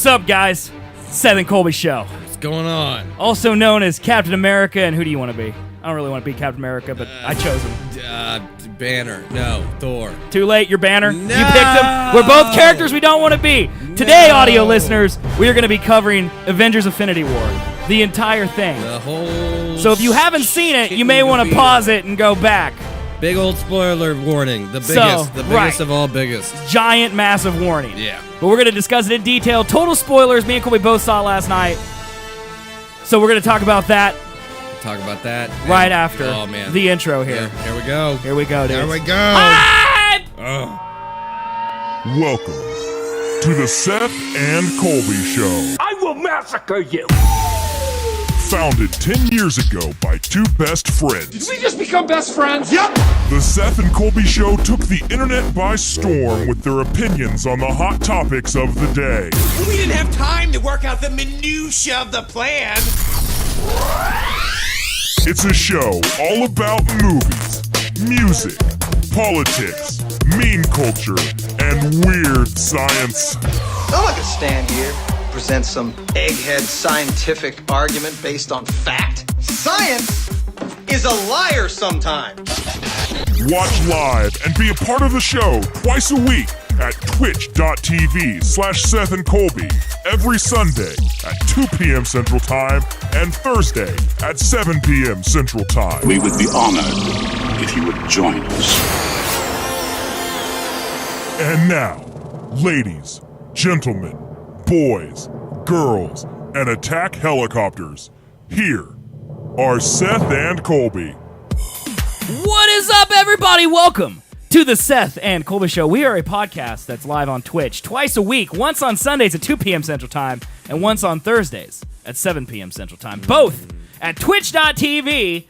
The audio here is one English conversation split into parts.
Sup, guys? Seth and Colby Show. What's going on? Also known as Captain America, and who do you want to be? I don't really want to be Captain America, but I chose him. Banner. No. Thor. Too late, your Banner. No! You picked him. We're both characters we don't want to be. Today, audio listeners, we are going to be covering Avengers Infinity War. The entire thing. The whole... So if you haven't seen it, you may want to pause it and go back. Big old spoiler warning. The biggest of all biggest. Giant, massive warning. Yeah. But we're going to discuss it in detail. Total spoilers. Me and Colby both saw it last night. So we're going to talk about that. Talk about that. Right after the intro here. Yeah, here we go. Here we go, dude. Here we go. Welcome to the Seth and Colby Show. I will massacre you! Founded 10 years ago by two best friends. Did we just become best friends? Yep! The Seth and Colby Show took the internet by storm with their opinions on the hot topics of the day. We didn't have time to work out the minutia of the plan. It's a show all about movies, music, politics, meme culture, and weird science. I'm not gonna stand here, present some egghead scientific argument based on fact. Science is a liar sometimes. Watch live and be a part of the show twice a week at twitch.tv/Seth and Colby every Sunday at 2 p.m. Central Time and Thursday at 7 p.m. Central Time. We would be honored if you would join us. And now, ladies, gentlemen, boys, girls, and attack helicopters, here are Seth and Colby. What is up, everybody? Welcome to the Seth and Colby Show. We are a podcast that's live on Twitch twice a week, once on Sundays at 2 p.m. Central Time, and once on Thursdays at 7 p.m. Central Time, both at twitch.tv/Seth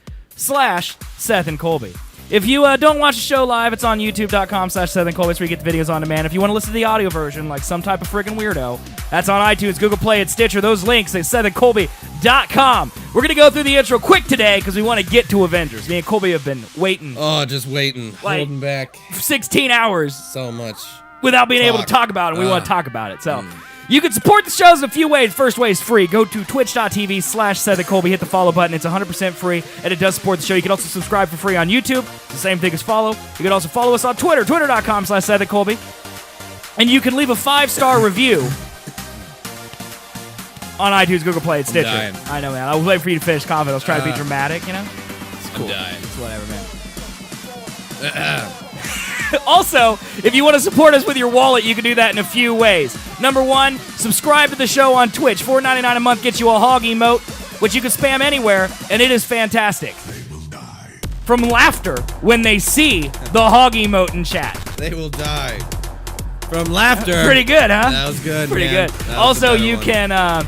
and Colby. If you don't watch the show live, it's on youtube.com/Seth and Colby. It's where you get the videos on demand. If you want to listen to the audio version, like some type of freaking weirdo, that's on iTunes, Google Play, and Stitcher. Those links at SethandColby.com. We're going to go through the intro quick today because we want to get to Avengers. Me and Colby have been waiting. Oh, just waiting. Holding back. 16 hours. So much. Without being able to talk about it. We want to talk about it. So you can support the shows in a few ways. First way is free. Go to twitch.tv/Seth and Colby. Hit the follow button. It's 100% free, and it does support the show. You can also subscribe for free on YouTube. It's the same thing as follow. You can also follow us on Twitter, twitter.com/Seth and Colby. And you can leave a 5-star review on iTunes, Google Play, and Stitcher. I know, man. I was waiting for you to finish comment. I was trying to be dramatic, you know? It's cool. I'm dying. It's whatever, man. Also, if you want to support us with your wallet, you can do that in a few ways. Number one, subscribe to the show on Twitch. $4.99 a month gets you a hog emote, which you can spam anywhere, and it is fantastic. They will die. From laughter when they see the hog emote in chat. They will die. From laughter. Pretty good, huh? That was good, Pretty man. good. That was Also, the you better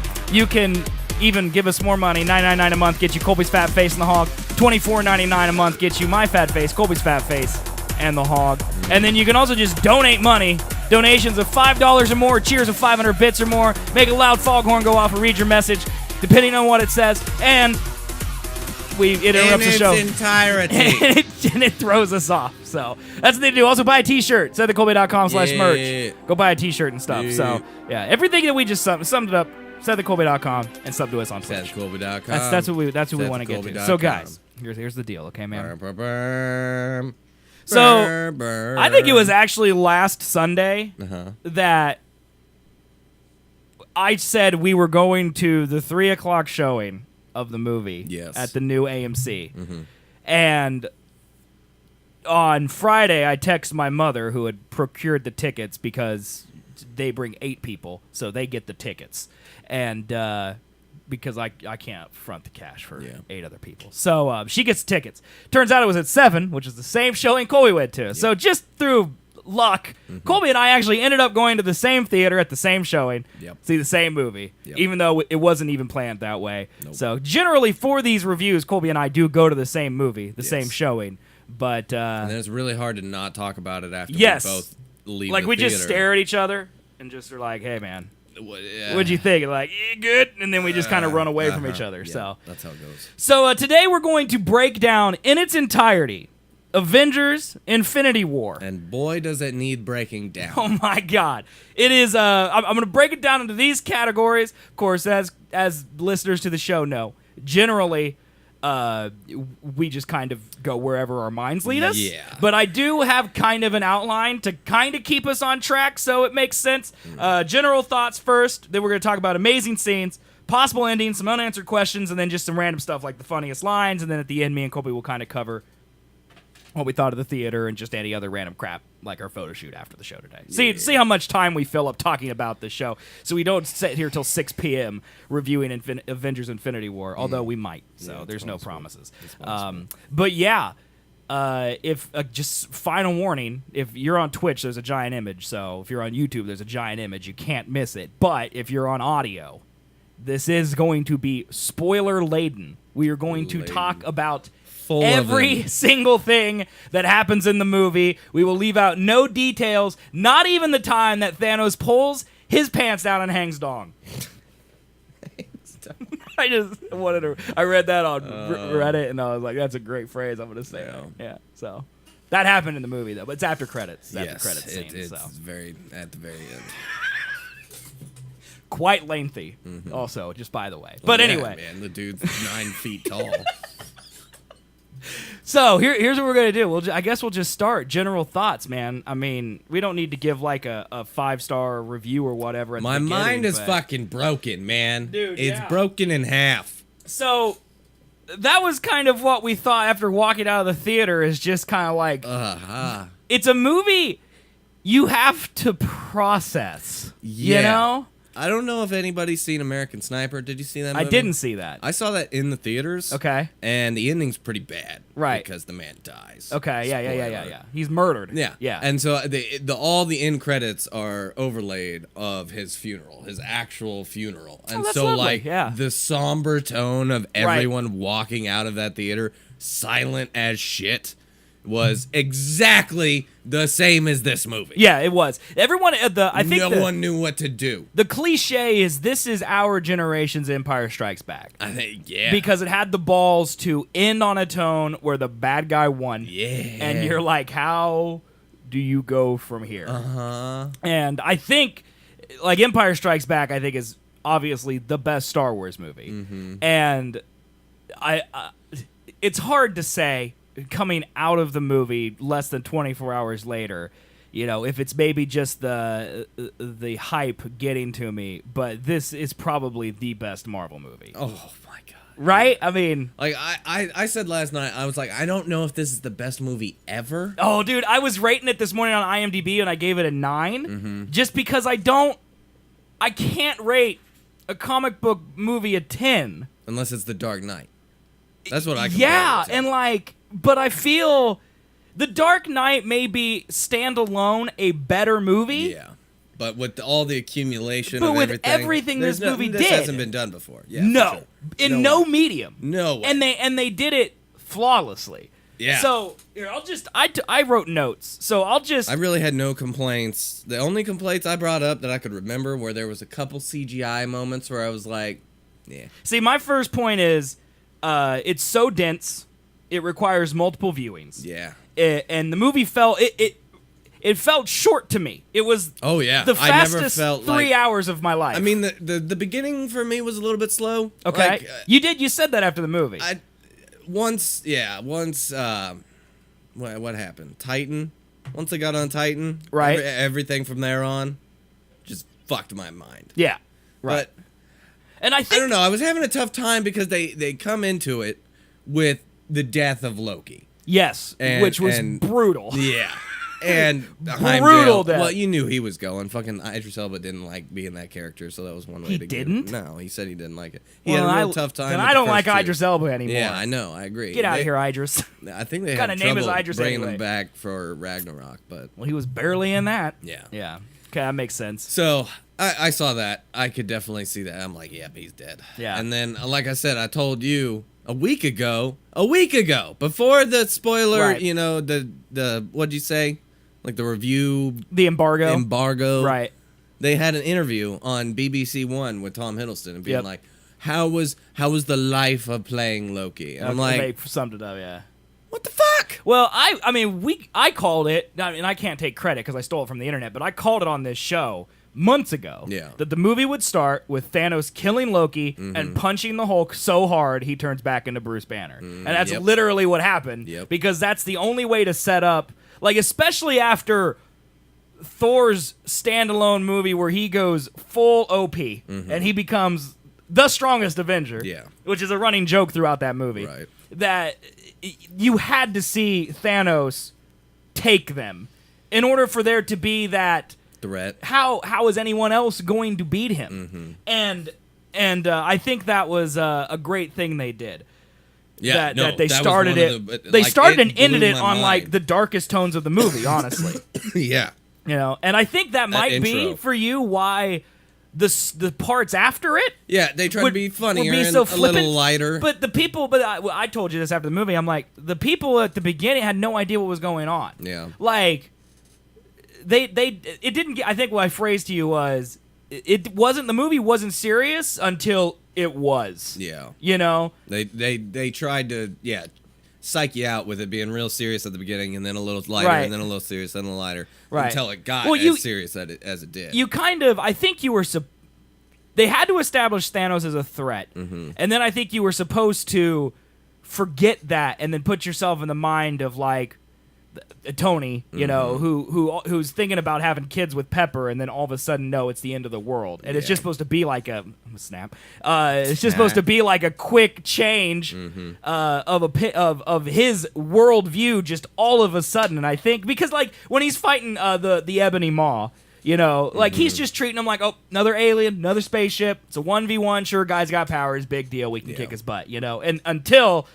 can even give us more money. $9.99 a month gets you Colby's fat face and the hog. $24.99 a month gets you my fat face, Colby's fat face, and the hog. And then you can also just donate money. Donations of $5 or more, cheers of 500 bits or more. Make a loud foghorn go off and read your message, depending on what it says. And it interrupts the show. In its entirety. and it throws us off. So that's what they do. Also buy a t-shirt. SethandColby.com/merch. Go buy a t-shirt and stuff. So yeah, everything that we just summed it up. SethandColby.com and sub to us on Twitch. SethandColby.com. That's what we want to get to. So guys, here's the deal, okay, man? So I think it was actually last Sunday that I said we were going to the 3:00 showing of the movie at the new AMC. And on Friday, I texted my mother, who had procured the tickets because they bring 8 people, so they get the tickets. And because I can't front the cash for 8 other people. So she gets the tickets. Turns out it was at 7, which is the same showing Colby went to. Yep. So just through luck, Colby and I actually ended up going to the same theater at the same showing, see the same movie, even though it wasn't even planned that way. Nope. So generally for these reviews, Colby and I do go to the same movie, the same showing. But and then it's really hard to not talk about it after we both leave like the we theater. just stare at each other and just are like, hey, man. What'd you think? Like, good? And then we just kind of run away from each other. So that's how it goes. So today we're going to break down in its entirety Avengers Infinity War. And boy, does it need breaking down. Oh my God. It is, I'm going to break it down into these categories. Of course, as listeners to the show know, generally, we just kind of go wherever our minds lead us. Yeah. But I do have kind of an outline to kind of keep us on track, so it makes sense. General thoughts first, then we're going to talk about amazing scenes, possible endings, some unanswered questions, and then just some random stuff like the funniest lines, and then at the end, me and Colby will kind of cover what we thought of the theater and just any other random crap like our photo shoot after the show today. Yeah. See how much time we fill up talking about the show, so we don't sit here till 6 p.m. reviewing Avengers Infinity War, although we might, so there's no promises. But yeah, if just final warning, if you're on Twitch, there's a giant image, so if you're on YouTube, there's a giant image. You can't miss it. But if you're on audio, this is going to be spoiler-laden. We are going to talk about every single thing that happens in the movie. We will leave out no details, not even the time that Thanos pulls his pants down and hangs dong. I just wanted to. I read that on Reddit, and I was like, "That's a great phrase. I'm going to say that." Yeah. So that happened in the movie, though. But it's after credits. It's after credits scene. It's very at the very end. Quite lengthy, also, just by the way. But anyway, man, the dude's 9 feet tall. So here's what we're gonna do. I guess we'll just start. General thoughts, man. I mean, we don't need to give like a 5-star review or whatever. My mind is fucking broken, man. Dude, it's broken in half. So that was kind of what we thought after walking out of the theater. Is just kind of like, it's a movie you have to process. Yeah. You know. I don't know if anybody's seen American Sniper. Did you see that movie? I didn't see that. I saw that in the theaters. Okay. And the ending's pretty bad. Right. Because the man dies. Okay, yeah. He's murdered. Yeah. Yeah. And so all the end credits are overlaid of his funeral, his actual funeral. And that's so lovely. the somber tone of everyone walking out of that theater, silent as shit, was exactly the same as this movie. Yeah, it was. Everyone I think no one knew what to do. The cliche is this is our generation's Empire Strikes Back. I think because it had the balls to end on a tone where the bad guy won. Yeah. And you're like, how do you go from here? And I think like Empire Strikes Back I think is obviously the best Star Wars movie. And I it's hard to say coming out of the movie less than 24 hours later, you know, if it's maybe just the hype getting to me, but this is probably the best Marvel movie. Oh my god. Right? I mean, like I said last night, I was like, I don't know if this is the best movie ever. Oh dude, I was rating it this morning on IMDb and I gave it a 9 just because I can't rate a comic book movie a 10 unless it's The Dark Knight. That's what I can and like, but I feel The Dark Knight may be standalone a better movie. Yeah, but with all the accumulation but of with everything this movie did, hasn't been done before. Yeah, no, in no medium. No way. And they did it flawlessly. Yeah. So here, I wrote notes. So I really had no complaints. The only complaints I brought up that I could remember were there was a couple CGI moments where I was like, yeah. See, my first point is, it's so dense. It requires multiple viewings. Yeah. And the movie felt it felt short to me. It was the fastest 3 hours of my life. I mean, the beginning for me was a little bit slow. Okay. Like, you said that after the movie. Once what happened? Titan. Once I got on Titan, right? Everything from there on just fucked my mind. Yeah. Right. But and I don't know. I was having a tough time because they come into it with the death of Loki. Yes, which was brutal. Yeah. And brutal death. Well, you knew he was going. Fucking Idris Elba didn't like being that character, so that was one way to get him. No, he said he didn't like it. He had a real tough time. And I don't like Idris Elba anymore. Yeah, I know. I agree. Get out of here, Idris. I think they had trouble bringing him back for Ragnarok, but well, he was barely in that. Yeah. Yeah. Okay, that makes sense. So I saw that. I could definitely see that. I'm like, yep, he's dead. Yeah. And then, like I said, I told you a week ago, before the spoiler, right. You know, the what'd you say? Like the review, the embargo, right? They had an interview on BBC One with Tom Hiddleston and being like, "How was the life of playing Loki?" And I'm like, they summed it up, yeah. What the fuck? Well, I called it. I mean, I can't take credit because I stole it from the internet, but I called it on this show months ago. Yeah. That the movie would start with Thanos killing Loki and punching the Hulk so hard he turns back into Bruce Banner, and that's literally what happened. Yep. Because that's the only way to set up, like, especially after Thor's standalone movie where he goes full OP and he becomes the strongest Avenger. Yeah. Which is a running joke throughout that movie. Right. That you had to see Thanos take them in order for there to be that threat. How is anyone else going to beat him? And I think that was a great thing they did. Yeah, that they started it. They started and ended it on like the darkest tones of the movie. Honestly. Yeah. You know, and I think that might be for you why the parts after it. Yeah, they try to be funnier be and so a little lighter. But the people, I told you this after the movie. I'm like, the people at the beginning had no idea what was going on. Yeah, like it didn't. I think what I phrased to you was it wasn't, the movie wasn't serious until it was. Yeah, you know, they tried to psych you out with it being real serious at the beginning and then a little lighter and then a little serious and then a little lighter until it got as serious as it did. You kind of, I think you were they had to establish Thanos as a threat, and then I think you were supposed to forget that and then put yourself in the mind of like Tony, you know, who's thinking about having kids with Pepper, and then all of a sudden, no, it's the end of the world, and it's just supposed to be like a snap. It's just supposed to be like a quick change of his worldview, just all of a sudden. And I think because like when he's fighting the Ebony Maw, you know, like he's just treating him like, oh, another alien, another spaceship. It's a 1v1. Sure, guy's got powers, big deal. We can kick his butt, you know, and until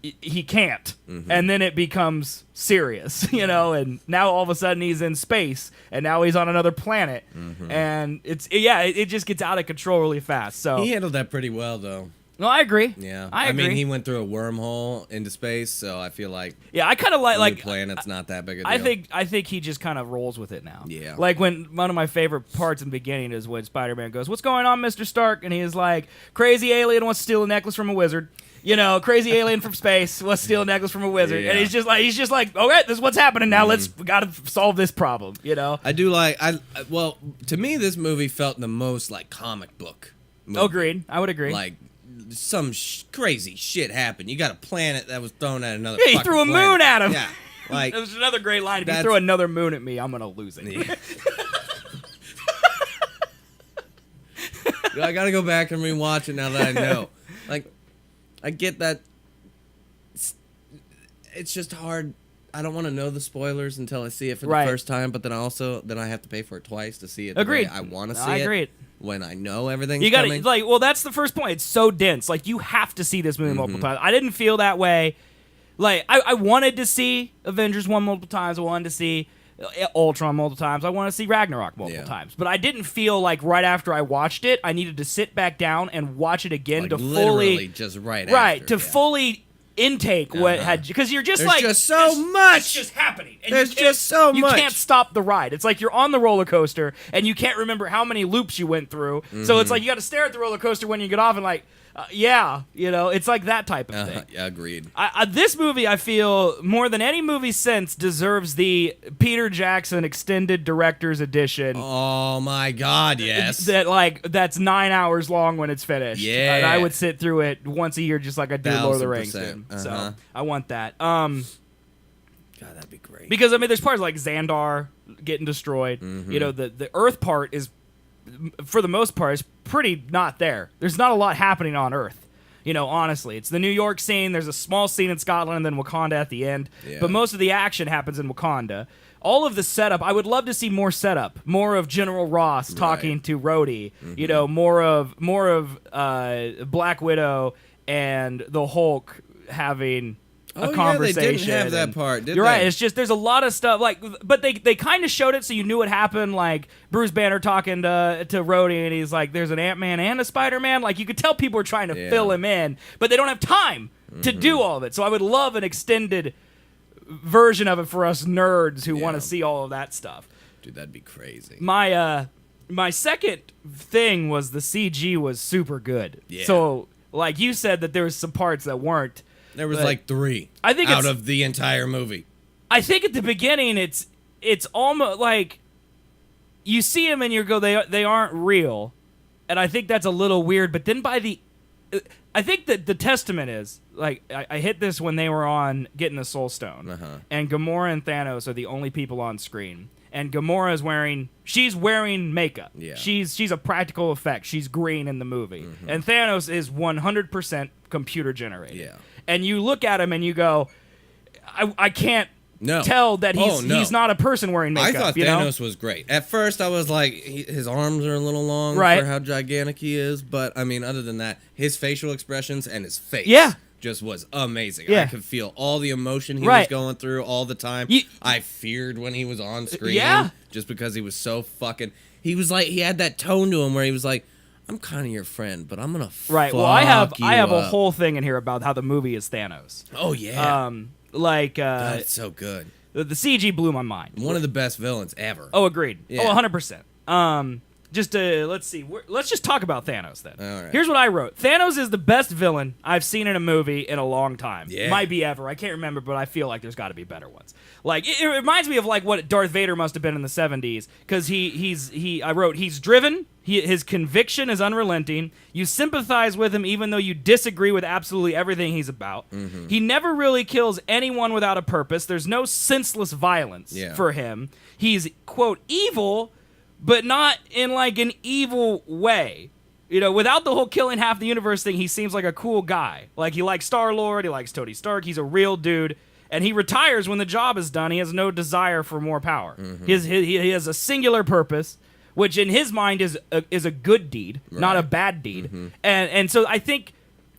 he can't, and then it becomes serious, you know, and now all of a sudden he's in space, and now he's on another planet, and it just gets out of control really fast. So he handled that pretty well, though. No, I agree. Yeah, I agree. mean, he went through a wormhole into space, so I feel like I kind of like planet's not that big a deal. I think he just kind of rolls with it now. Yeah, like when one of my favorite parts in the beginning is when Spider-Man goes, "What's going on, Mr. Stark?" and he is like, "Crazy alien wants to steal a necklace from a wizard." You know, crazy alien from space wants to steal a necklace from a wizard, and he's just like, okay, this is what's happening now. We got to solve this problem. You know, I do like well, to me, this movie felt the most like comic book movie. Agreed. I would agree. Like some crazy shit happened. You got a planet that was thrown at another. Yeah, he threw a moon at him. Yeah, like that was another great line. If you throw another moon at me, I'm gonna lose it. Yeah. I gotta go back and rewatch it now that I know. Like, I get that. It's just hard. I don't want to know the spoilers until I see it for the first time, but then I have to pay for it twice to see it. Agreed. I want to see it. Agreed. When I know everything's you gotta coming. like. Well, that's the first point. It's so dense. Like you have to see this movie multiple times. I didn't feel that way. Like I wanted to see Avengers 1 multiple times. I wanted to see Ultron multiple times. I want to see Ragnarok multiple times. But I didn't feel like right after I watched it, I needed to sit back down and watch it again like to literally fully just after, fully intake what had, because you're just There's just so much. It's just happening. And There's just so much. You can't stop the ride. It's like you're on the roller coaster and you can't remember how many loops you went through. So it's like you got to stare at the roller coaster when you get off and like, you know, it's like that type of thing. Yeah, agreed. This movie, I feel, more than any movie since, deserves the Peter Jackson Extended Director's Edition. Oh my God, yes. That's 9 hours long when it's finished. Yeah. And I would sit through it once a year just like I do Lord of the Rings. So I want that. God, that'd be great. Because, I mean, there's parts like Xandar getting destroyed. You know, the Earth part is, for the most part, is pretty not there. There's not a lot happening on Earth. You know, honestly, it's the New York scene. There's a small scene in Scotland and then Wakanda at the end. Yeah. But most of the action happens in Wakanda. All of the setup, I would love to see more setup. More of General Ross talking to Rhodey. You know, more of Black Widow and the Hulk having a conversation. They didn't have that part, did You're they? right. It's just there's a lot of stuff but they kind of showed it so you knew what happened. Like Bruce Banner talking to Rhodey, and he's like, "There's an Ant-Man and a Spider-Man." Like you could tell people were trying to fill him in, but they don't have time to do all of it. So I would love an extended version of it for us nerds who want to see all of that stuff. Dude, that'd be crazy. My second thing was the CG was super good. Yeah. So like you said that there was some parts that weren't. There was like 3 out of the entire movie. I think at the beginning it's almost like you see him and you go, they aren't real. And I think that's a little weird. But then I think that the testament is, like, I hit this when they were on getting the Soul Stone. And Gamora and Thanos are the only people on screen. And Gamora is wearing makeup. Yeah. She's a practical effect. She's green in the movie. And Thanos is 100% computer generated. Yeah. And you look at him and you go, I can't tell that he's not a person wearing makeup. I thought Thanos was great. At first, I was like, his arms are a little long for how gigantic he is. But, I mean, other than that, his facial expressions and his face just was amazing. Yeah. I could feel all the emotion he was going through all the time. I feared when he was on screen just because he was so fucking... He was like, he had that tone to him where he was like, I'm kind of your friend, but I'm going to fuck Well, I have a whole thing in here about how the movie is Thanos. Oh, yeah. God, it's so good. The CG blew my mind. One of the best villains ever. Oh, agreed. Yeah. 100%. Let's see. Let's just talk about Thanos then. All right. Here's what I wrote. Thanos is the best villain I've seen in a movie in a long time. Yeah. Might be ever. I can't remember, but I feel like there's got to be better ones. Like it reminds me of like what Darth Vader must have been in the 70s, because I wrote he's driven. His conviction is unrelenting. You sympathize with him even though you disagree with absolutely everything he's about. He never really kills anyone without a purpose. There's no senseless violence for him. He's, quote, evil, but not in like an evil way. You know, without the whole killing half the universe thing, he seems like a cool guy. Like, he likes Star-Lord, he likes Tony Stark, he's a real dude. And he retires when the job is done. He has no desire for more power. He has a singular purpose, which in his mind is a good deed, not a bad deed. And so I think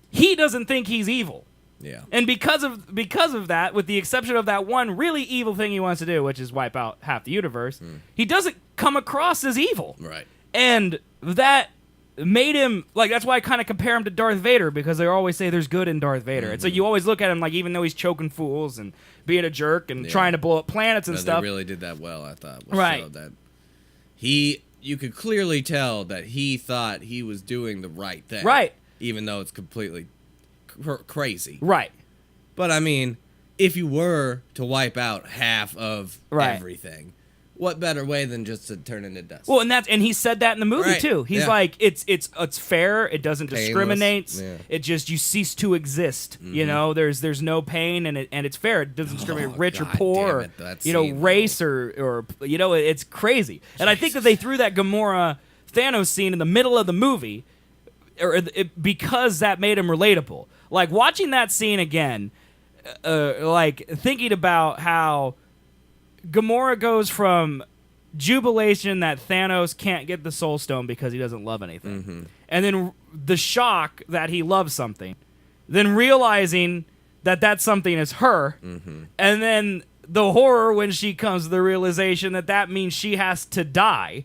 he doesn't think he's evil. Yeah. And because of that, with the exception of that one really evil thing he wants to do, which is wipe out half the universe, he doesn't come across as evil. Right. And that made him, like, that's why I kind of compare him to Darth Vader, because they always say there's good in Darth Vader. And so you always look at him like, even though he's choking fools and being a jerk and trying to blow up planets and stuff. They really did that well, I thought. Showed that you could clearly tell that he thought he was doing the right thing. Right. Even though it's completely crazy. Right. But, I mean, if you were to wipe out half of everything, what better way than just to turn into dust? Well, and he said that in the movie too. He's like, it's fair. It doesn't discriminate. Yeah. It just, you cease to exist. You know, there's no pain, and it's fair. It doesn't discriminate rich or poor, or race or it's crazy. Jesus. And I think that they threw that Gamora Thanos scene in the middle of the movie, because that made him relatable. Like, watching that scene again, like thinking about how Gamora goes from jubilation that Thanos can't get the Soul Stone because he doesn't love anything, and then the shock that he loves something, then realizing that something is her, and then the horror when she comes to the realization that means she has to die,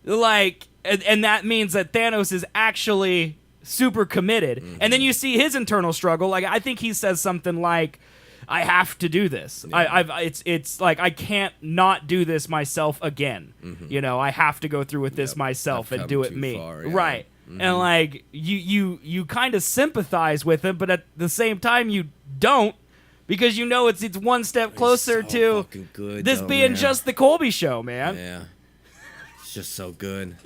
like, and that means that Thanos is actually super committed, and then you see his internal struggle. Like, I think he says something like, I have to do this. Yeah. It's like, I can't not do this myself again. You know, I have to go through with this myself and do it me. Far, yeah. Right. And like, you kind of sympathize with him, but at the same time you don't, because you know it's one step closer to this being just the Colby Show, man. Yeah. It's just so good.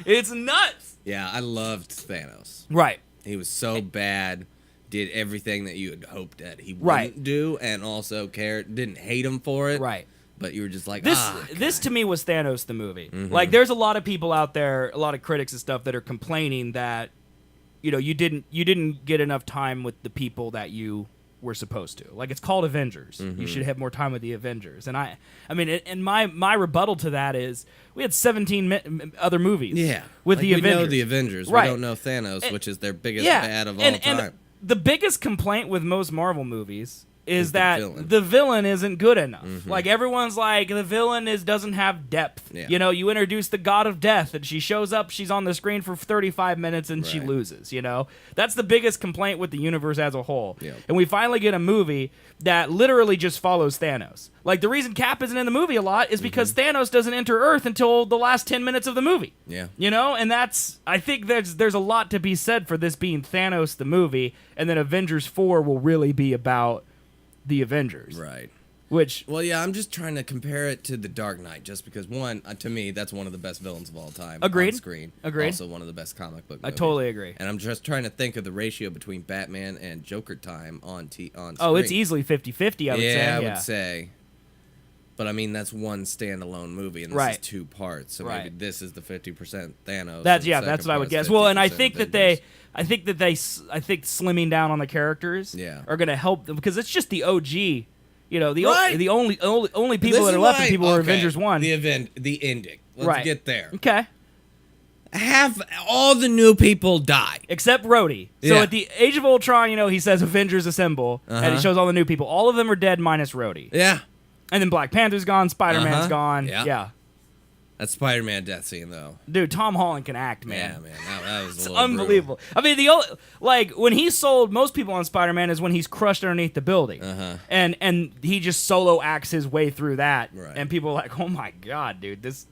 It's nuts. Yeah, I loved Thanos. Right. He was so bad. Did everything that you had hoped that he wouldn't do, and also didn't hate him for it. Right. But you were just like, this to me was Thanos the movie. Like, there's a lot of people out there, a lot of critics and stuff, that are complaining that, you know, you didn't get enough time with the people that you were supposed to. Like, it's called Avengers. You should have more time with the Avengers. And I mean, and my rebuttal to that is, we had 17 other movies. Yeah. With the Avengers. We know the Avengers. Right. We don't know Thanos, which is their biggest bad of all time. And the biggest complaint with most Marvel movies is that the villain isn't good enough. Like, everyone's like, the villain doesn't have depth. Yeah. You know, you introduce the god of death, and she shows up, she's on the screen for 35 minutes, and she loses, you know? That's the biggest complaint with the universe as a whole. Yeah. And we finally get a movie that literally just follows Thanos. Like, the reason Cap isn't in the movie a lot is because Thanos doesn't enter Earth until the last 10 minutes of the movie. Yeah. You know? And I think there's a lot to be said for this being Thanos the movie, and then Avengers 4 will really be about the Avengers. Right. Well, yeah, I'm just trying to compare it to The Dark Knight, just because, one, to me, that's one of the best villains of all time. Agreed. On screen. Agreed. Also one of the best comic book movies. I totally agree. And I'm just trying to think of the ratio between Batman and Joker time on screen. Oh, it's easily 50-50, I would say. Yeah, I would say. But, I mean, that's one standalone movie, and this is 2 parts. So maybe this is the 50% Thanos. That's what I would guess. Well, and I think slimming down on the characters are going to help them, because it's just the OG. You know, the only people that are left are people who are Avengers 1. The ending. Let's get there. Okay. Have all the new people die. Except Rhodey. So at the Age of Ultron, you know, he says Avengers Assemble, and he shows all the new people. All of them are dead minus Rhodey. Yeah. And then Black Panther's gone, Spider-Man's gone. Yeah. That Spider-Man death scene, though. Dude, Tom Holland can act, man. Yeah, man. That was it's unbelievable. Brutal. I mean, when he sold most people on Spider-Man is when he's crushed underneath the building. And he just solo acts his way through that. Right. And people are like, oh, my God, dude, this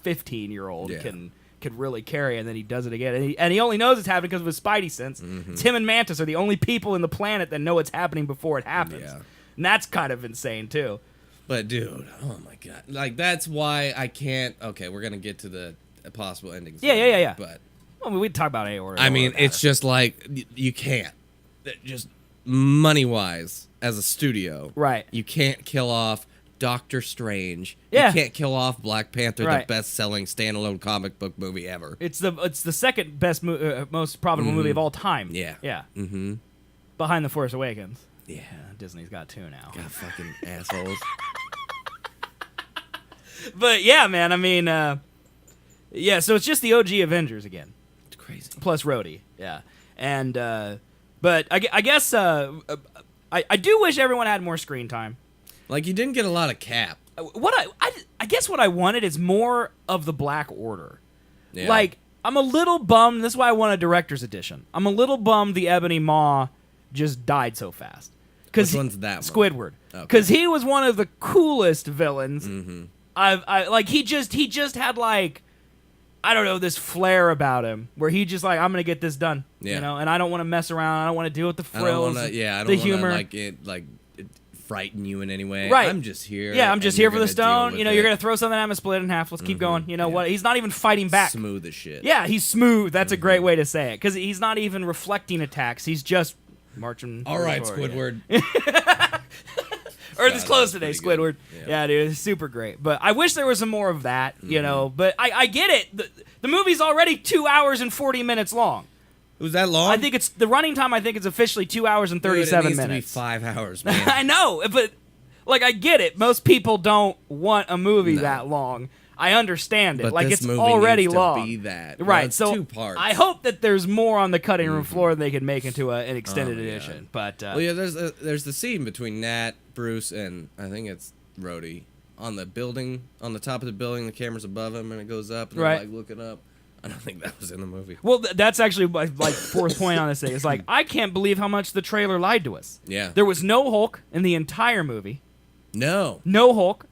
15-year-old can really carry, and then he does it again. And he only knows it's happening because of his Spidey sense. Tim and Mantis are the only people in the planet that know it's happening before it happens. Yeah. And that's kind of insane, too. But, dude, oh, my God. Like, that's why I can't... Okay, we're going to get to the possible endings. Yeah. But... Well, we'd talk about A-Order. I mean, it's just like, you can't. Just money-wise, as a studio. Right. You can't kill off Doctor Strange. Yeah. You can't kill off Black Panther, the best-selling standalone comic book movie ever. It's the second best, most profitable movie of all time. Yeah. Yeah. Behind The Force Awakens. Yeah. Disney's got 2 now. God, fucking assholes. But yeah, man, I mean, so it's just the OG Avengers again. It's crazy. Plus Rhodey, yeah. And, but I guess, I do wish everyone had more screen time. Like, you didn't get a lot of Cap. I guess what I wanted is more of the Black Order. Yeah. Like, I'm a little bummed, this is why I want a director's edition. I'm a little bummed the Ebony Maw just died so fast. Which one's that one? Squidward. Because he was one of the coolest villains. Like, he just had, like, I don't know, this flair about him where he just, like, I'm going to get this done. Yeah. You know, and I don't want to mess around. I don't want to deal with the frills. I don't want to frighten you in any way. Right. I'm just here. Yeah, I'm just here for the stone. You know, you're going to throw something at him and split it in half. Let's keep going. You know what? He's not even fighting back. Smooth as shit. Yeah, he's smooth. That's a great way to say it. Because he's not even reflecting attacks. He's just marching. All right, Squidward. Earth is closed today, Squidward. Yeah, dude, it's super great. But I wish there was some more of that, you know. But I get it. The movie's already 2 hours and 40 minutes long. Was that long? I think it's the running time. I think it's officially 2 hours and 37 minutes. It needs to be 5 hours, man. I know, but like I get it. Most people don't want a movie that long. I understand it. But like, it's already long. To be that. Right. Well, so 2 parts. I hope that there's more on the cutting room floor than they can make into an extended edition. But well, yeah, there's the scene between Nat, Bruce, and I think it's Rhodey on the building, on the top of the building. The camera's above him, and it goes up, and they're like looking up. I don't think that was in the movie. Well, that's actually my fourth point on this thing. It's like, I can't believe how much the trailer lied to us. Yeah. There was no Hulk in the entire movie. No Hulk.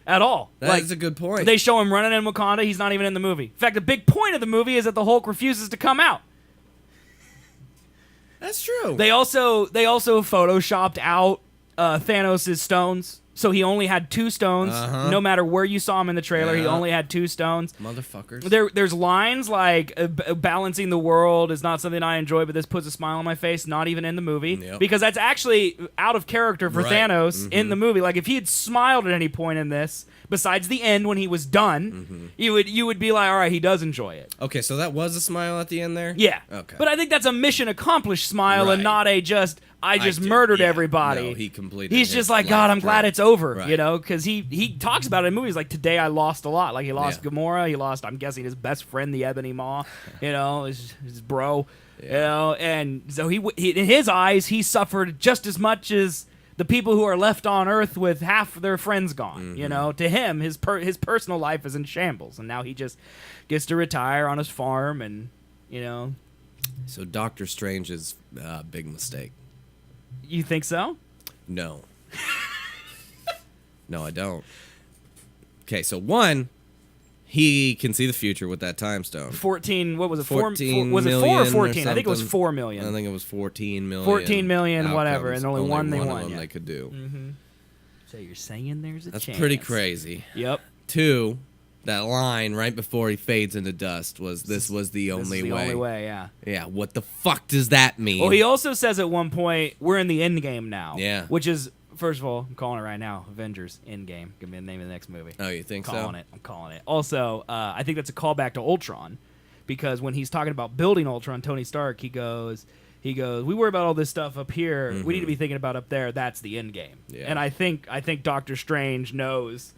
At all. That's a good point. They show him running in Wakanda. He's not even in the movie. In fact, the big point of the movie is that the Hulk refuses to come out. That's true. They also photoshopped out Thanos' stones. So he only had 2 stones. No matter where you saw him in the trailer, he only had 2 stones. Motherfuckers. There's lines like balancing the world is not something I enjoy, but this puts a smile on my face. Not even in the movie. Yep. Because that's actually out of character for Thanos in the movie. Like, if he had smiled at any point in this, besides the end when he was done, you would be like, all right, he does enjoy it. Okay, so that was a smile at the end there? Yeah. Okay. But I think that's a mission accomplished smile and not a just... I just murdered everybody. No, he completed. He's just like, God, I'm glad it's over, you know, because he talks about it in movies like, today I lost a lot. Like, he lost Gamora, he lost, I'm guessing, his best friend, the Ebony Maw, you know, his bro, you know, and so he in his eyes, he suffered just as much as the people who are left on Earth with half their friends gone. You know, to him, his personal life is in shambles, and now he just gets to retire on his farm, and you know. So Doctor Strange is a big mistake. You think so? No. No, I don't. Okay, so one, he can see the future with that time stone. 14, what was it? 14 was it 4 or 14? or I think it was something. 4 million. I think it was 14 million. 14 million, outcomes. whatever, and only one they won. Of them they could do. So you're saying there's a chance. That's pretty crazy. Yep. 2, that line right before he fades into dust was, this was the only way. The only way, yeah. Yeah, what the fuck does that mean? Well, he also says at one point, we're in the end game now. Yeah. Which is, first of all, I'm calling it right now, Avengers Endgame. Give me the name of the next movie. Oh, you think I'm so? I'm calling it. Also, I think that's a callback to Ultron, because when he's talking about building Ultron, Tony Stark, he goes, we worry about all this stuff up here. We need to be thinking about up there. That's the end game. Yeah. And I think Doctor Strange knows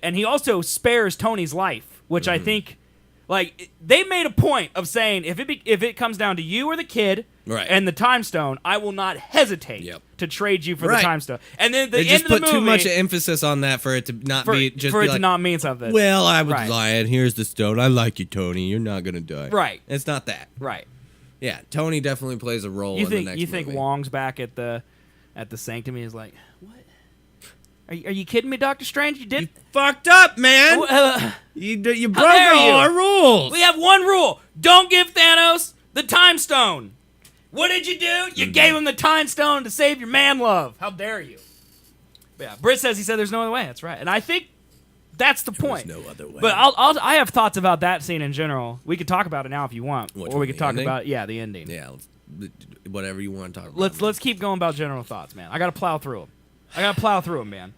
and he also spares Tony's life, which I think, like, they made a point of saying, if it comes down to you or the kid, right, and the time stone, I will not hesitate to trade you for the time stone. And then they end just of the put movie, too much emphasis on that for it to not be just for be it like, to not mean something. Well, I was lying. Here's the stone. I like you, Tony. You're not gonna die. Right. It's not that. Right. Yeah, Tony definitely plays a role in the next You think movie. Wong's back at the Sanctum? He's like, what? Are you kidding me, Doctor Strange? You fucked up, man. You broke all our rules. We have one rule: don't give Thanos the time stone. What did you do? You gave him the time stone to save your man love. How dare you? But yeah, Britt says he said there's no other way. That's right, and I think that's the point. There's no other way. But I have thoughts about that scene in general. We could talk about it now if you want, or we could talk about the ending. Yeah, whatever you want to talk about. Let's keep going about general thoughts, man. I got to plow through them. Man.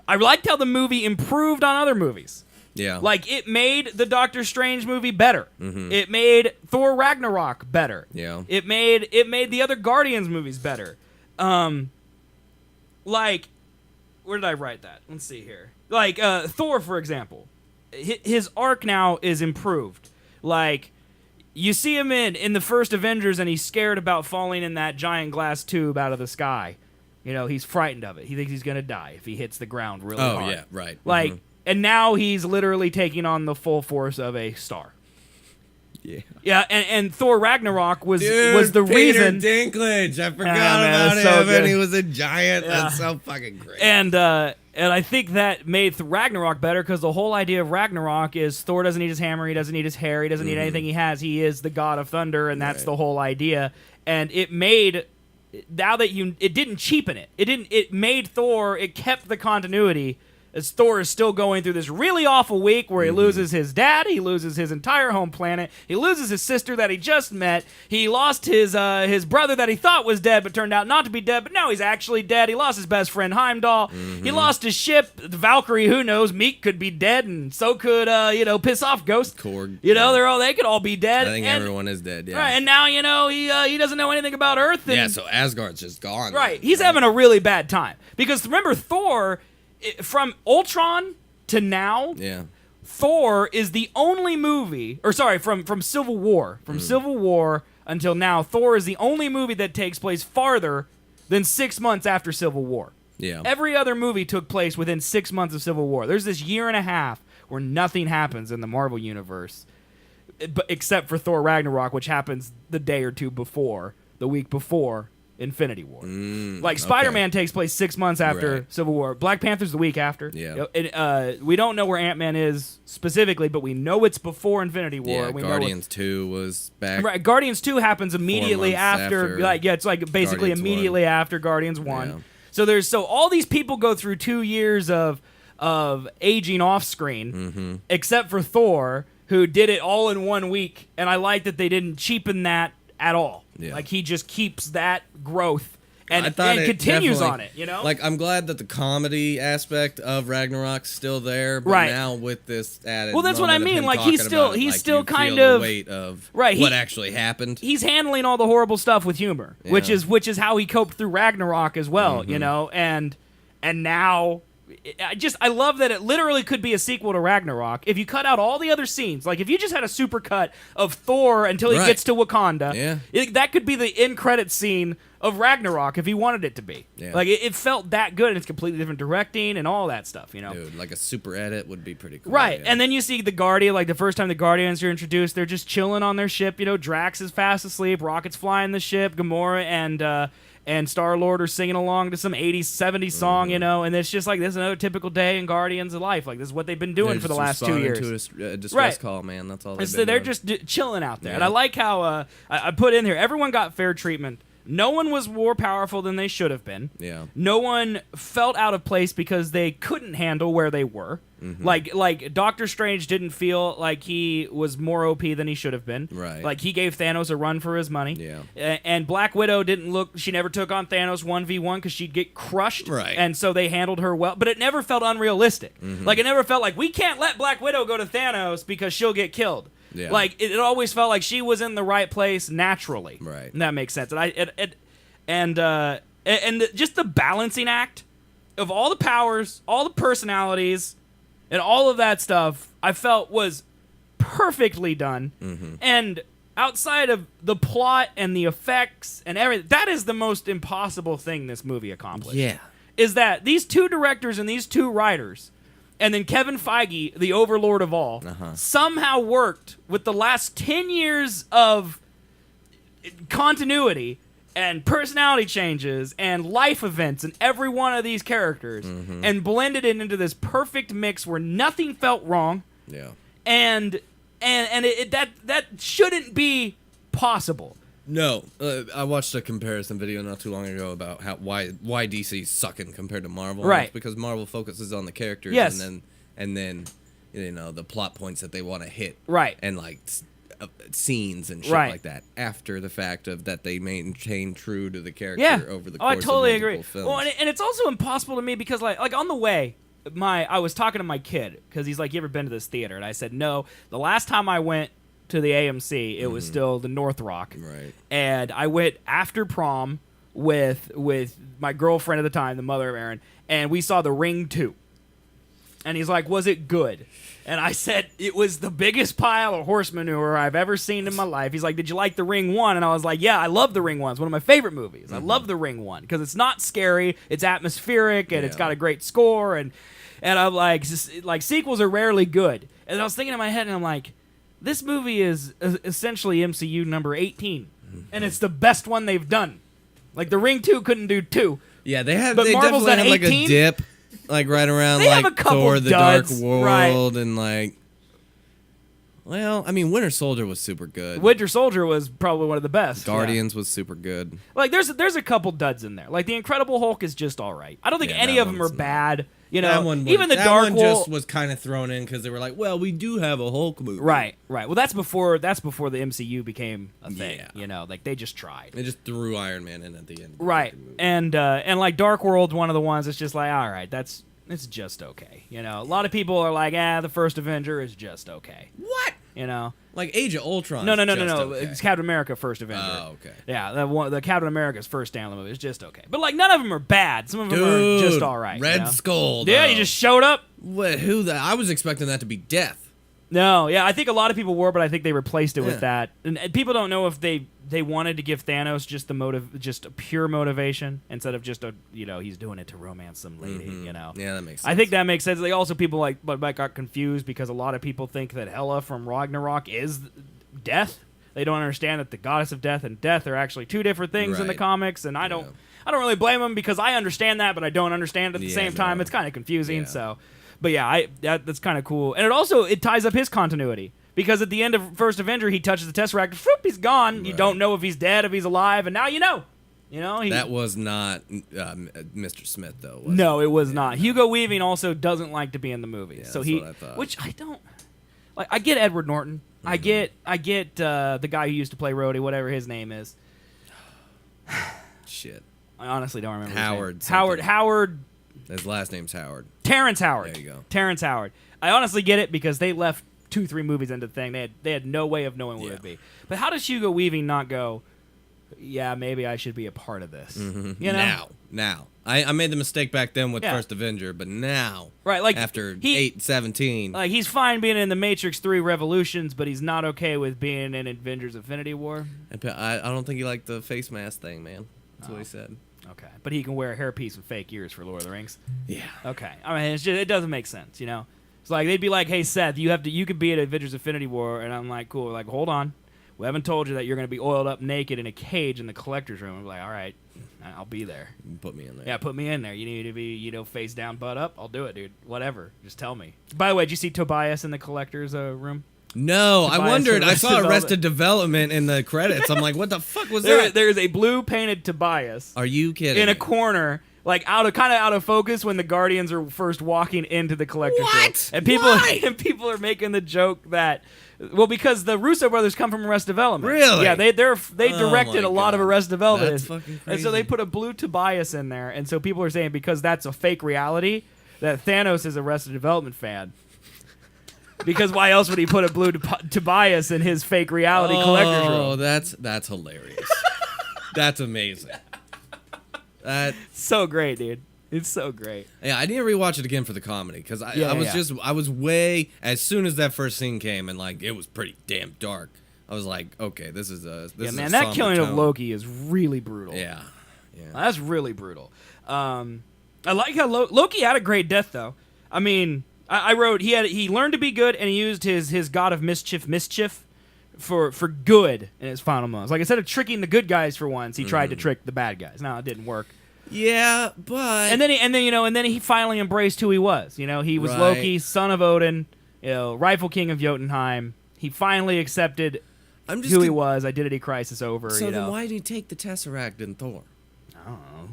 I liked how the movie improved on other movies. Yeah. Like, it made the Doctor Strange movie better. It made Thor Ragnarok better. Yeah. It made the other Guardians movies better. Like, where did I write that? Let's see here. Like, Thor, for example. His arc now is improved. Like, you see him in the first Avengers, and he's scared about falling in that giant glass tube out of the sky. You know, he's frightened of it. He thinks he's going to die if he hits the ground really hard. Oh, yeah, right. Like, and now he's literally taking on the full force of a star. Yeah. Yeah, and Thor Ragnarok was the Peter reason. Dinklage. I forgot about him, so and he was a giant. Yeah. That's so fucking great. And I think that made Ragnarok better, because the whole idea of Ragnarok is Thor doesn't need his hammer, he doesn't need his hair, he doesn't need anything he has. He is the god of thunder, and that's the whole idea. And it made... Now that it didn't cheapen it. It made Thor, it kept the continuity, as Thor is still going through this really awful week where he loses his dad, he loses his entire home planet, he loses his sister that he just met, he lost his brother that he thought was dead but turned out not to be dead, but now he's actually dead, he lost his best friend Heimdall, he lost his ship, the Valkyrie, who knows, Meek could be dead, and so could, piss off Ghost. Korg. They could all be dead. I think everyone is dead, yeah. Right, and now, he doesn't know anything about Earth. And, so Asgard's just gone. Right, he's having a really bad time. Because remember, Thor... From Ultron to now, Thor is the only movie, from Civil War. From Civil War until now, Thor is the only movie that takes place farther than 6 months after Civil War. Yeah. Every other movie took place within 6 months of Civil War. There's this year and a half where nothing happens in the Marvel Universe, except for Thor Ragnarok, which happens the day or two before, the week before Infinity War. Like, Spider-Man takes place 6 months after Civil War. Black Panther's the week after. Yeah. We don't know where Ant-Man is specifically, but we know it's before Infinity War. Yeah, Guardians 2 was back. Right, Guardians 2 happens immediately after it's like basically Guardians immediately 1. After Guardians 1. Yeah. So all these people go through 2 years of aging off screen, except for Thor, who did it all in 1 week, and I like that they didn't cheapen that at all. Yeah. Like, he just keeps that growth and continues on it, you know? Like, I'm glad that the comedy aspect of Ragnarok's still there, but now with this added well, that's what I mean. Like, he's still kind feel of the weight of what actually happened. He's handling all the horrible stuff with humor, which is how he coped through Ragnarok as well, you know? And now I love that it literally could be a sequel to Ragnarok if you cut out all the other scenes. Like, if you just had a super cut of Thor until he gets to Wakanda, that could be the end credit scene of Ragnarok if he wanted it to be. Yeah. Like, it felt that good, and it's completely different directing and all that stuff, you know? Dude, like a super edit would be pretty cool. Right, and then you see the Guardian, like the first time the Guardians are introduced, they're just chilling on their ship, you know, Drax is fast asleep, Rocket's flying the ship, Gamora and Star-Lord are singing along to some 80s, 70s song, you know, and it's just like, this is another typical day in Guardians of Life. Like, this is what they've been doing for the last 2 years. To a distress call, man. That's all they've been they're doing. just chilling out there. And I like how I put in here, everyone got fair treatment. No one was more powerful than they should have been. Yeah. No one felt out of place because they couldn't handle where they were. Mm-hmm. Like Doctor Strange didn't feel like he was more OP than he should have been. Right. Like, he gave Thanos a run for his money. Yeah. And Black Widow she never took on Thanos 1v1 because she'd get crushed. Right. And so they handled her well. But it never felt unrealistic. Mm-hmm. Like, it never felt like, we can't let Black Widow go to Thanos because she'll get killed. Yeah. Like, it always felt like she was in the right place naturally. Right. And that makes sense. And just the balancing act of all the powers, all the personalities, and all of that stuff, I felt was perfectly done. Mm-hmm. And outside of the plot and the effects and everything, that is the most impossible thing this movie accomplished. Yeah. Is that these two directors and these two writers, and then Kevin Feige, the overlord of all, somehow worked with the last 10 years of continuity and personality changes and life events in every one of these characters, and blended it into this perfect mix where nothing felt wrong. Yeah. And that shouldn't be possible. No, I watched a comparison video not too long ago about why DC's sucking compared to Marvel. Right. It's because Marvel focuses on the characters, yes, and then you know, the plot points that they want to hit, right, and like scenes and shit like that after the fact of that they maintain true to the character over the course I totally of multiple agree. films. Well, and it's also impossible to me because like on the way, I was talking to my kid because he's like, "You ever been to this theater?" And I said, "No." The last time I went to the AMC, it was still the North Rock, right? And I went after prom with my girlfriend at the time, the mother of Aaron, and we saw The Ring 2. And he's like, "Was it good?" And I said, "It was the biggest pile of horse manure I've ever seen in my life." He's like, "Did you like The Ring 1?" And I was like, "Yeah, I love The Ring 1. It's one of my favorite movies. I love The Ring 1 because it's not scary, it's atmospheric, and it's got a great score." And I'm like sequels are rarely good. And I was thinking in my head, and I'm like, this movie is essentially MCU number 18, and it's the best one they've done. Like, The Ring 2 couldn't do 2. Yeah, they Marvel's definitely at have like 18? a dip. Like right around they like have a couple Thor: The duds, Dark World, right. And like, well, I mean, Winter Soldier was super good. Winter Soldier was probably one of the best. Guardians was super good. Like, there's a couple duds in there. Like, the Incredible Hulk is just all right. I don't think any of them are bad. You know, even the Dark World just was kind of thrown in because they were like, well, we do have a Hulk movie. Right. Well, that's before the MCU became a thing. Yeah. You know, like, they just tried. They just threw Iron Man in at the end. Right. And like Dark World's one of the ones that's just like, all right, it's just okay. You know, a lot of people are like, the first Avenger is just okay. What? You know, like Age of Ultron. No. Okay. It's Captain America First Avenger. Oh, okay. Yeah, the Captain America's first standalone movie is just okay. But like, none of them are bad. Some of them are just all right. Red Skull. Yeah, he just showed up. What? I was expecting that to be Death. No, yeah, I think a lot of people were, but I think they replaced it with that. And people don't know if they wanted to give Thanos just a pure motivation instead of just he's doing it to romance some lady, you know. Yeah, that makes sense. I think that makes sense. They also, people got confused because a lot of people think that Hela from Ragnarok is Death. They don't understand that the goddess of death and death are actually two different things in the comics, and I don't really blame them because I understand that, but I don't understand it at the same time. It's kind of confusing, so. But yeah, that's kind of cool. And it ties up his continuity. Because at the end of First Avenger, he touches the Tesseract, he's gone. Right. You don't know if he's dead, if he's alive, and now you know. You know, that was not Mr. Smith, though. No, it was not. Hugo Weaving also doesn't like to be in the movie. Yeah, so that's what I thought. Which I don't... Like, I get Edward Norton. I get the guy who used to play Rhodey, whatever his name is. Shit. I honestly don't remember Howard. His last name's Howard. Terrence Howard. There you go. Terrence Howard. I honestly get it because they left 2-3 movies into the thing. They had no way of knowing what it would be. But how does Hugo Weaving not go, yeah, maybe I should be a part of this. Mm-hmm. You know? Now. I made the mistake back then with First Avenger, but now, right, like after 8/17, like he's fine being in the Matrix 3 Revolutions, but he's not okay with being in Avengers Infinity War. I don't think he liked the face mask thing, man. That's what he said. Okay, but he can wear a hairpiece and fake ears for Lord of the Rings. Yeah. Okay, I mean, it doesn't make sense, you know. It's like they'd be like, "Hey, Seth, you could be at Avengers Infinity War," and I'm like, "Cool." Like, hold on, we haven't told you that you're going to be oiled up naked in a cage in the collector's room. I'm like, all right, I'll be there. Put me in there. Yeah, put me in there. You need to be, face down, butt up. I'll do it, dude. Whatever. Just tell me. By the way, did you see Tobias in the collector's room? No, I wondered. I saw Arrested Development in the credits. I'm like, what the fuck was that? There's a blue painted Tobias. Are you kidding? In a corner, like kind of out of focus when the Guardians are first walking into the collector's room. And people are making the joke that, well, because the Russo brothers come from Arrested Development. Really? Yeah, they directed a lot of Arrested Development. That's fucking crazy. And so they put a blue Tobias in there, and so people are saying because that's a fake reality that Thanos is a Arrested Development fan. Because why else would he put a blue Tobias in his fake reality collector's room? Oh, that's hilarious. That's amazing. So great, dude. It's so great. Yeah, I need to rewatch it again for the comedy because I was way as soon as that first scene came and like it was pretty damn dark. I was like, okay, this is a that killing of Loki is really brutal. Yeah. That's really brutal. I like how Loki had a great death though. I mean, I wrote he learned to be good and he used his god of mischief for good in his final moments. Like instead of tricking the good guys for once, he tried to trick the bad guys. Now it didn't work. Yeah, but and then he finally embraced who he was. You know, he was Loki, son of Odin, rightful king of Jotunheim. He finally accepted who he was. Identity crisis over. So then why did he take the Tesseract in Thor? I don't know.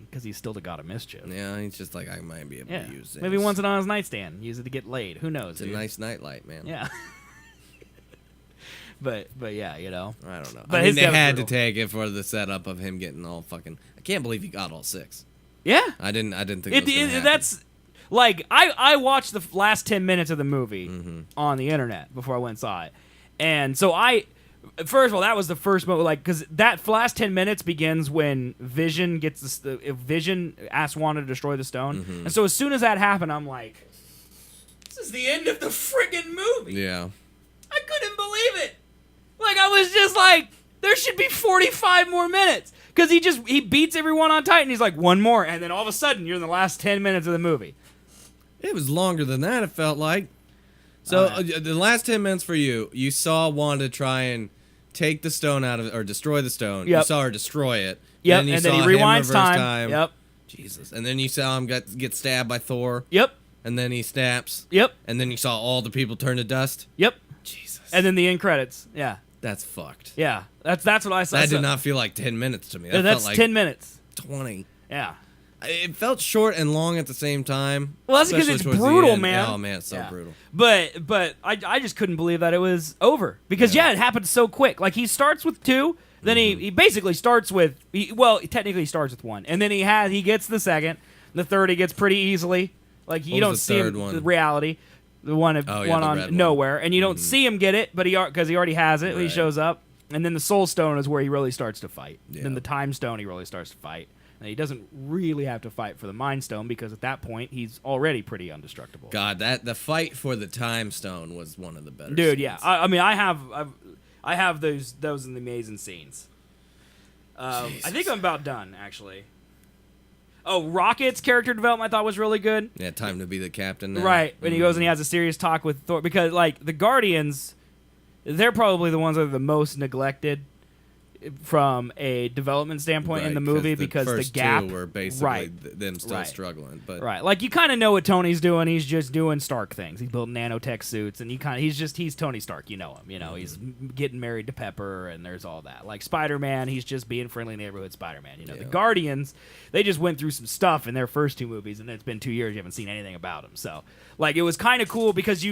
Because he's still the god of mischief. Yeah, he's just like, I might be able to use this. Maybe once it on his nightstand. Use it to get laid. Who knows? It's a nice nightlight, man. Yeah. But yeah, I don't know. But I mean, they had to take it for the setup of him getting all fucking. I can't believe he got all 6. Yeah. I didn't think it was gonna happen. That's like I watched the last 10 minutes of the movie on the internet before I went and saw it, and so first of all, that was the first moment, like, because that last 10 minutes begins when Vision gets Vision asks Wanda to destroy the stone, and so as soon as that happened, I'm like, this is the end of the friggin' movie. Yeah. I couldn't believe it. Like, I was just like, there should be 45 more minutes. Because he beats everyone on Titan. He's like, one more. And then all of a sudden, you're in the last 10 minutes of the movie. It was longer than that, it felt like. So, the last 10 minutes for you saw Wanda try and take the stone out of it, or destroy the stone. Yep. You saw her destroy it. Yep, and then he rewinds time. Yep. Jesus. And then you saw him get stabbed by Thor. Yep. And then he snaps. Yep. And then you saw all the people turn to dust. Yep. Jesus. And then the end credits. Yeah. That's fucked. Yeah, that's what I saw. That did not feel like 10 minutes to me. That's felt like 10 minutes. 20. Yeah. It felt short and long at the same time. Well, that's because it's brutal, man. Oh, man, it's so brutal. But I just couldn't believe that it was over. Because, it happened so quick. Like, he starts with 2, then he basically starts with... he technically starts with 1. And then he gets the second. The third he gets pretty easily. Like, you don't see him, the reality. The one on Nowhere, and you don't see him get it, but because he already has it when he shows up. And then the Soul Stone is where he really starts to fight. Yeah. Then the Time Stone he really starts to fight. And he doesn't really have to fight for the Mind Stone because at that point he's already pretty indestructible. God, the fight for the Time Stone was one of the better. Dude, scenes. yeah. I mean, I have those in the amazing scenes. I think I'm about done actually. Oh, Rocket's character development I thought was really good. Yeah, time to be the captain now. Right, when he goes and he has a serious talk with Thor. Because, like, the Guardians, they're probably the ones that are the most neglected from a development standpoint in the movie because the gap. Two were basically them still struggling. But like you kind of know what Tony's doing. He's just doing Stark things. He's building nanotech suits, and he's Tony Stark. You know him. You know he's getting married to Pepper, and there's all that. Like Spider-Man, he's just being friendly neighborhood Spider-Man. You know the Guardians, they just went through some stuff in their first 2 movies, and it's been 2 years. You haven't seen anything about them. So like it was kind of cool because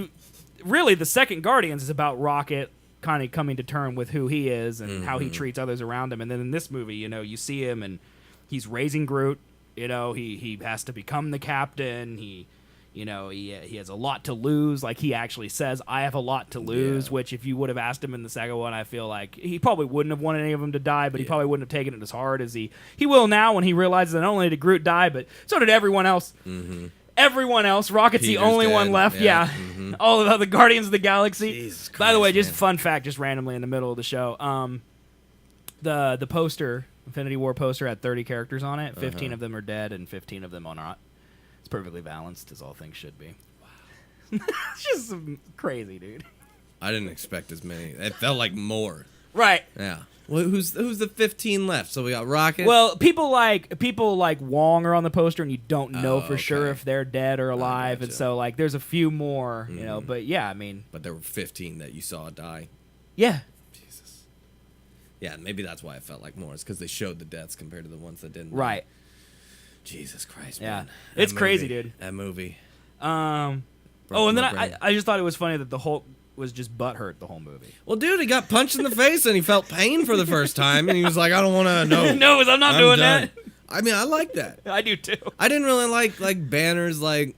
really the second Guardians is about Rocket kind of coming to term with who he is and how he treats others around him. And then in this movie, you see him and he's raising Groot. He has to become the captain. You know, he has a lot to lose. Like, he actually says, I have a lot to lose, which if you would have asked him in the second one, I feel like he probably wouldn't have wanted any of them to die, but he probably wouldn't have taken it as hard as he will now when he realizes that not only did Groot die, but so did everyone else. Mm-hmm. Everyone else. Rocket's Peter's the only one left. Yeah. Mm-hmm. All of the Guardians of the Galaxy. Jesus Christ, by the way, just fun fact, just randomly in the middle of the show, the poster, Infinity War poster, had 30 characters on it. 15 of them are dead, and 15 of them are not. It's perfectly balanced, as all things should be. Wow. It's just crazy, dude. I didn't expect as many. It felt like more. Right. Yeah. Well, who's the 15 left? So we got Rocket. Well, people like Wong are on the poster, and you don't know for sure if they're dead or alive, and so like there's a few more, you know. But yeah, I mean, but there were 15 that you saw die. Yeah. Jesus. Yeah, maybe that's why it felt like more. It's because they showed the deaths compared to the ones that didn't. Right. Die. Jesus Christ, yeah. man. It's crazy, dude. That movie. And then I just thought it was funny that the Hulk was just butthurt the whole movie. Well, dude, he got punched in the face and he felt pain for the first time, and he was like, I don't want to, no, I'm not doing done. that. I mean, I like that. I do, too. I didn't really like Banner's, like,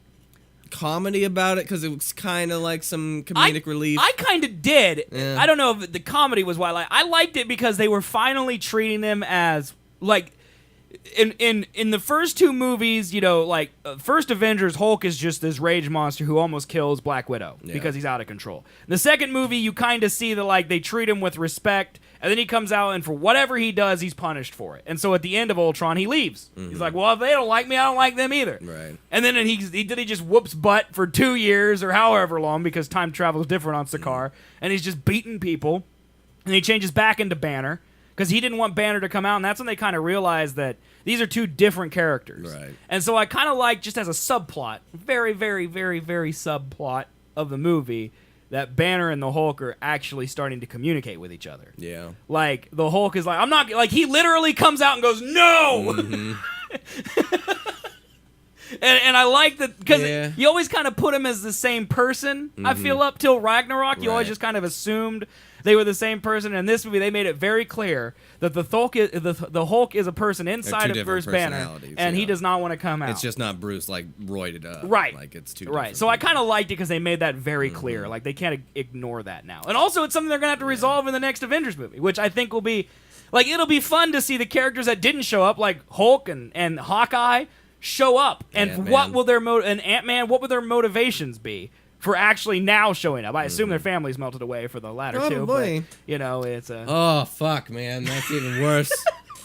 comedy about it, because it was kind of like some comedic relief. I kind of did. Yeah. I don't know if the comedy was why I liked it because they were finally treating him as, like, in the first two movies, you know, like first Avengers, Hulk is just this rage monster who almost kills Black Widow because he's out of control. In the second movie, you kind of see that like they treat him with respect, and then he comes out and for whatever he does, he's punished for it. And so at the end of Ultron, he leaves. Mm-hmm. He's like, well, if they don't like me, I don't like them either. Right. And then he just whoops butt for 2 years or however long because time travel is different on Sakaar, and he's just beating people, and he changes back into Banner because he didn't want Banner to come out, and that's when they kind of realized that these are two different characters. Right. And so I kind of like, just as a subplot, very, very, very, very subplot of the movie, that Banner and the Hulk are actually starting to communicate with each other. Yeah. Like, the Hulk is like, I'm not, like, he literally comes out and goes, no! Mm-hmm. And I like that, because you always kind of put him as the same person, I feel, up till Ragnarok. You always just kind of assumed they were the same person. In this movie, they made it very clear that the Hulk is a person inside of Bruce Banner, and he does not want to come out. It's just not Bruce, like, roided up. Right. Like, it's two right. So I kind of liked it because they made that very clear. Like, they can't ignore that now. And also, it's something they're going to have to resolve in the next Avengers movie, which I think will be, like, it'll be fun to see the characters that didn't show up, like Hulk and Hawkeye, show up, and Ant-Man. what will their and Ant-Man, what would their motivations be for actually now showing up? I assume their families melted away for the latter two, but you know, it's a oh fuck, man, that's even worse.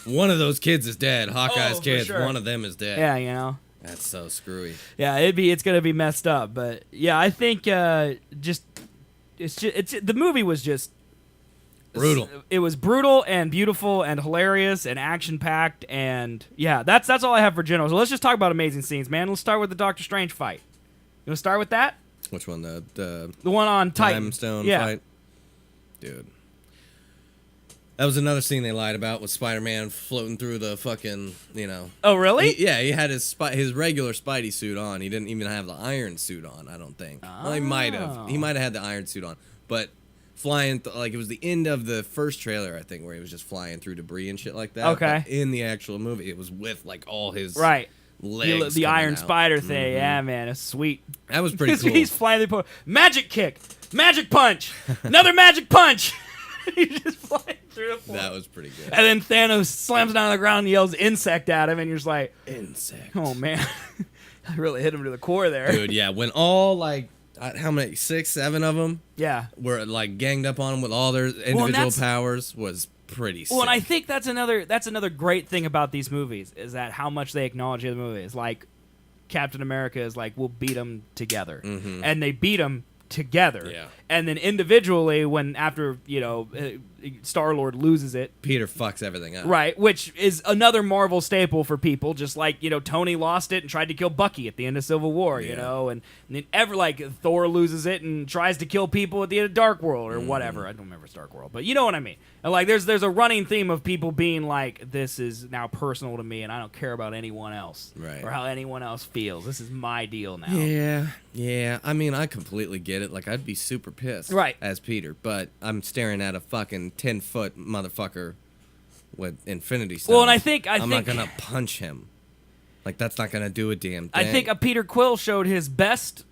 One of those kids is dead. Hawkeye's kids, sure. One of them is dead. Yeah, you know, that's so screwy. Yeah, it's gonna be messed up, but yeah, I think the movie was just brutal. It was brutal and beautiful and hilarious and action-packed, and yeah, that's all I have for general. So let's just talk about amazing scenes, man. Let's start with the Doctor Strange fight. You want to start with that? Which one? The one on Titan. Time Stone fight? Dude. That was another scene they lied about, with Spider-Man floating through the fucking, you know. Oh, really? He had his regular Spidey suit on. He didn't even have the Iron suit on, I don't think. Oh. Well, he might have. He might have had the Iron suit on. But flying, like, it was the end of the first trailer, I think, where he was just flying through debris and shit like that. Okay. But in the actual movie, it was with, like, all his legs the Iron out. Spider thing. Yeah, man, it's sweet. That was pretty cool. He's flying through. Magic kick, magic punch, another magic punch. He's just flying through the floor. That was pretty good. And then Thanos slams down on the ground and yells "insect" at him, and you're just like, "Insect." Oh man, I really hit him to the core there, dude. Yeah, when all like. How many? 6, 7 of them? Yeah. Were like ganged up on him with all their individual powers was pretty sick. Well, and I think that's another great thing about these movies is that how much they acknowledge the movies. Like Captain America is like, we'll beat them together, and they beat them together. Yeah. And then individually, when after Star-Lord loses it, Peter fucks everything up. Right, which is another Marvel staple for people. Just like Tony lost it and tried to kill Bucky at the end of Civil War. You know, and then Thor loses it and tries to kill people at the end of Dark World or whatever. I don't remember Dark World, but you know what I mean. And like, there's a running theme of people being like, this is now personal to me, and I don't care about anyone else, right, or how anyone else feels. This is my deal now. Yeah. I mean, I completely get it. Like, I'd be super pissed, right, as Peter, but I'm staring at a fucking 10-foot motherfucker with Infinity Stones. Well, and I think I'm not gonna punch him. Like, that's not going to do a damn thing. I think Peter Quill showed his best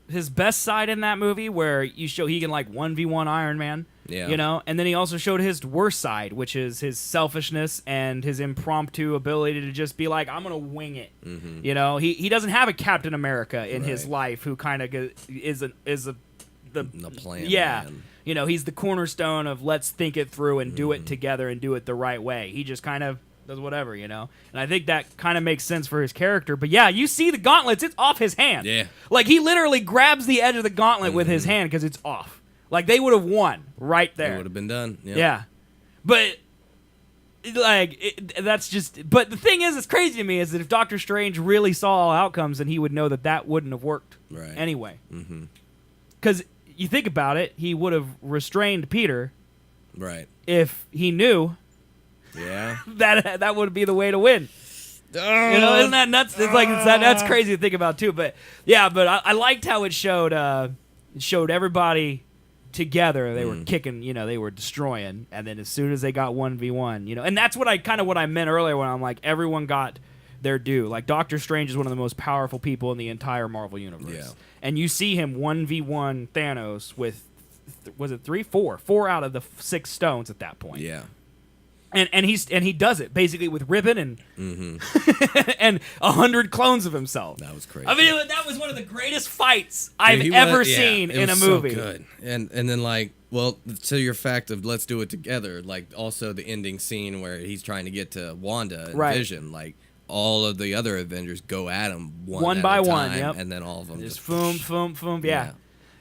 side in that movie, where he can, like, 1v1 Iron Man. Yeah. You know? And then he also showed his worst side, which is his selfishness and his impromptu ability to just be like, I'm going to wing it. Mm-hmm. You know? He doesn't have a Captain America in his life who kind of is the plan. Yeah. Man. You know, he's the cornerstone of let's think it through and do it together and do it the right way. He just kind of does whatever, you know? And I think that kind of makes sense for his character. But yeah, you see the gauntlets, it's off his hand. Yeah. Like, he literally grabs the edge of the gauntlet with his hand because it's off. Like, they would have won right there. It would have been done. Yep. Yeah. But, like, that's just... But the thing is, it's crazy to me, is that if Doctor Strange really saw all outcomes, then he would know that wouldn't have worked anyway. Because you think about it, he would have restrained Peter if he knew that would be the way to win. You know, isn't that nuts? It's like that's crazy to think about too. But yeah, but I liked how it showed everybody together. They were kicking, you know, they were destroying, and then as soon as they got 1v1, you know, and that's what I meant earlier when I'm like, everyone got their due. Like, Doctor Strange is one of the most powerful people in the entire Marvel universe, and you see him 1v1 Thanos with was it 4 out of the 6 stones at that point. Yeah. And he does it basically with ribbon and and 100 clones of himself. That was crazy. I mean, that was one of the greatest fights I've ever seen in a movie. So good. And then, like, well, to your fact of let's do it together. Like, also the ending scene where he's trying to get to Wanda and Vision. Like, all of the other Avengers go at him one by one. Yep. And then all of them just boom. Yeah.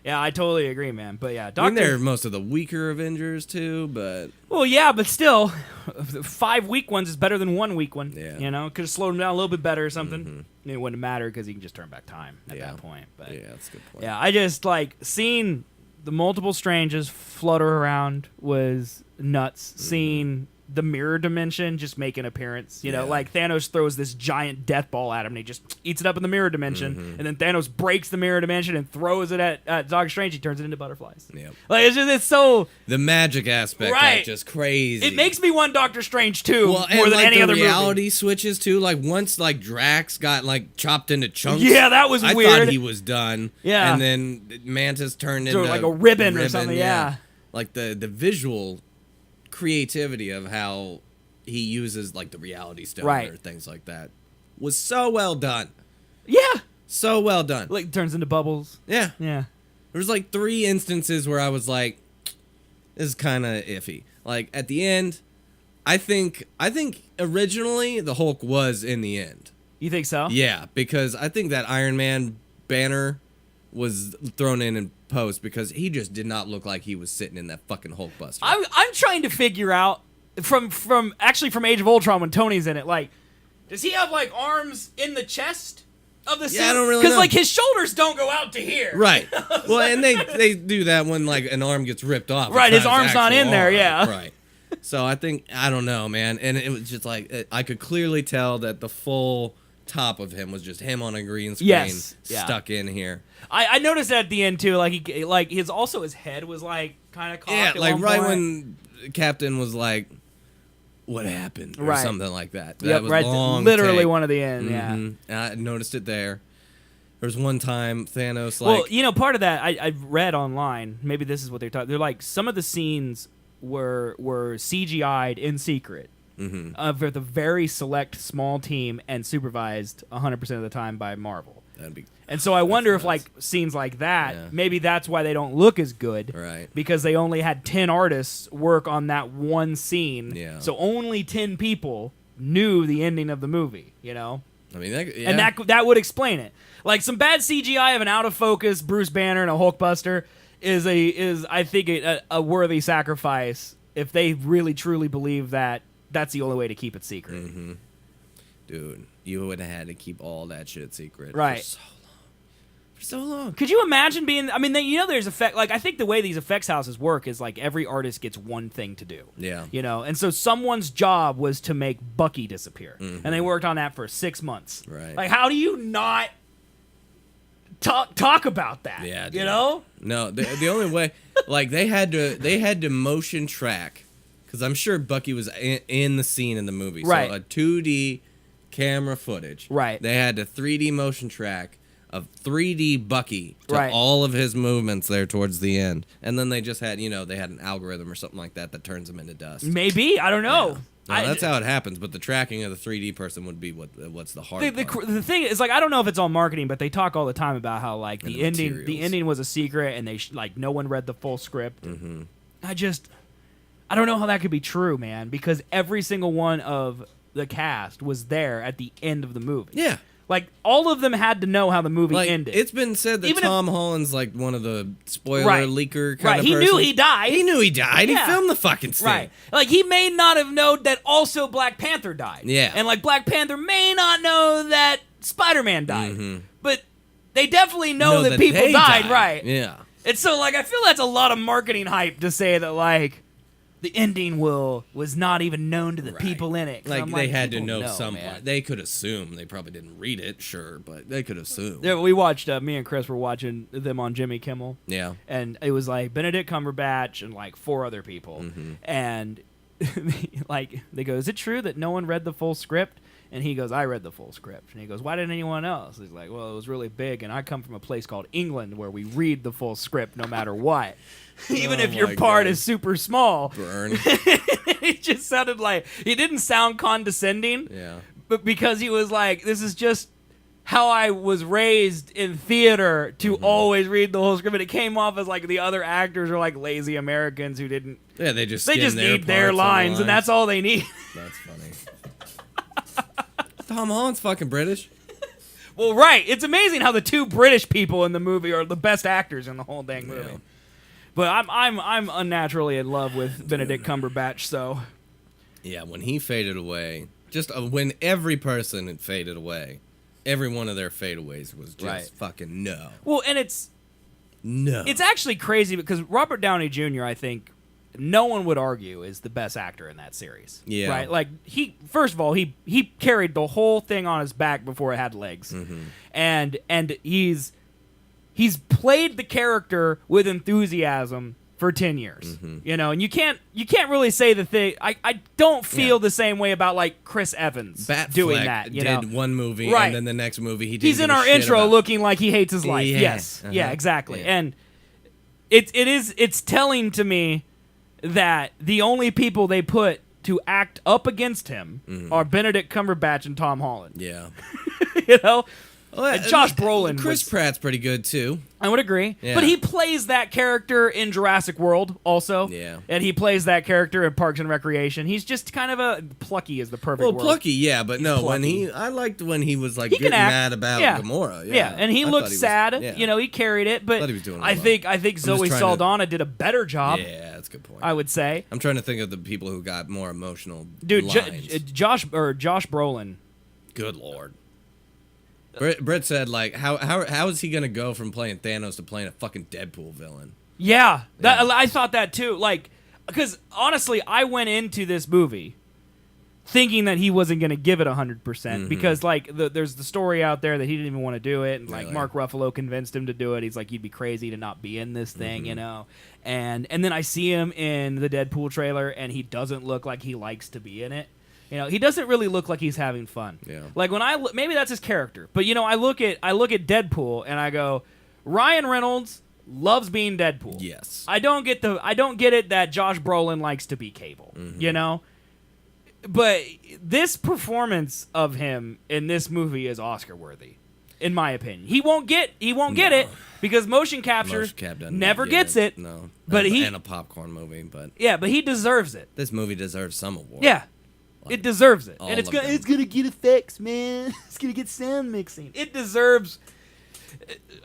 Yeah, I totally agree, man. But yeah, I mean, they're most of the weaker Avengers too, but... Well, yeah, but still, 5 weak ones is better than 1 weak one. Yeah. You know, could have slowed him down a little bit better or something. It wouldn't matter because he can just turn back time at that point. But yeah, that's a good point. Yeah, I just, like, seeing the multiple Stranges flutter around was nuts. Seeing the mirror dimension just make an appearance. You know, like, Thanos throws this giant death ball at him and he just eats it up in the mirror dimension. And then Thanos breaks the mirror dimension and throws it at Doctor Strange. He turns it into butterflies. Yep. Like, it's so... The magic aspect, like, just crazy. It makes me want Doctor Strange 2 more than any other movie. Reality switches too. Like, once, like, Drax got, like, chopped into chunks. Yeah, that was weird. I thought he was done. Yeah. And then Mantis turned into... like a ribbon or something, yeah. Like, the visual creativity of how... he uses, like, the reality stone or things like that was so well done. Yeah. So well done. Like, turns into bubbles. Yeah. Yeah. There's, like, 3 instances where I was like, this is kind of iffy. Like, at the end, I think originally the Hulk was in the end. You think so? Yeah, because I think that Iron Man banner was thrown in post because he just did not look like he was sitting in that fucking Hulk buster. I'm trying to figure out from Age of Ultron when Tony's in it, like, does he have, like, arms in the chest of the suit? Yeah, I don't really know. Because, like, his shoulders don't go out to here. Right. Well, and they do that when, like, an arm gets ripped off. Right, his arm's not in there, yeah. Right. So I think, I don't know, man. And it was just like, I could clearly tell that the full top of him was just him on a green screen stuck in here. I noticed that at the end, too. Like, his head was, like, kind of cocked at like, one right point. When Captain was like, what happened? Or something like that. That was long literally take. One of the end, And I noticed it there. There was one time Thanos, like... Well, you know, part of that, I've read online, maybe this is what they're talking... They're like, some of the scenes were CGI'd in secret of the very select small team and supervised 100% of the time by Marvel. And so I wonder if, like, scenes like that, maybe that's why they don't look as good. Right. Because they only had 10 artists work on that one scene. Yeah. So only 10 people knew the ending of the movie, you know? I mean, and that would explain it. Like, some bad CGI of an out-of-focus Bruce Banner and a Hulkbuster is I think, a worthy sacrifice if they really, truly believe that that's the only way to keep it secret. Mm-hmm. Dude, you would have had to keep all that shit secret for so long. Could you imagine being... I mean, you know, there's effect... Like, I think the way these effects houses work is, like, every artist gets one thing to do. Yeah. You know? And so someone's job was to make Bucky disappear. And they worked on that for 6 months. Right. Like, how do you not talk about that? Yeah, dude. You know? No, the only way... Like, they had to motion track... Because I'm sure Bucky was in the scene in the movie. Right. So a 2D camera footage. Right. They had to 3D motion track of 3D Bucky to right. all of his movements there towards the end. And then they just had, they had an algorithm or something like that turns him into dust. Maybe. I don't know. Yeah. No, that's how it happens, but the tracking of the 3D person would be what's the hard part. The thing is, like, I don't know if it's all marketing, but they talk all the time about how, like, the ending was a secret and they no one read the full script. Mm-hmm. I don't know how that could be true, man, because every single one of the cast was there at the end of the movie. Yeah. Like, all of them had to know how the movie ended. It's been said that even Tom Holland's like one of the spoiler leaker kind of person. He knew he died. He knew he died. Yeah. He filmed the fucking thing. Right. Like, he may not have known that also Black Panther died. Yeah. And, like, Black Panther may not know that Spider-Man died. Mm-hmm. But they definitely know that people died. Right. Yeah. And so, like, I feel that's a lot of marketing hype to say that, like, the ending was not even known to the people in it. Like, they had to know somewhat. They could assume. They probably didn't read it, sure, but they could assume. Yeah, we watched, me and Chris were watching them on Jimmy Kimmel. Yeah. And it was, like, Benedict Cumberbatch and, like, 4 other people. Mm-hmm. And, like, they go, is it true that no one read the full script? And he goes, I read the full script. And he goes, why didn't anyone else? He's like, well, it was really big, and I come from a place called England where we read the full script no matter what. Even if your part is super small. Burn. It just sounded like, he didn't sound condescending. Yeah. But because he was like, this is just how I was raised in theater to always read the whole script. And it came off as like the other actors are like lazy Americans who didn't. Yeah, they just need their lines, and that's all they need. That's funny. Tom Holland's fucking British. Well, right. It's amazing how the 2 British people in the movie are the best actors in the whole dang movie. Yeah. But I'm unnaturally in love with Benedict Cumberbatch, so. Yeah, when he faded away, just when every person had faded away, every one of their fadeaways was just fucking no. Well, and it's actually crazy because Robert Downey Jr., I think, no one would argue is the best actor in that series. Yeah. Right? Like, first of all, he carried the whole thing on his back before it had legs. Mm-hmm. And he's played the character with enthusiasm for 10 years. Mm-hmm. And you can't really say the thing. I don't feel the same way about, like, Chris Evans doing that. Did one movie, and then the next movie he did. He's in our intro looking like he hates his life. Yeah. Yes. Yeah, exactly. Yeah. And it's telling to me that the only people they put to act up against him are Benedict Cumberbatch and Tom Holland. Yeah. Well, Josh Brolin. Chris Pratt's pretty good, too. I would agree. Yeah. But he plays that character in Jurassic World also. Yeah. And he plays that character in Parks and Recreation. He's just kind of a plucky is the perfect word. Well, plucky, yeah, but no, I liked when he was like getting mad about Gamora. Yeah, and he looked sad. Yeah. He carried it, but he was doing I think Zoe Saldana did a better job. Yeah, that's a good point. I would say. I'm trying to think of the people who got more emotional lines. Josh Brolin. Good Lord. Britt said, like, how is he going to go from playing Thanos to playing a fucking Deadpool villain? Yeah. I thought that, too. Like, because, honestly, I went into this movie thinking that he wasn't going to give it 100% because, like, there's the story out there that he didn't even want to do it, and, like, Mark Ruffalo convinced him to do it. He's like, you'd be crazy to not be in this thing, And then I see him in the Deadpool trailer, and he doesn't look like he likes to be in it. He doesn't really look like he's having fun. Yeah. Like when maybe that's his character, but I look at Deadpool and I go, Ryan Reynolds loves being Deadpool. Yes. I don't get it that Josh Brolin likes to be Cable. But this performance of him in this movie is Oscar worthy, in my opinion. He won't get it because motion capture never gets it. No. But and a popcorn movie, but but he deserves it. This movie deserves some award. Yeah. It deserves it. And it's gonna get effects, man. It's gonna get sound mixing. It deserves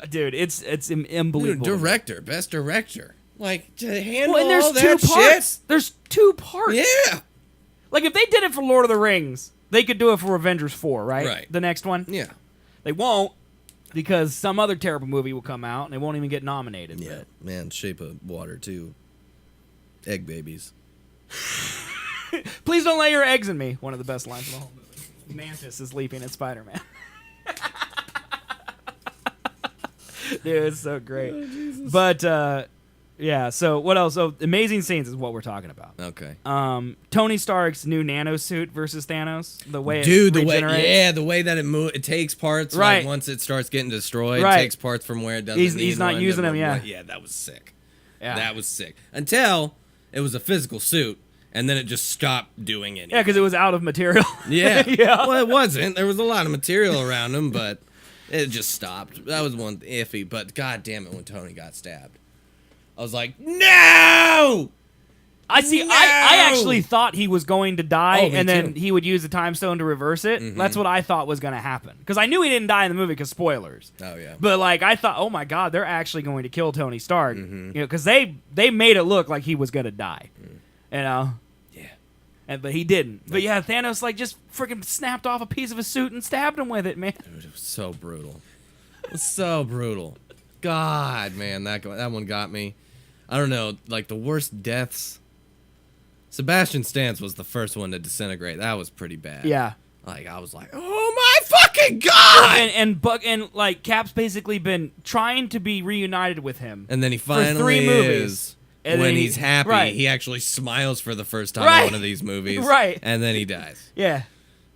dude, it's unbelievable. Dude, best director. Like, to handle and there's all two that parts. shit. There's 2 parts. Yeah. Like if they did it for Lord of the Rings, they could do it for Avengers 4, right? Right. The next one? Yeah. They won't because some other terrible movie will come out and they won't even get nominated. Yeah. Man, Shape of Water too. Egg babies. Please don't lay your eggs in me. One of the best lines of the whole movie. Mantis is leaping at Spider-Man. Dude, it's so great. Oh, but Yeah, so what else? So amazing scenes is what we're talking about. Okay. Tony Stark's new nano suit versus Thanos. The way it regenerates. The way that it takes parts. Right. Like once it starts getting destroyed, right. It takes parts from where it doesn't. He's not using them. Yeah. Yeah, that was sick. Yeah. That was sick. Until it was a physical suit, and then it just stopped doing anything. Yeah, because it was out of material. Yeah. Yeah. Well, it wasn't. There was a lot of material around him, but it just stopped. That was one iffy. But god damn it, when Tony got stabbed. I was like, no! I actually thought he was going to die, and then too. he would use the time stone to reverse it. Mm-hmm. That's what I thought was going to happen. Because I knew he didn't die in the movie, because spoilers. Oh, yeah. But, like, I thought, oh, my God, they're actually going to kill Tony Stark. Mm-hmm. You know, because they made it look like he was going to die. You know? Yeah. But he didn't. But, yeah, Thanos, like, just freaking snapped off a piece of his suit and stabbed him with it, man. Dude, it was so brutal. It was so brutal. God, man, that one got me. I don't know, like, the worst deaths. Sebastian Stan was the first one to disintegrate. That was pretty bad. Yeah. Like, I was like, oh my fucking God! And like, Cap's basically been trying to be reunited with him. And then he finally for 3 movies. Is. And when he's happy, right. He actually smiles for the first time in one of these movies. Right. And then he dies. Yeah.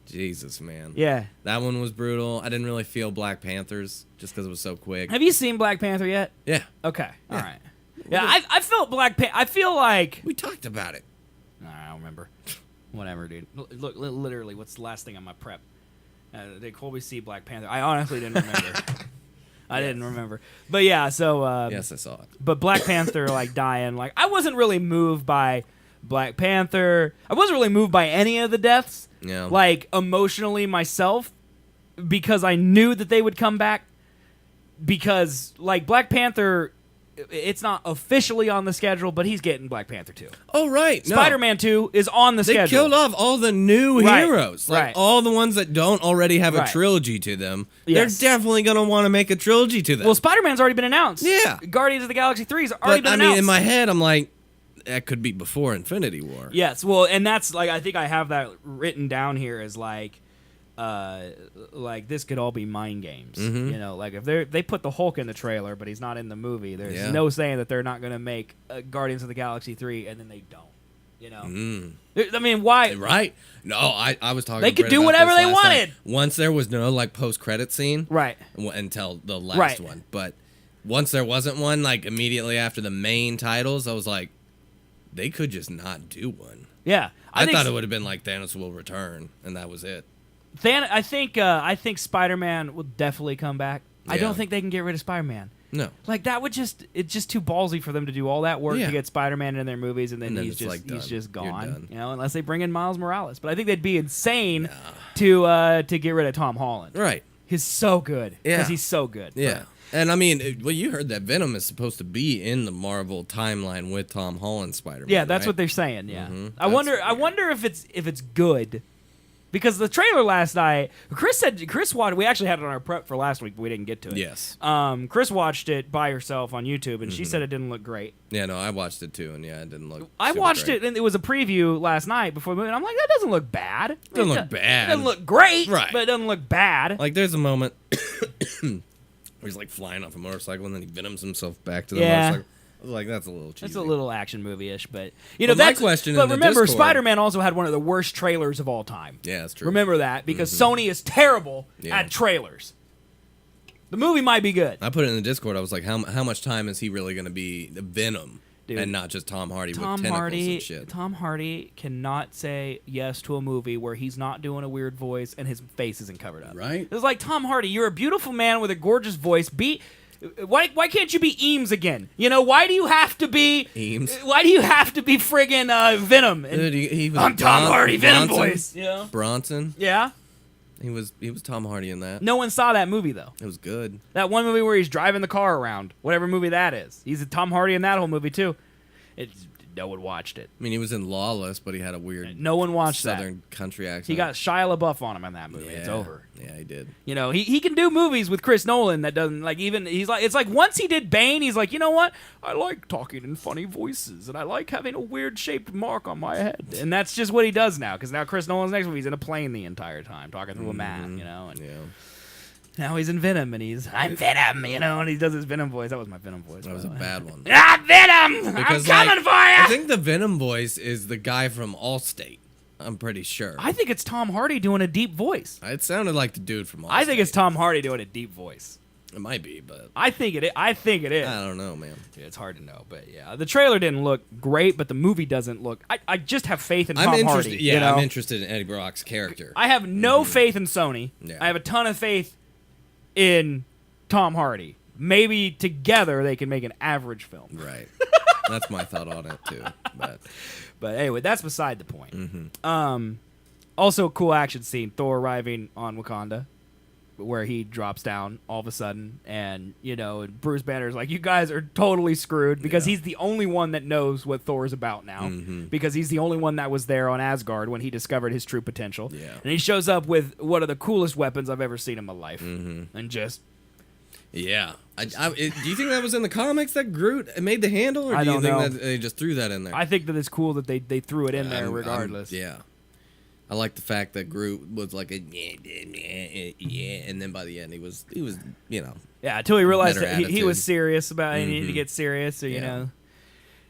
Jesus, man. Yeah. That one was brutal. I didn't really feel Black Panther's just because it was so quick. Have you seen Black Panther yet? Yeah. Okay. Yeah. All right. Yeah, I felt Black Panther. I feel like we talked about it. I don't remember. Whatever, dude. Look, literally, what's the last thing on my prep? They Colby see Black Panther. I honestly didn't remember. I didn't remember. But yeah, so yes, I saw it. But Black Panther, like, dying, like, I wasn't really moved by Black Panther. I wasn't really moved by any of the deaths. Yeah. Like, emotionally myself, because I knew that they would come back. Because, like, Black Panther, it's not officially on the schedule, but he's getting Black Panther 2. Oh, right. Spider-Man 2 is on the schedule. They killed off all the new heroes. Like, all the ones that don't already have a trilogy to them. Yes. They're definitely going to want to make a trilogy to them. Well, Spider-Man's already been announced. Yeah. Guardians of the Galaxy 3's already been announced. I mean, in my head, I'm like, that could be before Infinity War. Yes, well, and that's, like, I think I have that written down here as, like this could all be mind games. Mm-hmm. You know, like, if they put the Hulk in the trailer, but he's not in the movie, there's no saying that they're not going to make Guardians of the Galaxy 3, and then they don't. You know? I mean, why? Right. No, I was talking They to could Britt do about whatever this they last wanted. night. Once there was no, like, post-credit scene. Right. Until the last one. But once there wasn't one, like, immediately after the main titles, I was like, they could just not do one. Yeah. I thought it would have been like Thanos will return, and that was it. I think Spider-Man will definitely come back. Yeah. I don't think they can get rid of Spider-Man. No. Like, it's just too ballsy for them to do all that work to get Spider-Man in their movies, and then he's just gone. You know, unless they bring in Miles Morales. But I think they'd be insane to get rid of Tom Holland. Right. He's so good. Yeah. Because he's so good. Yeah. And I mean, well, you heard that Venom is supposed to be in the Marvel timeline with Tom Holland Spider-Man. Yeah, that's what they're saying. Yeah. Mm-hmm. I wonder if it's good. Because the trailer last night, Chris watched. We actually had it on our prep for last week, but we didn't get to it. Yes. Chris watched it by herself on YouTube, and she said it didn't look great. Yeah, no, I watched it too, and it didn't look. I watched it, and it was a preview last night before the movie, and I'm like, that doesn't look bad. It doesn't look bad. It doesn't look great, right? But it doesn't look bad. Like, there's a moment where he's like flying off a motorcycle, and then he venoms himself back to the motorcycle. I was like, that's a little cheesy. It's a little action movie-ish, but that's my question. But remember, Spider-Man also had one of the worst trailers of all time. Yeah, that's true. Remember that because Sony is terrible at trailers. The movie might be good. I put it in the Discord. I was like, how much time is he really going to be the Venom? Dude, and not just Tom Hardy with tentacles and shit. Tom Hardy cannot say yes to a movie where he's not doing a weird voice and his face isn't covered up. Right? It's like, Tom Hardy, you're a beautiful man with a gorgeous voice. Why can't you be Eames again? You know, why do you have to be Eames? Why do you have to be friggin' Venom? Dude, he was I'm Tom Hardy, Venom Bronson, voice. Yeah. Bronson. Yeah. He was Tom Hardy in that. No one saw that movie though. It was good. That one movie where he's driving the car around, whatever movie that is. He's a Tom Hardy in that whole movie too. No one watched it. I mean, he was in Lawless, but he had a weird. No one watched Southern country accent. He got Shia LaBeouf on him in that movie. Yeah. It's over. Yeah, he did. You know, he can do movies with Chris Nolan that doesn't like even. He's like, it's like once he did Bane, he's like, you know what? I like talking in funny voices, and I like having a weird shaped mark on my head, and that's just what he does now. Because now Chris Nolan's next movie, he's in a plane the entire time talking through a man. You know. And, Now he's in Venom, and I'm Venom, and he does his Venom voice. That was my Venom voice. That was a bad one. Venom! Because, I'm coming for you! I think the Venom voice is the guy from Allstate. I'm pretty sure. I think it's Tom Hardy doing a deep voice. It sounded like the dude from Allstate. I think it's Tom Hardy doing a deep voice. It might be, but I think it is. I don't know, man. Yeah, it's hard to know, but yeah, the trailer didn't look great, but the movie doesn't look. I just have faith in Tom Hardy. Yeah, I'm interested in Eddie Brock's character. I have no faith in Sony. Yeah. I have a ton of faith in Tom Hardy. Maybe together they can make an average film. Right. That's my thought on it too. But anyway, that's beside the point. Mm-hmm. Also, a cool action scene: Thor arriving on Wakanda, where he drops down all of a sudden, and Bruce Banner's like, "You guys are totally screwed," because he's the only one that knows what Thor's about now, because he's the only one that was there on Asgard when he discovered his true potential. Yeah. And he shows up with one of the coolest weapons I've ever seen in my life, and just. Yeah. Do you think that was in the comics that Groot made the handle, or do you think that they just threw that in there? I think that it's cool that they threw it in there regardless. Yeah. I like the fact that Groot was like a yeah, and then by the end he was Yeah, until he realized that he was serious about it. He needed to get serious, Yeah,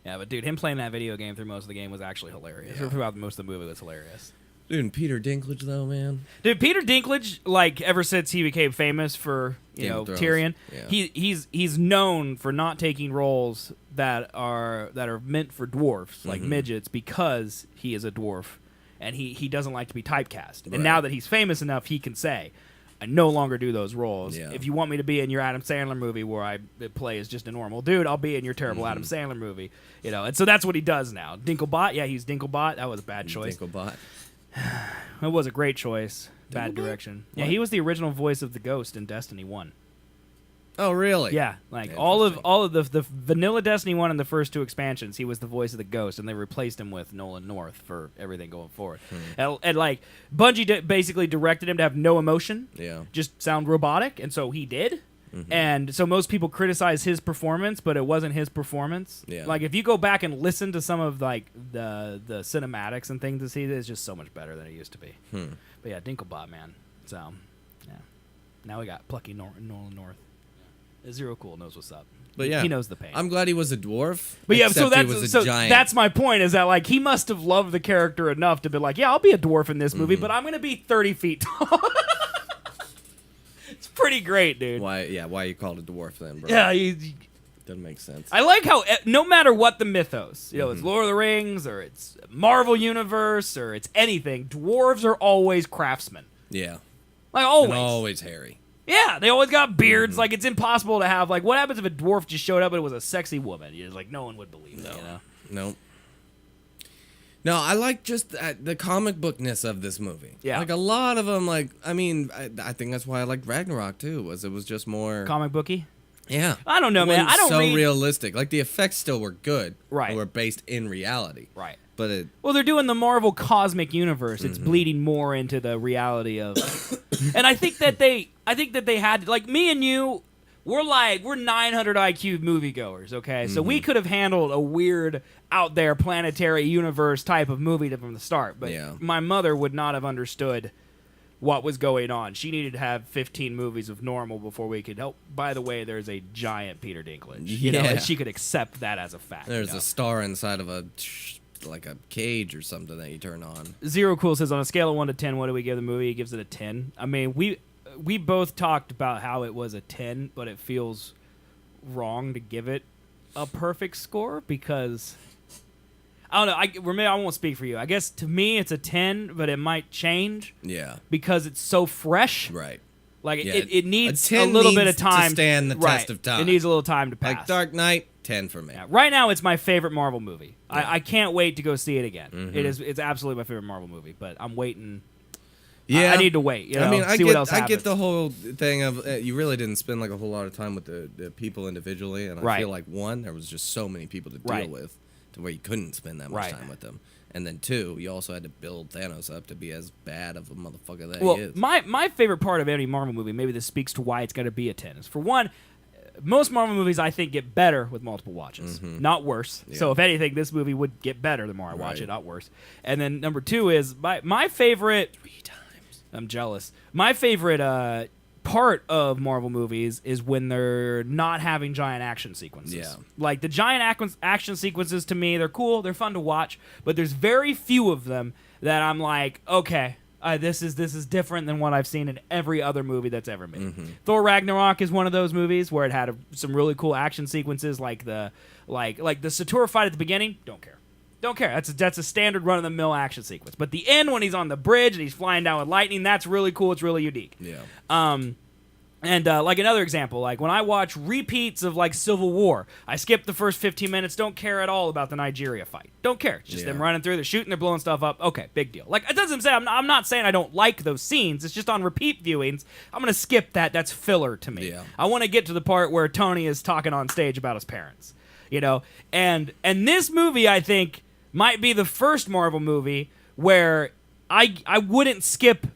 but dude, him playing that video game through most of the game was actually hilarious. Yeah. Throughout most of the movie was hilarious. Dude, and Peter Dinklage though, man. Dude, Peter Dinklage, like ever since he became famous for Tyrion, he's known for not taking roles that are meant for dwarfs, like midgets, because he is a dwarf. And he doesn't like to be typecast. Right. And now that he's famous enough, he can say, I no longer do those roles. Yeah. If you want me to be in your Adam Sandler movie where I play as just a normal dude, I'll be in your terrible Adam Sandler movie. And so that's what he does now. Dinklebot, he's Dinklebot. That was a bad choice. Dinklebot. It was a great choice. Bad direction. What? Yeah, he was the original voice of the Ghost in Destiny 1. Oh, really? Yeah, like all of the vanilla Destiny 1 and the first two expansions, he was the voice of the Ghost, and they replaced him with Nolan North for everything going forward. And like Bungie basically directed him to have no emotion, just sound robotic, and so he did. And so most people criticize his performance, but it wasn't his performance. Yeah. Like if you go back and listen to some of like the cinematics and things to see, it's just so much better than it used to be. But yeah, Dinklebot, man. So yeah, now we got plucky Nolan North. Zero Cool knows what's up. But yeah, he knows the pain. I'm glad he was a dwarf. But yeah, so that's my point. Is that like he must have loved the character enough to be like, yeah, I'll be a dwarf in this movie, but I'm gonna be 30 feet tall. It's pretty great, dude. Why you called a dwarf then, bro? Yeah, doesn't make sense. I like how no matter what the mythos, it's Lord of the Rings or it's Marvel Universe or it's anything, dwarves are always craftsmen. Yeah, like always, and always hairy. Yeah, they always got beards. Like, it's impossible to have, like, what happens if a dwarf just showed up and it was a sexy woman? You're like, no one would believe that, Nope. No, I like just the comic bookness of this movie. Yeah. Like, a lot of them, like, I mean, I think that's why I liked Ragnarok, too, was it was just more... Comic booky? Yeah. I don't know, man. I don't read... realistic. Like, the effects still were good. Right. They were based in reality. Right. But well, they're doing the Marvel cosmic universe. It's bleeding more into the reality of, and I think that they had, like, me and you, we're 900 IQ moviegoers. Okay, so we could have handled a weird out there planetary universe type of movie from the start. But my mother would not have understood what was going on. She needed to have 15 movies of normal before we could. Oh, by the way, there's a giant Peter Dinklage. You know, and she could accept that as a fact. There's a star inside of a cage or something that you turn on. Zero Cool says, on a scale of 1 to 10, what do we give the movie? He gives it a 10. I mean, we both talked about how it was a 10, but it feels wrong to give it a perfect score because I don't know. I won't speak for you. I guess to me it's a 10, but it might change. Yeah. Because it's so fresh. Right. Like it needs a little bit of time to stand the test of time. It needs a little time to pass. Like Dark Knight, 10 for me. Yeah, right now, it's my favorite Marvel movie. Yeah. I can't wait to go see it again. It's absolutely my favorite Marvel movie, but I'm waiting. Yeah, I need to wait. I mean, see what else happens. I get the whole thing of you really didn't spend like a whole lot of time with the people individually, and I feel like one, there was just so many people to deal with, to where you couldn't spend that much time with them. And then two, you also had to build Thanos up to be as bad of a motherfucker that he is. My favorite part of any Marvel movie, maybe this speaks to why it's got to be a 10, is for one, most Marvel movies I think get better with multiple watches, not worse. Yeah. So if anything, this movie would get better the more I watch it, not worse. And then number two is my favorite. 3 times. I'm jealous. My favorite part of Marvel movies is when they're not having giant action sequences. Yeah. Like the giant action sequences, to me, they're cool, they're fun to watch, but there's very few of them that I'm like, okay, this is different than what I've seen in every other movie that's ever made. Mm-hmm. Thor Ragnarok is one of those movies where it had some really cool action sequences, like the Sator fight at the beginning. Don't care. That's a standard run of the mill action sequence. But the end when he's on the bridge and he's flying down with lightning, that's really cool. It's really unique. Yeah. And like another example, like when I watch repeats of like Civil War, I skip the first 15 minutes, don't care at all about the Nigeria fight. Don't care. It's just them running through, they're shooting, they're blowing stuff up. Okay, big deal. Like, it doesn't say, I'm not saying I don't like those scenes. It's just on repeat viewings, I'm going to skip that. That's filler to me. Yeah. I want to get to the part where Tony is talking on stage about his parents, you know? And this movie, I think, might be the first Marvel movie where I wouldn't skip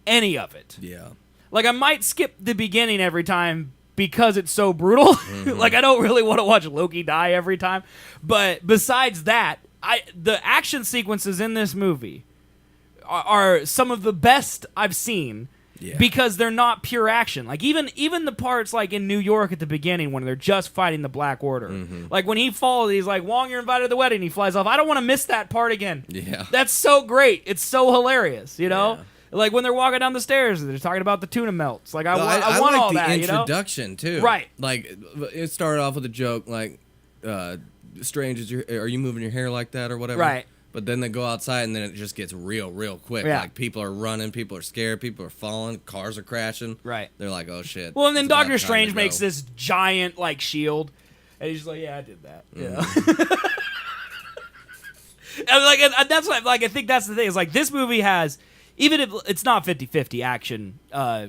any of it. Yeah. Like, I might skip the beginning every time because it's so brutal. Like, I don't really want to watch Loki die every time. But besides that, the action sequences in this movie are some of the best I've seen because they're not pure action. Like, even the parts, like, in New York at the beginning when they're just fighting the Black Order. Like, when he falls, he's like, Wong, you're invited to the wedding. He flies off. I don't want to miss that part again. Yeah. That's so great. It's so hilarious, you know? Yeah. Like when they're walking down the stairs, they're talking about the tuna melts. Like I want like all the that. Introduction too, right? Like it started off with a joke, like, "Strange, are you moving your hair like that or whatever?" Right. But then they go outside and then it just gets real quick. Yeah. Like people are running, people are scared, people are falling, cars are crashing. Right. They're like, "Oh shit." Well, and then Doctor Strange makes this giant like shield, and he's just like, "Yeah, I did that." Yeah. And that's what I think that's the thing. Is like this movie has. Even if it's not 50-50 action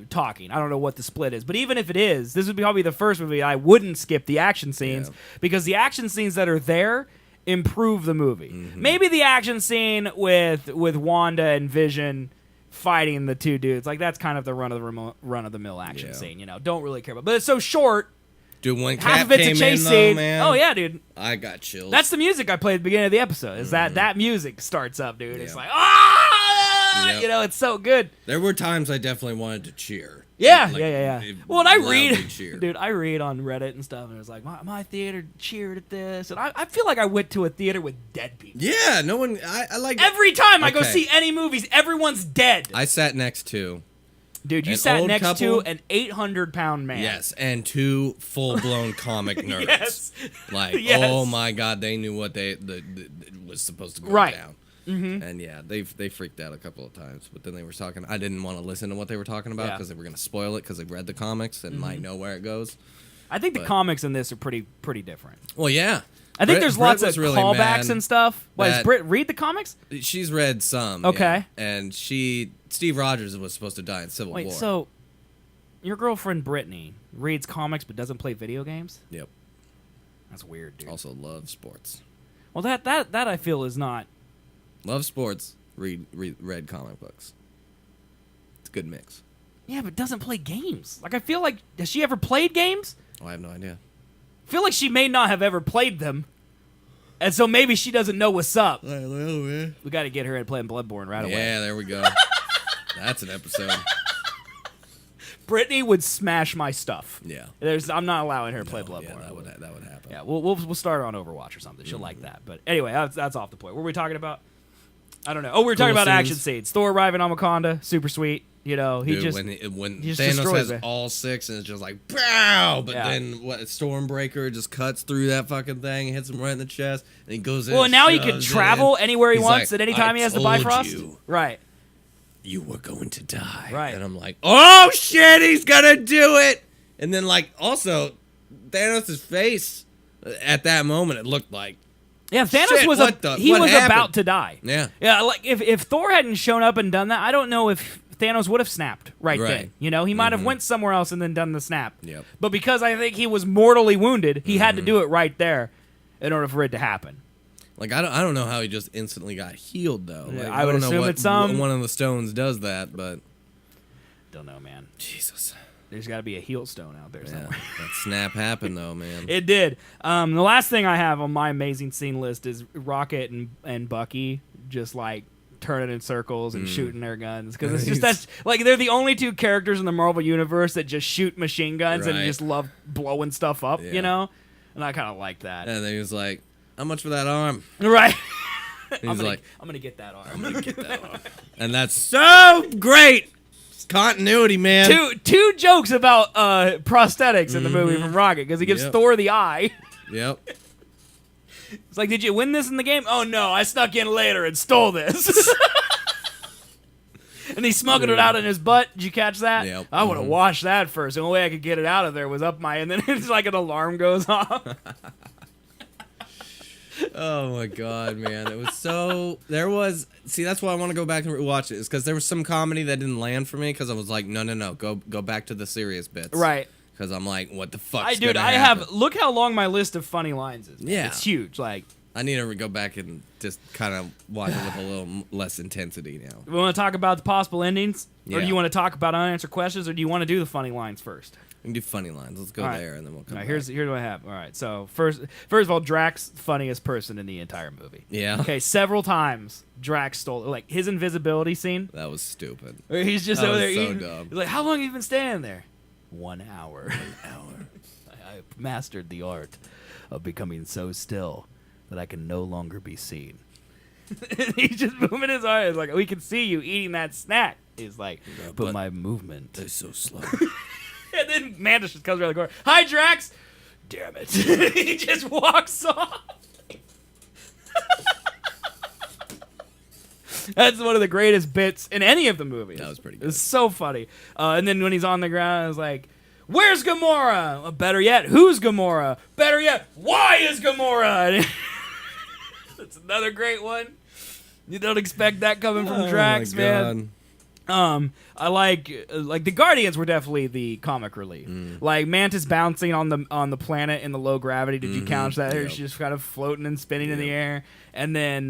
talking, I don't know what the split is, but even if it is, this would be probably the first movie I wouldn't skip the action scenes because the action scenes that are there improve the movie. Maybe the action scene with Wanda and Vision fighting the two dudes, like that's kind of the run of the mill action scene, you know. Don't really care about, but it's so short. Dude, when half Cap of it's came a chase in, scene. though, man, oh yeah, dude. I got chills. That's the music I played at the beginning of the episode. Is that music starts up, dude? It's like you know, it's so good. There were times I definitely wanted to cheer. Yeah, like, yeah. Well, and I read on Reddit and stuff, and it was like, my theater cheered at this, and I feel like I went to a theater with dead people. Yeah, no one. I like every time I go see any movies, everyone's dead. I sat next to. Dude, you sat next to an 800-pound man. Yes, and two full-blown comic nerds. Yes. Like, oh my god, they knew what was supposed to go down. And yeah, they freaked out a couple of times. But then they were talking. I didn't want to listen to what they were talking about because they were going to spoil it because they read the comics and might know where it goes. I think the comics in this are pretty different. Well, yeah. I think there's lots of really callbacks and stuff. Why, does Britt read the comics? She's read some. Okay. Yeah. And Steve Rogers was supposed to die in Civil War. Wait, so your girlfriend Brittany reads comics but doesn't play video games? Yep. That's weird, dude. Also loves sports. Well, that I feel is not. Love sports, read comic books. It's a good mix. Yeah, but doesn't play games. Like, I feel like, has she ever played games? Oh, I have no idea. I feel like she may not have ever played them. And so maybe she doesn't know what's up. I don't know, man. We got to get her in playing Bloodborne right away. Yeah, there we go. That's an episode. Brittany would smash my stuff. Yeah. I'm not allowing her to play Bloodborne. Yeah, that would happen. Yeah, we'll start her on Overwatch or something. She'll like that. But anyway, that's off the point. What were we talking about? I don't know. Oh, we were talking about action scenes. Thor arriving on Wakanda, super sweet. You know, when Thanos has all six and it's just like, pow! But then Stormbreaker just cuts through that fucking thing and hits him right in the chest, and he goes in. Well, now he can travel anywhere he wants at any time he has the Bifrost. Right. You were going to die. Right. And I'm like, oh shit, he's gonna do it! And then, like, also, Thanos' face at that moment, it looked like. Yeah, Thanos was about to die. Yeah. Yeah, like if Thor hadn't shown up and done that, I don't know if Thanos would have snapped right then. You know, he might have went somewhere else and then done the snap. Yep. But because I think he was mortally wounded, he had to do it right there in order for it to happen. Like, I don't know how he just instantly got healed, though. Yeah, like, I would assume it's one of the stones does that, but don't know, man. Jesus. There's got to be a heal stone out there somewhere. That snap happened, though, man. It did. The last thing I have on my amazing scene list is Rocket and Bucky just, like, turning in circles and shooting their guns because it's just that's like they're the only two characters in the Marvel universe that just shoot machine guns and just love blowing stuff up, you know. And I kind of like that. And then he was like, "How much for that arm?" Right. I'm gonna get that arm. I'm gonna get that arm. And that's so great. It's continuity, man. Two jokes about prosthetics in the movie from Rocket because he gives Thor the eye. Yep. It's like, did you win this in the game? Oh no, I snuck in later and stole this. And he smuggled it out in his butt. Did you catch that? Yep. I would have washed that first. The only way I could get it out of there was up my, and then it's like an alarm goes off. Oh my god, man! It was so. See, that's why I want to go back and watch it. Is because there was some comedy that didn't land for me because I was like, no, go back to the serious bits, right? Because I'm like, what the fuck? Look how long my list of funny lines is. Man. Yeah, it's huge. Like, I need to go back and just kind of watch it with a little less intensity now. We want to talk about the possible endings, or do you want to talk about unanswered questions, or do you want to do the funny lines first? We can do funny lines. Let's go there, and then we'll come back. Here's what I have. All right, so first of all, Drax, funniest person in the entire movie. Yeah. Okay, several times Drax stole, like, his invisibility scene. That was stupid. Where he's just over there eating. Dumb. He's like, how long have you been standing there? 1 hour. 1 hour. I mastered the art of becoming so still that I can no longer be seen. He's just moving his eyes like, we can see you eating that snack. He's like, but my movement is so slow. And then Mantis just comes around the corner. Hi, Drax! Damn it. He just walks off. That's one of the greatest bits in any of the movies. That was pretty good. It's so funny. And then when he's on the ground, it's like, where's Gamora? Better yet, who's Gamora? Better yet, why is Gamora? That's another great one. You don't expect that coming from Drax, man. I like the Guardians were definitely the comic relief. Like Mantis bouncing on the planet in the low gravity. Did you count that? Yep. She's just kind of floating and spinning in the air, and then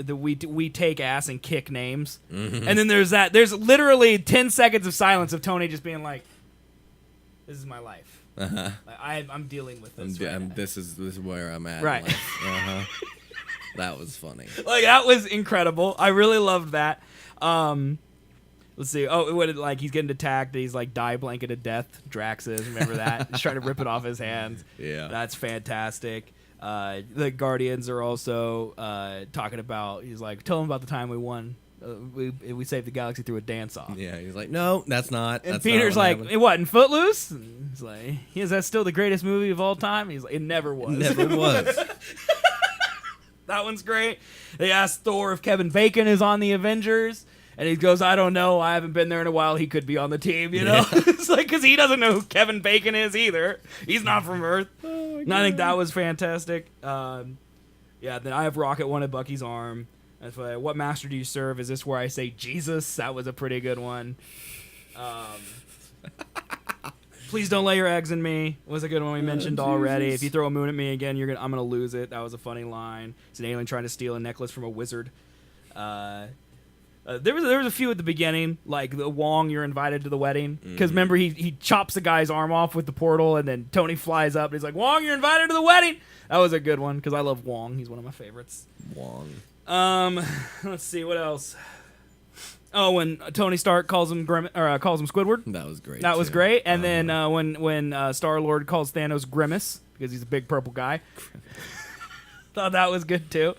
we take ass and kick names, and then there's literally 10 seconds of silence of Tony just being like, "This is my life. I'm dealing with this. This is where I'm at." Right. That was funny. Like, that was incredible. I really loved that. Let's see. Oh, he's getting attacked. He's like die blanketed death. Drax is. Remember that? He's trying to rip it off his hands. Yeah. That's fantastic. The Guardians are also talking about. He's like, tell them about the time we won. We saved the galaxy through a dance off. Yeah. He's like, no, that's not. And that's Peter's not like, happened. what? In Footloose? And he's like, is that still the greatest movie of all time? He's like, it never was. It never was. That one's great. They asked Thor if Kevin Bacon is on the Avengers, and he goes, I don't know. I haven't been there in a while. He could be on the team, you know? Yeah. It's like, because he doesn't know who Kevin Bacon is either. He's not from Earth. And I think that was fantastic. Then I have Rocket one at Bucky's arm. That's why, what master do you serve? Is this where I say Jesus? That was a pretty good one. Please don't lay your eggs in me was a good one we mentioned already. If you throw a moon at me again, I'm gonna lose it. That was a funny line. It's an alien trying to steal a necklace from a wizard. There was a few at the beginning, like the Wong, you're invited to the wedding. Because remember, he chops the guy's arm off with the portal, and then Tony flies up, and he's like, Wong, you're invited to the wedding. That was a good one, because I love Wong. He's one of my favorites. Wong. Let's see, what else? Oh, when Tony Stark calls him Squidward. That was great. That was great. And then when Star-Lord calls Thanos Grimace, because he's a big purple guy. Thought that was good too.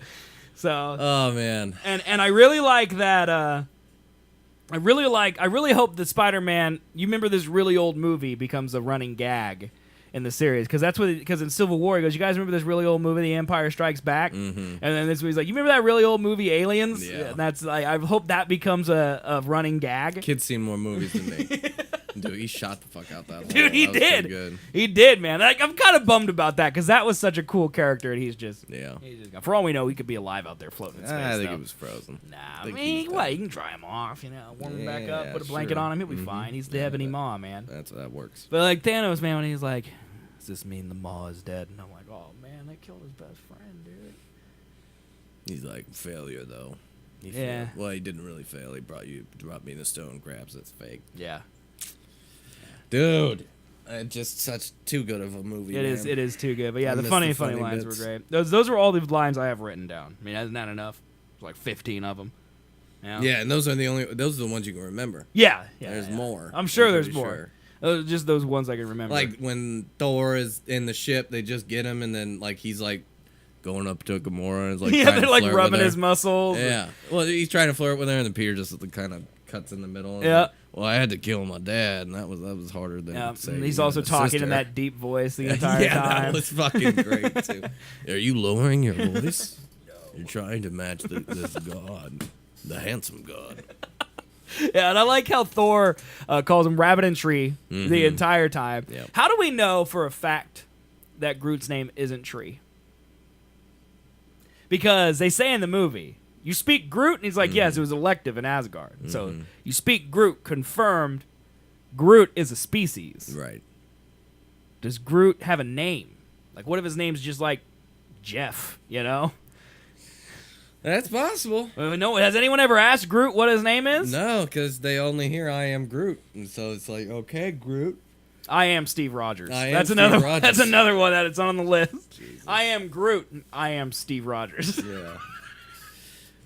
So. Oh man. And I really like that. I really hope that Spider-Man. You remember this really old movie becomes a running gag in the series, because in Civil War he goes, you guys remember this really old movie, The Empire Strikes Back? And then this movie's like, you remember that really old movie, Aliens? Yeah. That's like, I hope that becomes a running gag. Kid's seen more movies than me. Dude, he shot the fuck out that. Dude, he did. Good. He did, man. Like, I'm kind of bummed about that, because that was such a cool character, and he's just gone. For all we know, he could be alive out there floating in space. I think he was frozen. Nah, I mean, what? You can dry him off, warm him back up, put a blanket on him, he'll be fine. He's the Ebony Maw, man. That works. But like Thanos, man, when he's like, does this mean the Maw is dead? And I'm like, oh man, they killed his best friend, dude. He's like, failure though. He failed. Well, he didn't really fail. He dropped me in the stone grabs. That's fake. Yeah. Dude, just such too good of a movie. It is too good. But yeah, the funny lines were great. Those were all the lines I have written down. I mean, isn't that enough? like 15 of them. Yeah, and those are the ones you can remember. Yeah. There's more. I'm sure there's more. Just those ones I can remember. Like when Thor is in the ship, they just get him, and then like he's like going up to Gamora and is like they're like rubbing his muscles. Yeah. Well, he's trying to flirt with her, and then Peter just kind of cuts in the middle. Yeah. Like, well, I had to kill my dad, and that was harder than saying. He's also talking in that deep voice the entire time. Yeah, that was fucking great too. Are you lowering your voice? No. You're trying to match this god, the handsome god. Yeah, and I like how Thor calls him Rabbit and Tree the entire time. Yep. How do we know for a fact that Groot's name isn't Tree? Because they say in the movie, you speak Groot, and he's like, yes, it was elective in Asgard. So you speak Groot, confirmed Groot is a species. Right. Does Groot have a name? Like, what if his name's just like Jeff, you know? That's possible. No, has anyone ever asked Groot what his name is? No, because they only hear I am Groot. And so it's like, okay, Groot. I am Steve Rogers. That's another one that it's on the list. Jesus. I am Groot. And I am Steve Rogers. Yeah.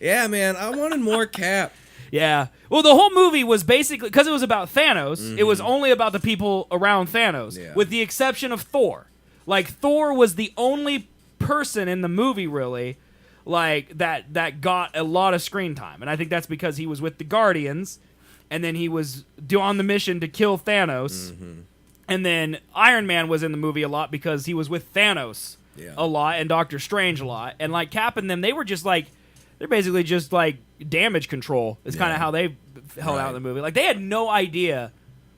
Yeah, man, I wanted more Cap. Yeah. Well, the whole movie was basically, because it was about Thanos, it was only about the people around Thanos, with the exception of Thor. Like, Thor was the only person in the movie, really, like, that got a lot of screen time. And I think that's because he was with the Guardians, and then he was on the mission to kill Thanos. And then Iron Man was in the movie a lot because he was with Thanos a lot, and Doctor Strange a lot. And, like, Cap and them, they were just, like, they're basically just, like, damage control is kind of how they held out in the movie. Like, they had no idea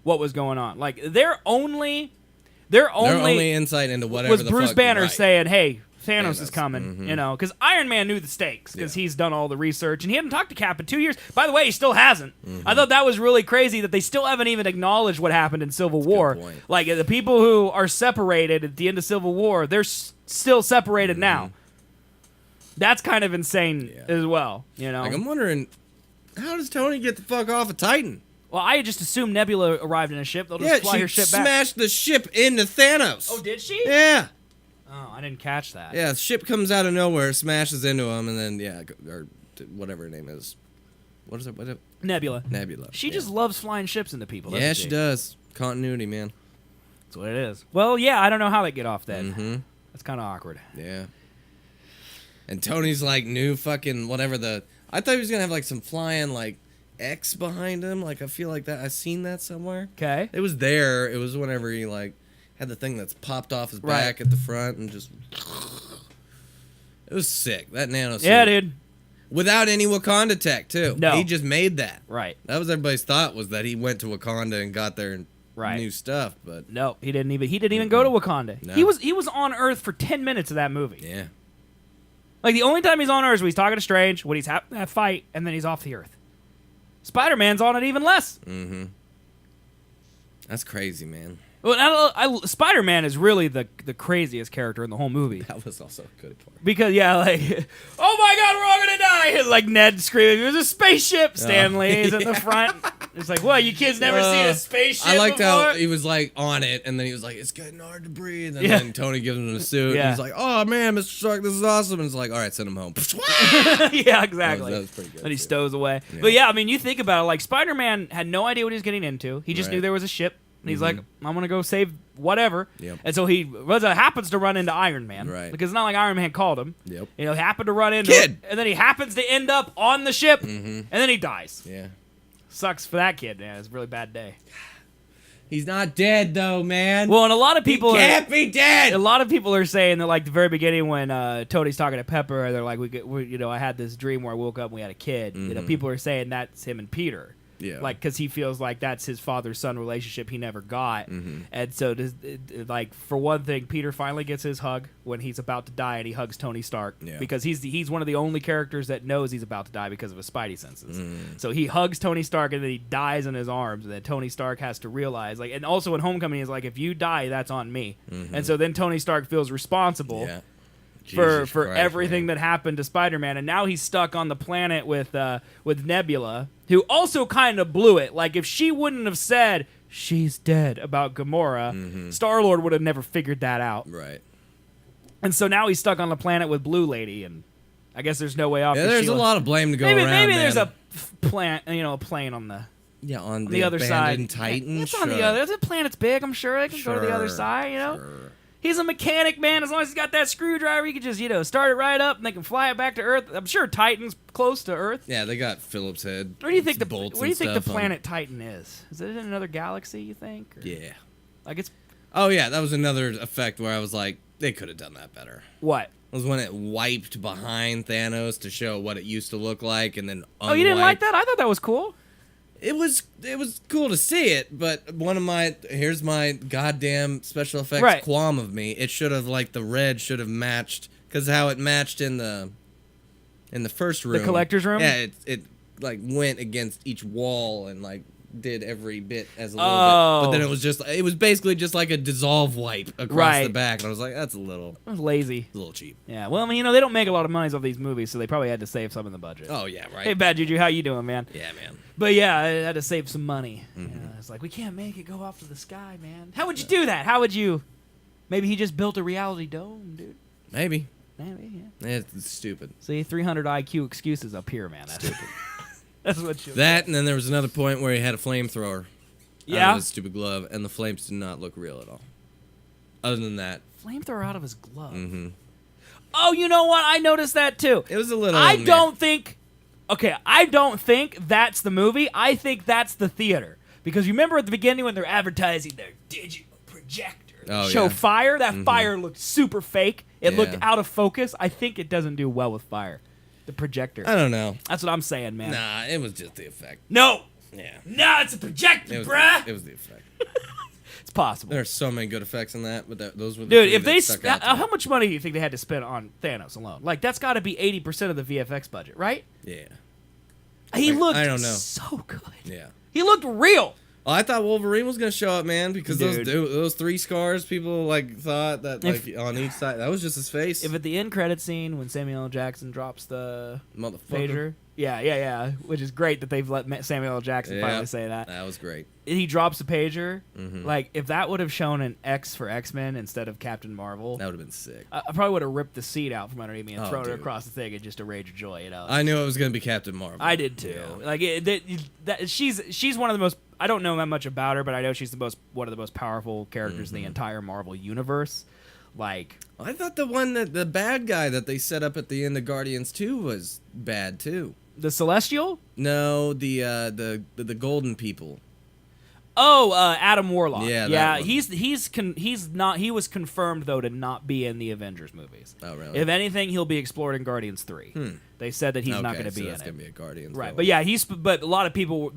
what was going on. Like, their only insight into whatever was the Bruce fuck, Banner saying, hey, Thanos is coming, you know, because Iron Man knew the stakes because he's done all the research, and he hadn't talked to Cap in 2 years. By the way, he still hasn't. I thought that was really crazy that they still haven't even acknowledged what happened in Civil War. Like, the people who are separated at the end of Civil War, they're still separated now. That's kind of insane as well, you know? Like, I'm wondering, how does Tony get the fuck off of Titan? Well, I just assumed Nebula arrived in a ship. They'll just fly her ship back. Yeah, she smashed the ship into Thanos. Oh, did she? Yeah. Oh, I didn't catch that. Yeah, the ship comes out of nowhere, smashes into him, and then, or whatever her name is. What is it? Nebula. She just loves flying ships into people, doesn't she? Yeah, she does. Continuity, man. That's what it is. Well, yeah, I don't know how they get off that. That's kind of awkward. Yeah. And Tony's like new fucking whatever I thought he was gonna have like some flying like X behind him. Like I feel like that I've seen that somewhere. Okay. It was there. It was whenever he like had the thing that's popped off his back at the front and just. It was sick. That nano suit. Yeah, dude. Without any Wakanda tech too. No. He just made that. Right. That was everybody's thought was that he went to Wakanda and got there and new stuff, but no, he didn't even go to Wakanda. No. He was on Earth for 10 minutes of that movie. Yeah. Like, the only time he's on Earth is when he's talking to Strange, when he's having that fight, and then he's off the Earth. Spider-Man's on it even less. That's crazy, man. Well, Spider-Man is really the craziest character in the whole movie. That was also a good part. Because, like, oh my god, we're all gonna die! Like, Ned screaming, there's a spaceship! Stan Lee's at the front. It's like, what, you kids never seen a spaceship I liked before? how he was, like, on it, and then he was like, it's getting hard to breathe. And then Tony gives him a suit, and he's like, oh, man, Mr. Stark, this is awesome. And it's like, all right, send him home. Yeah, exactly. That was pretty good. And he stows away. Yeah. But, yeah, I mean, you think about it, like, Spider-Man had no idea what he was getting into. He just knew there was a ship. And he's like, I'm going to go save whatever. Yep. And so he happens to run into Iron Man. Right. Because it's not like Iron Man called him. Yep. You know, he happened to run into him. And then he happens to end up on the ship. And then he dies. Yeah. Sucks for that kid, man. It's a really bad day. He's not dead, though, man. Well, and a lot of people he can't be dead. A lot of people are saying that, like, the very beginning when Tony's talking to Pepper, they're like, you know, I had this dream where I woke up and we had a kid. You know, people are saying that's him and Peter. Yeah. Like, because he feels like that's his father-son relationship he never got. And so, like, for one thing, Peter finally gets his hug when he's about to die, and he hugs Tony Stark. Yeah. Because he's one of the only characters that knows he's about to die because of his spidey senses. So he hugs Tony Stark, and then he dies in his arms, and then Tony Stark has to realize, like, and also in Homecoming, he's like, if you die, that's on me. And so then Tony Stark feels responsible. Yeah. For everything that happened to Spider-Man, and now he's stuck on the planet with Nebula, who also kind of blew it. Like, if she wouldn't have said she's dead about Gamora, Star-Lord would have never figured that out. Right. And so now he's stuck on the planet with Blue Lady, and I guess there's no way off. Yeah, there's a lot of blame to go around. Maybe there's a plane on the on the other side. Titan. It's on the other. The planet's big. I'm sure they can go to the other side. Sure. He's a mechanic, man. As long as he's got that screwdriver, he can just start it right up, and they can fly it back to Earth. I'm sure Titan's close to Earth. Yeah, they got Phillips head. Where do you think the planet Titan is? Is it in another galaxy? You think? Or? Yeah. Like it's. Oh yeah, that was another effect where I was like, they could have done that better. What? It was when it wiped behind Thanos to show what it used to look like, and then unwiped. Oh, you didn't like that? I thought that was cool. It was cool to see it, but here's my goddamn special effects qualm of me. It should have the red should have matched, because how it matched in the first room, the collector's room. Yeah, it went against each wall and did every bit as a little bit, but then it was basically just like a dissolve wipe across the back, and I was like, that's a little lazy, a little cheap. Yeah, well, I mean, they don't make a lot of money off these movies, so they probably had to save some in the budget. Oh yeah, right. Hey, Bad Juju, how you doing, man? Yeah, man. But yeah, I had to save some money. It's like, we can't make it go off to the sky, man. How would you do that? How would you? Maybe he just built a reality dome, dude. Maybe, yeah. It's stupid. See, 300 IQ excuses up here, man. That's stupid. That's what you. That, and then there was another point where he had a flamethrower. Yeah. Out of his stupid glove, and the flames did not look real at all. Other than that, flamethrower out of his glove. Oh, you know what? I noticed that too. It was a little. I don't think that's the movie. I think that's the theater, because you remember at the beginning when they're advertising their digital projector, show fire. That fire looked super fake. It looked out of focus. I think it doesn't do well with fire. The projector. I don't know. That's what I'm saying, man. Nah, it was just the effect. No. Yeah. No, it's a projector, bruh. It was the effect. It's possible. There are so many good effects in that, but those were the dude. If they how much money do you think they had to spend on Thanos alone? That's got to be 80% of the VFX budget, right? Yeah. He looked. I don't know. So good. Yeah. He looked real. Oh, I thought Wolverine was gonna show up, man, because those 3 scars people thought that on each side, that was just his face. If at the end credit scene when Samuel L. Jackson drops the pager, yeah, which is great that they've let Samuel L. Jackson finally say that. That was great. He drops the pager. If that would have shown an X for X-Men instead of Captain Marvel, that would have been sick. I probably would have ripped the seat out from underneath me and thrown it across the thing and just a rage of joy. I knew it was gonna be Captain Marvel. I did too. Yeah. She's one of the most. I don't know that much about her, but I know she's one of the most powerful characters in the entire Marvel universe. I thought the bad guy that they set up at the end of Guardians 2 was bad too. The Celestial? No, the Golden People. Oh, Adam Warlock. Yeah. He's not. He was confirmed though to not be in the Avengers movies. Oh, really? If anything, he'll be explored in Guardians 3. They said that he's not going to be in it. That's going to be a Guardians. Right, but yeah, But a lot of people.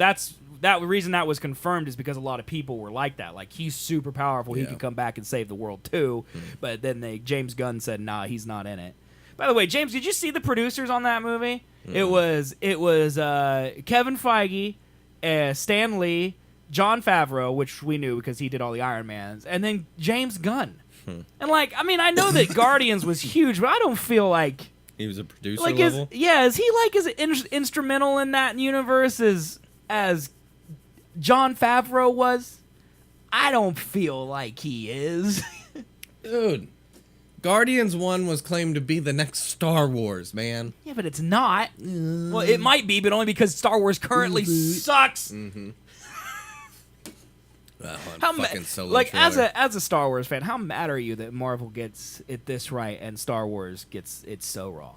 The reason that was confirmed is because a lot of people were like that. He's super powerful. He could come back and save the world too. But then James Gunn said, nah, he's not in it. By the way, James, did you see the producers on that movie? It was Kevin Feige, Stan Lee, Jon Favreau, which we knew because he did all the Iron Mans, and then James Gunn. And I know that Guardians was huge, but I don't feel like he was a producer level. Is he as instrumental in that universe as Jon Favreau was? I don't feel like he is. Dude, Guardians 1 was claimed to be the next Star Wars, man. Yeah, but it's not. Well, it might be, but only because Star Wars currently sucks. Well, fucking Solo trailer. as a Star Wars fan, how mad are you that Marvel gets it this right and Star Wars gets it so wrong?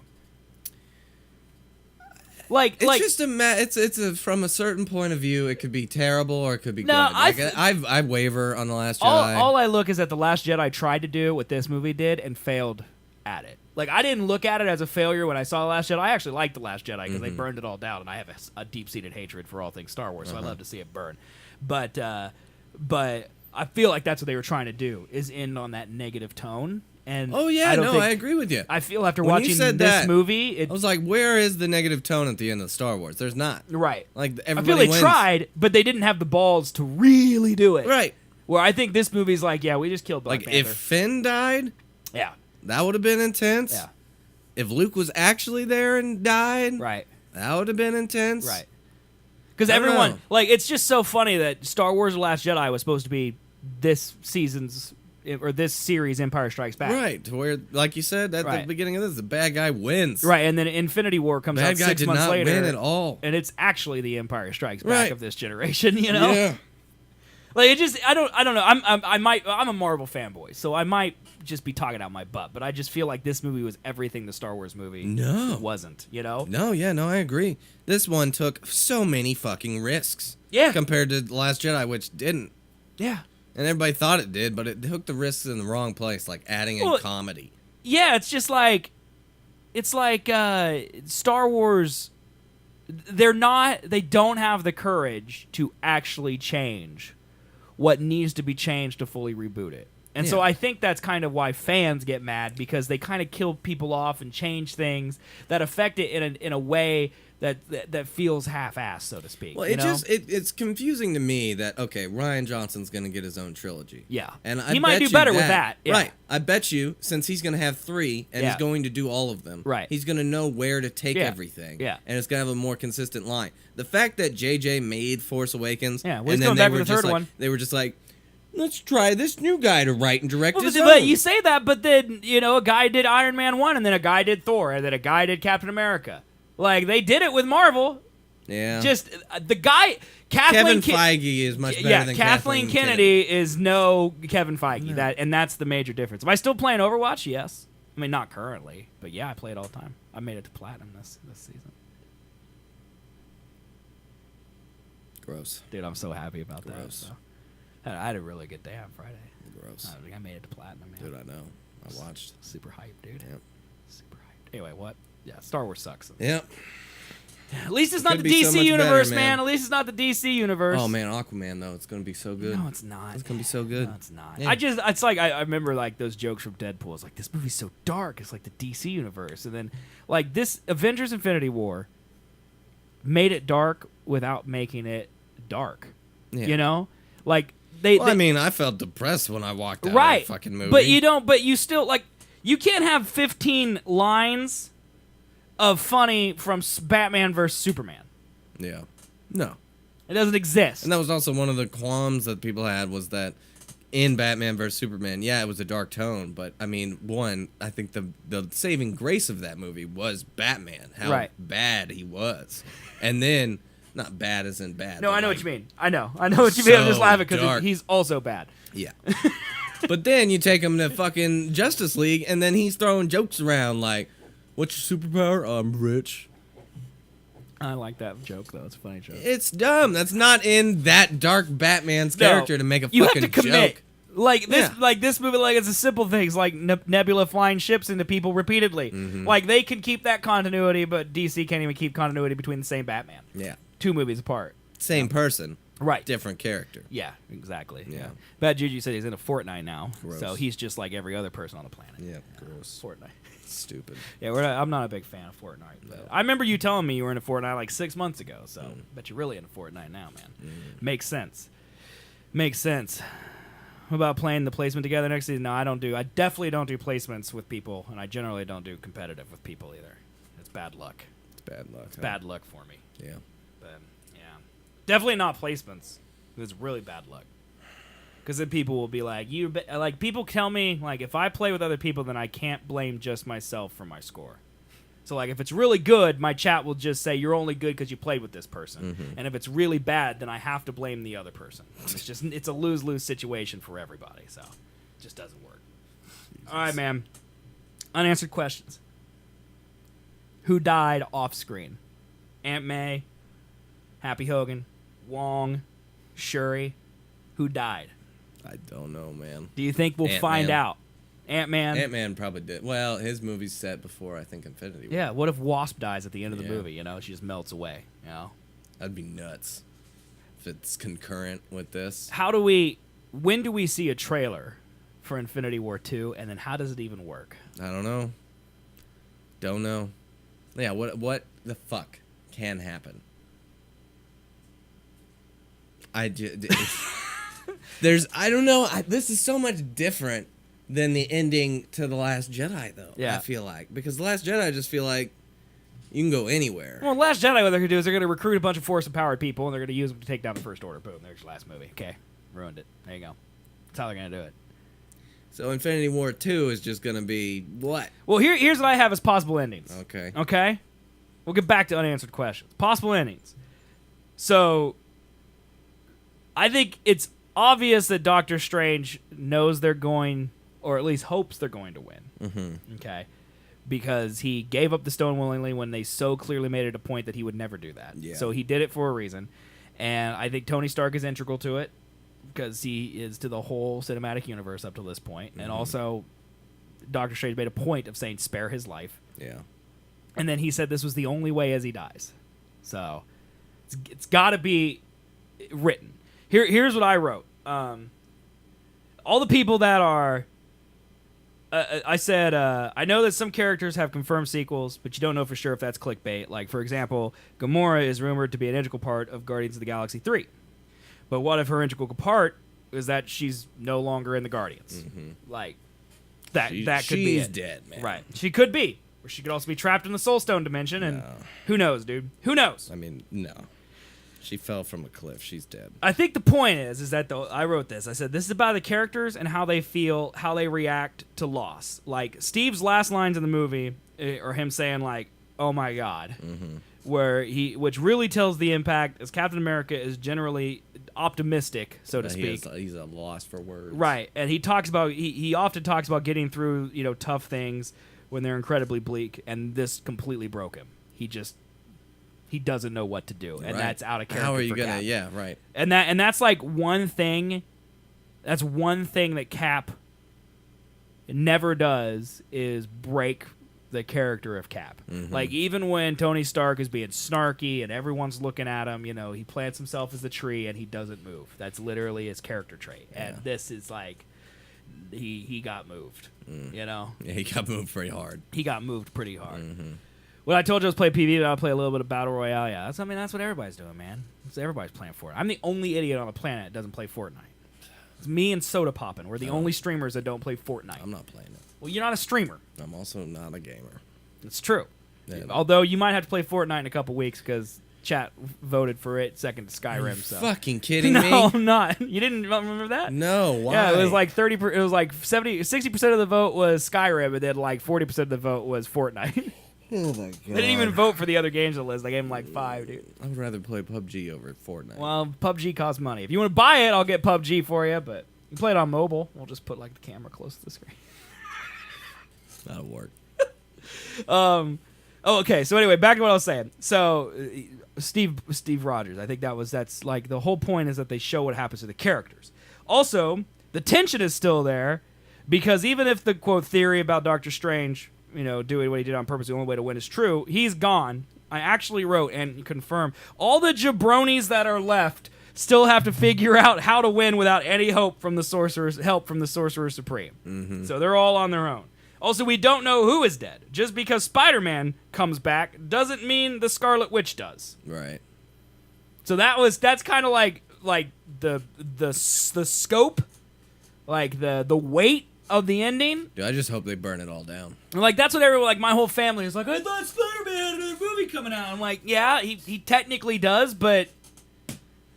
It's from a certain point of view, it could be terrible or it could be good. I waver on The Last Jedi. All I look is at The Last Jedi tried to do what this movie did and failed at it. I didn't look at it as a failure when I saw The Last Jedi. I actually liked The Last Jedi because they burned it all down, and I have a deep-seated hatred for all things Star Wars, so I love to see it burn. But I feel like that's what they were trying to do, is end on that negative tone. And I agree with you. I feel after watching this movie, I was like, where is the negative tone at the end of Star Wars? There's not. Right. Everybody I feel they tried, but they didn't have the balls to really do it. Right. Where I think this movie's we just killed Black Panther. If Finn died, yeah, that would have been intense. Yeah. If Luke was actually there and died, right, that would have been intense. Right. Because everyone, it's just so funny that Star Wars: The Last Jedi was supposed to be this season's or this series, Empire Strikes Back. Right, to where, like you said at the beginning of this, the bad guy wins. Right, and then Infinity War comes out 6 months later. Bad guy did not win at all. And it's actually the Empire Strikes Back of this generation, you know? Yeah. Like, it just, I don't know. I'm a Marvel fanboy, so I might just be talking out my butt, but I just feel like this movie was everything the Star Wars movie wasn't, you know? No, I agree. This one took so many fucking risks. Yeah. Compared to The Last Jedi, which didn't. Yeah. And everybody thought it did, but it took the risks in the wrong place, like adding in comedy. Yeah, it's just like, Star Wars, they don't have the courage to actually change what needs to be changed to fully reboot it. And so I think that's kind of why fans get mad, because they kind of kill people off and change things that affect it in a way that feels half-assed, so to speak. Well, it's confusing to me that, okay, Rian Johnson's going to get his own trilogy. Yeah. And he might do better with that. Yeah. Right. I bet you, since he's going to have 3 and he's going to do all of them, he's going to know where to take everything. Yeah. And it's going to have a more consistent line. The fact that JJ made Force Awakens, and then going back with the third one. They were just like, let's try this new guy to write and direct his own. But you say that, but then, a guy did Iron Man 1, and then a guy did Thor, and then a guy did Captain America. Like, they did it with Marvel. Yeah. Just, the guy... Kevin Feige is much better than Kathleen Kennedy is no Kevin Feige. No. And that's the major difference. Am I still playing Overwatch? Yes. I mean, not currently, but yeah, I play it all the time. I made it to Platinum this season. Gross. Dude, I'm so happy about that. So. I had a really good day on Friday. Gross. I made it to Platinum, man. Dude, I know. I watched. Super hyped, dude. Yep. Super hyped. Anyway, what? Yeah, Star Wars sucks. Yep. At least it's not the DC universe, man. At least it's not the DC universe. Oh, man, Aquaman, though. It's going to be so good. No, it's not. It's going to be so good. No, it's not. Yeah. It's like, I remember, like, those jokes from Deadpool. It's like, this movie's so dark. It's like the DC universe. And then, like, this Avengers Infinity War made it dark without making it dark. Yeah. You know? Like, I mean, I felt depressed when I walked out of that fucking movie. But you still, like, you can't have 15 lines of funny from Batman vs. Superman. Yeah. No. It doesn't exist. And that was also one of the qualms that people had, was that in Batman vs. Superman, it was a dark tone, but, I mean, I think the saving grace of that movie was Batman, how bad he was. And then... Not bad as in bad. No, I know what you mean. I know what you mean. I'm just laughing because he's also bad. Yeah. But then you take him to fucking Justice League, and then he's throwing jokes around like, what's your superpower? I'm rich. I like that joke, though. It's a funny joke. It's dumb. That's not in that dark Batman's character to make a you fucking have to commit. Joke. Like this movie, like it's a simple things like Nebula flying ships into people repeatedly. Mm-hmm. Like they can keep that continuity, but DC can't even keep continuity between the same Batman. Yeah. 2 movies apart. Same person. Right. Different character. Yeah, exactly. Yeah. Bad Juju said he's in a Fortnite now. Gross. So he's just like every other person on the planet. Yeah, gross. Fortnite. Stupid. Yeah, I'm not a big fan of Fortnite. But I remember you telling me you were in a Fortnite like 6 months ago, so bet you're really in a Fortnite now, man. Makes sense. Makes sense. What about playing the placement together next season? No, I definitely don't do placements with people, and I generally don't do competitive with people either. It's bad luck. It's bad luck. It's bad luck for me. Yeah. But, yeah. Definitely not placements. It's really bad luck. Because then people will be like, people tell me, like, if I play with other people, then I can't blame just myself for my score. So, like, if it's really good, my chat will just say, you're only good because you played with this person. Mm-hmm. And if it's really bad, then I have to blame the other person. It's a lose-lose situation for everybody. So, it just doesn't work. Jesus. All right, man. Unanswered questions. Who died off-screen? Aunt May, Happy Hogan, Wong, Shuri. Who died? I don't know, man. Do you think we'll find out? Ant-Man? Ant-Man probably did. Well, his movie's set before, I think, Infinity War. Yeah, what if Wasp dies at the end of the movie, She just melts away, That'd be nuts if it's concurrent with this. When do we see a trailer for Infinity War 2, and then how does it even work? I don't know. Don't know. Yeah, what the fuck can happen? I don't know. This is so much different than the ending to The Last Jedi, though. Yeah. I feel like. Because The Last Jedi, I just feel like you can go anywhere. Well, Last Jedi, what they're going to do is they're going to recruit a bunch of Force-empowered people, and they're going to use them to take down the First Order. Boom, there's your last movie. Okay, ruined it. There you go. That's how they're going to do it. So Infinity War 2 is just going to be what? Well, here's what I have as possible endings. Okay. Okay? We'll get back to unanswered questions. Possible endings. So, I think it's obvious that Doctor Strange knows they're going, or at least hopes they're going to win. Mm-hmm. Okay? Because he gave up the stone willingly when they so clearly made it a point that he would never do that. Yeah. So he did it for a reason. And I think Tony Stark is integral to it. Because he is to the whole cinematic universe up to this point. And also, Doctor Strange made a point of saying spare his life. Yeah. And then he said this was the only way as he dies. So, it's got to be written. Here's what I wrote. All the people that are... I said, I know that some characters have confirmed sequels, but you don't know for sure if that's clickbait. Like, for example, Gamora is rumored to be an integral part of Guardians of the Galaxy 3. But what if her integral part is that she's no longer in the Guardians? Mm-hmm. Like, that could be it. She's dead, man. Right. She could be. Or she could also be trapped in the Soul Stone dimension, and who knows, dude? Who knows? I mean, no. She fell from a cliff. She's dead. I think the point is that, though, I wrote this. I said, this is about the characters and how they feel, how they react to loss. Like, Steve's last lines in the movie are him saying, like, oh my God. Mm-hmm. Which really tells the impact, as Captain America is generally optimistic, so to speak. He's a loss for words. Right, and he often talks about getting through, tough things when they're incredibly bleak, and this completely broke him. He doesn't know what to do, and that's out of character. How are you gonna? Cap. Yeah, right. And that's like one thing. That's one thing that Cap never does is break the character of Cap. Mm-hmm. Like, even when Tony Stark is being snarky and everyone's looking at him, he plants himself as the tree and he doesn't move. That's literally his character trait. And this is like, he got moved, Yeah, he got moved pretty hard. He got moved pretty hard. Mm-hmm. When I told you I was playing PvP, I'll play a little bit of Battle Royale. Yeah, that's what everybody's doing, man. Everybody's playing Fortnite. I'm the only idiot on the planet that doesn't play Fortnite. It's me and Soda Poppin'. We're the only streamers that don't play Fortnite. I'm not playing it. Well, you're not a streamer. I'm also not a gamer. It's true. Yeah. Although you might have to play Fortnite in a couple weeks because chat voted for it second to Skyrim. Are you so fucking kidding me? No, I'm not. You didn't remember that? No, why? Yeah, it was like 30. It was like 60% of the vote was Skyrim, and then like 40% of the vote was Fortnite. Oh my god! They didn't even vote for the other games on the list. They gave them like 5, dude. I would rather play PUBG over Fortnite. Well, PUBG costs money. If you want to buy it, I'll get PUBG for you, but you can play it on mobile. We'll just put like the camera close to the screen. That'll work. Okay. So anyway, back to what I was saying. So Steve Rogers. I think that's like the whole point is that they show what happens to the characters. Also, the tension is still there because even if the quote theory about Doctor Strange, doing what he did on purpose, the only way to win is true, he's gone. I actually wrote and confirmed all the jabronis that are left still have to figure out how to win without any help from the Sorcerer Supreme. Mm-hmm. So they're all on their own. Also, we don't know who is dead. Just because Spider-Man comes back doesn't mean the Scarlet Witch does. Right. So that's kind of like the scope, like the weight of the ending. Dude, I just hope they burn it all down. Like, that's what everyone, like, my whole family is like, I thought Spider-Man had a movie coming out. I'm like, yeah, he technically does, but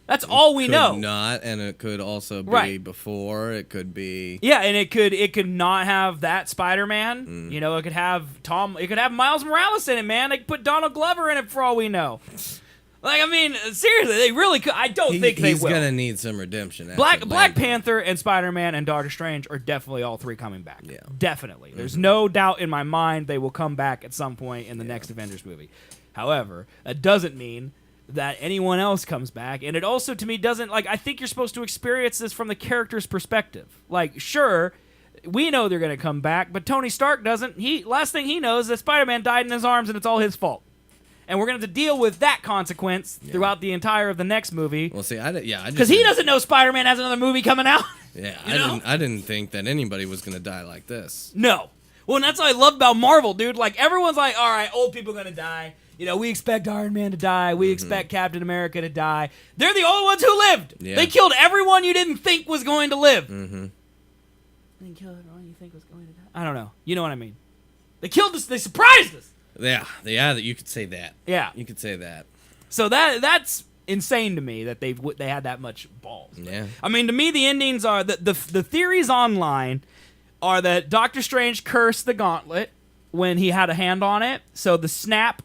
that's all we know. Not, and it could also be before. It could be. Yeah, and it could not have that Spider-Man. It could have it could have Miles Morales in it, man. They could put Donald Glover in it for all we know. Like, I mean, seriously, they really could. I don't think they will. He's gonna need some redemption. Black Panther and Spider-Man and Doctor Strange are definitely all three coming back. Yeah, definitely. Mm-hmm. There's no doubt in my mind they will come back at some point in the next Avengers movie. However, that doesn't mean that anyone else comes back, and it also to me doesn't like. I think you're supposed to experience this from the character's perspective. Like, sure, we know they're gonna come back, but Tony Stark doesn't. Last thing he knows is that Spider-Man died in his arms, and it's all his fault. And we're going to have to deal with that consequence throughout the entire of the next movie. Well, see, because he doesn't know Spider-Man has another movie coming out. Yeah, I didn't think that anybody was going to die like this. No. Well, and that's what I love about Marvel, dude. Like, everyone's like, all right, old people are going to die. We expect Iron Man to die. We expect Captain America to die. They're the only ones who lived. Yeah. They killed everyone you didn't think was going to live. Mm-hmm. They killed everyone you think was going to die. I don't know. You know what I mean. They killed us. They surprised us. Yeah, you could say that. Yeah. You could say that. So that's insane to me that they had that much balls. Yeah. I mean, to me, the endings are the theories online are that Doctor Strange cursed the gauntlet when he had a hand on it. So the snap,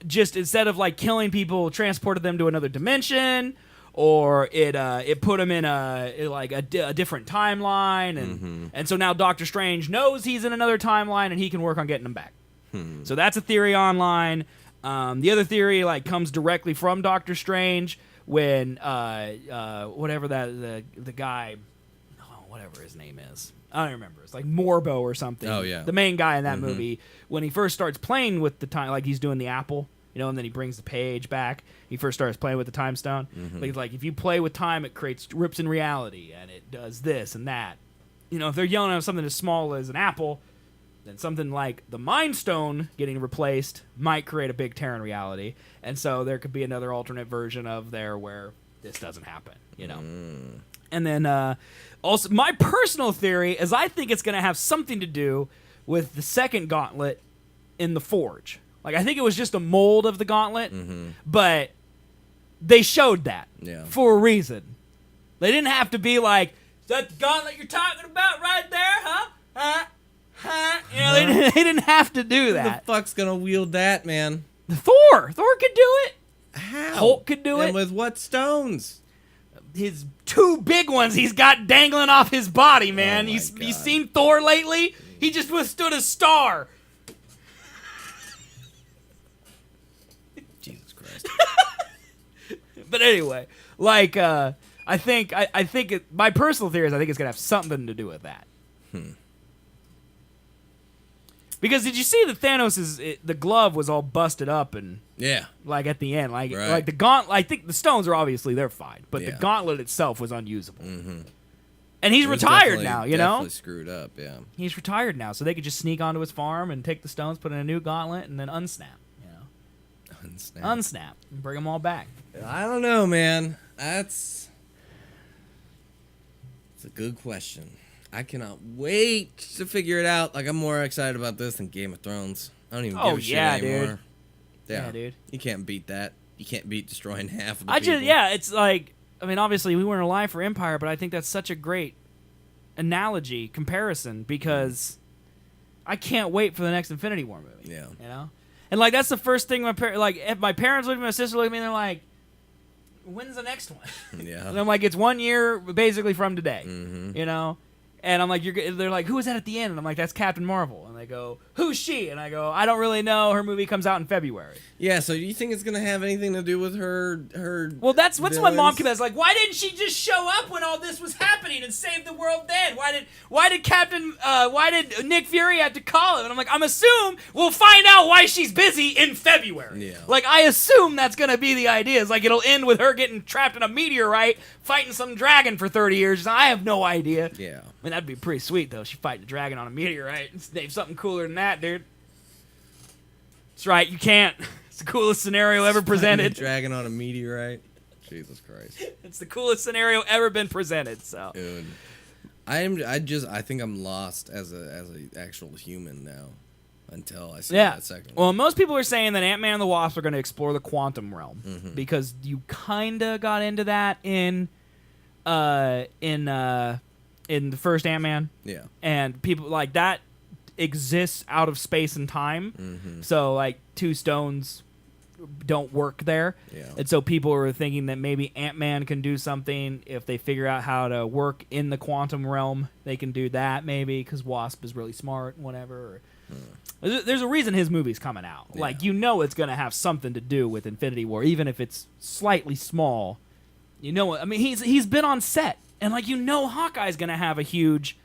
just instead of like killing people, transported them to another dimension, or it put him in a different timeline, and so now Doctor Strange knows he's in another timeline and he can work on getting them back. So that's a theory online. The other theory like comes directly from Doctor Strange when whatever the guy, whatever his name is, I don't remember. It's like Morbo or something. Oh yeah, the main guy in that movie, when he first starts playing with the time, like he's doing the apple, and then he brings the page back. He first starts playing with the time stone. But he's like, if you play with time, it creates rips in reality, and it does this and that. If they're yelling at something as small as an apple, then something like the Mind Stone getting replaced might create a big tear in reality. And so there could be another alternate version of there where this doesn't happen, And then also, my personal theory is I think it's going to have something to do with the second gauntlet in the Forge. Like, I think it was just a mold of the gauntlet, but they showed that for a reason. They didn't have to be like, is that the gauntlet you're talking about right there, huh? They didn't have to do that. Who the fuck's gonna wield that, man? Thor could do it. How? Hulk could do it. And with what stones? His two big ones he's got dangling off his body, man. You seen Thor lately? He just withstood a star. Jesus Christ. But anyway, like, I think my personal theory is I think it's gonna have something to do with that. Because did you see that Thanos' the glove was all busted up and like at the end, like the gauntlet? I think the stones are obviously they're fine, but the gauntlet itself was unusable. And he's retired now, Definitely screwed up, yeah. He's retired now, so they could just sneak onto his farm and take the stones, put in a new gauntlet, and then unsnap. Unsnap and bring them all back. I don't know, man. It's a good question. I cannot wait to figure it out. Like, I'm more excited about this than Game of Thrones. I don't even give a shit anymore. Dude. Yeah, dude. You can't beat that. You can't beat destroying half of the people. It's like, I mean, obviously we weren't alive for Empire, but I think that's such a great analogy, comparison, because I can't wait for the next Infinity War movie. Yeah. And, like, that's the first thing if my parents look at me, my sister look at me, and they're like, when's the next one? Yeah. And I'm like, it's 1 year basically from today, And I'm like, they're like, who is that at the end? And I'm like, that's Captain Marvel. And they go, who's she? And I go, I don't really know. Her movie comes out in February. Yeah, so do you think it's going to have anything to do with her Well, that's what's my mom comes like, why didn't she just show up when all this was happening and save the world then? Why did Nick Fury have to call him? And I'm like, I'm assume we'll find out why she's busy in February. Yeah. Like, I assume that's going to be the idea. It's like, it'll end with her getting trapped in a meteorite, fighting some dragon for 30 years. I have no idea. Yeah. I mean, that'd be pretty sweet, though. She fighting a dragon on a meteorite. It's something cooler than that, dude. That's right, you can't. It's the coolest scenario ever presented. A dragon on a meteorite. Jesus Christ. It's the coolest scenario ever been presented. So, dude, I think I'm lost as a actual human now. Until I see that second one. Well, most people are saying that Ant-Man and the Wasp are going to explore the quantum realm because you kind of got into that in the first Ant-Man. Yeah. And people like that exists out of space and time. So like two stones don't work there. Yeah. And so people are thinking that maybe Ant-Man can do something if they figure out how to work in the quantum realm. They can do that maybe because Wasp is really smart and whatever. There's a reason his movie's coming out. Yeah. Like, it's going to have something to do with Infinity War, even if it's slightly small. I mean, he's been on set. And, like, Hawkeye's going to have a huge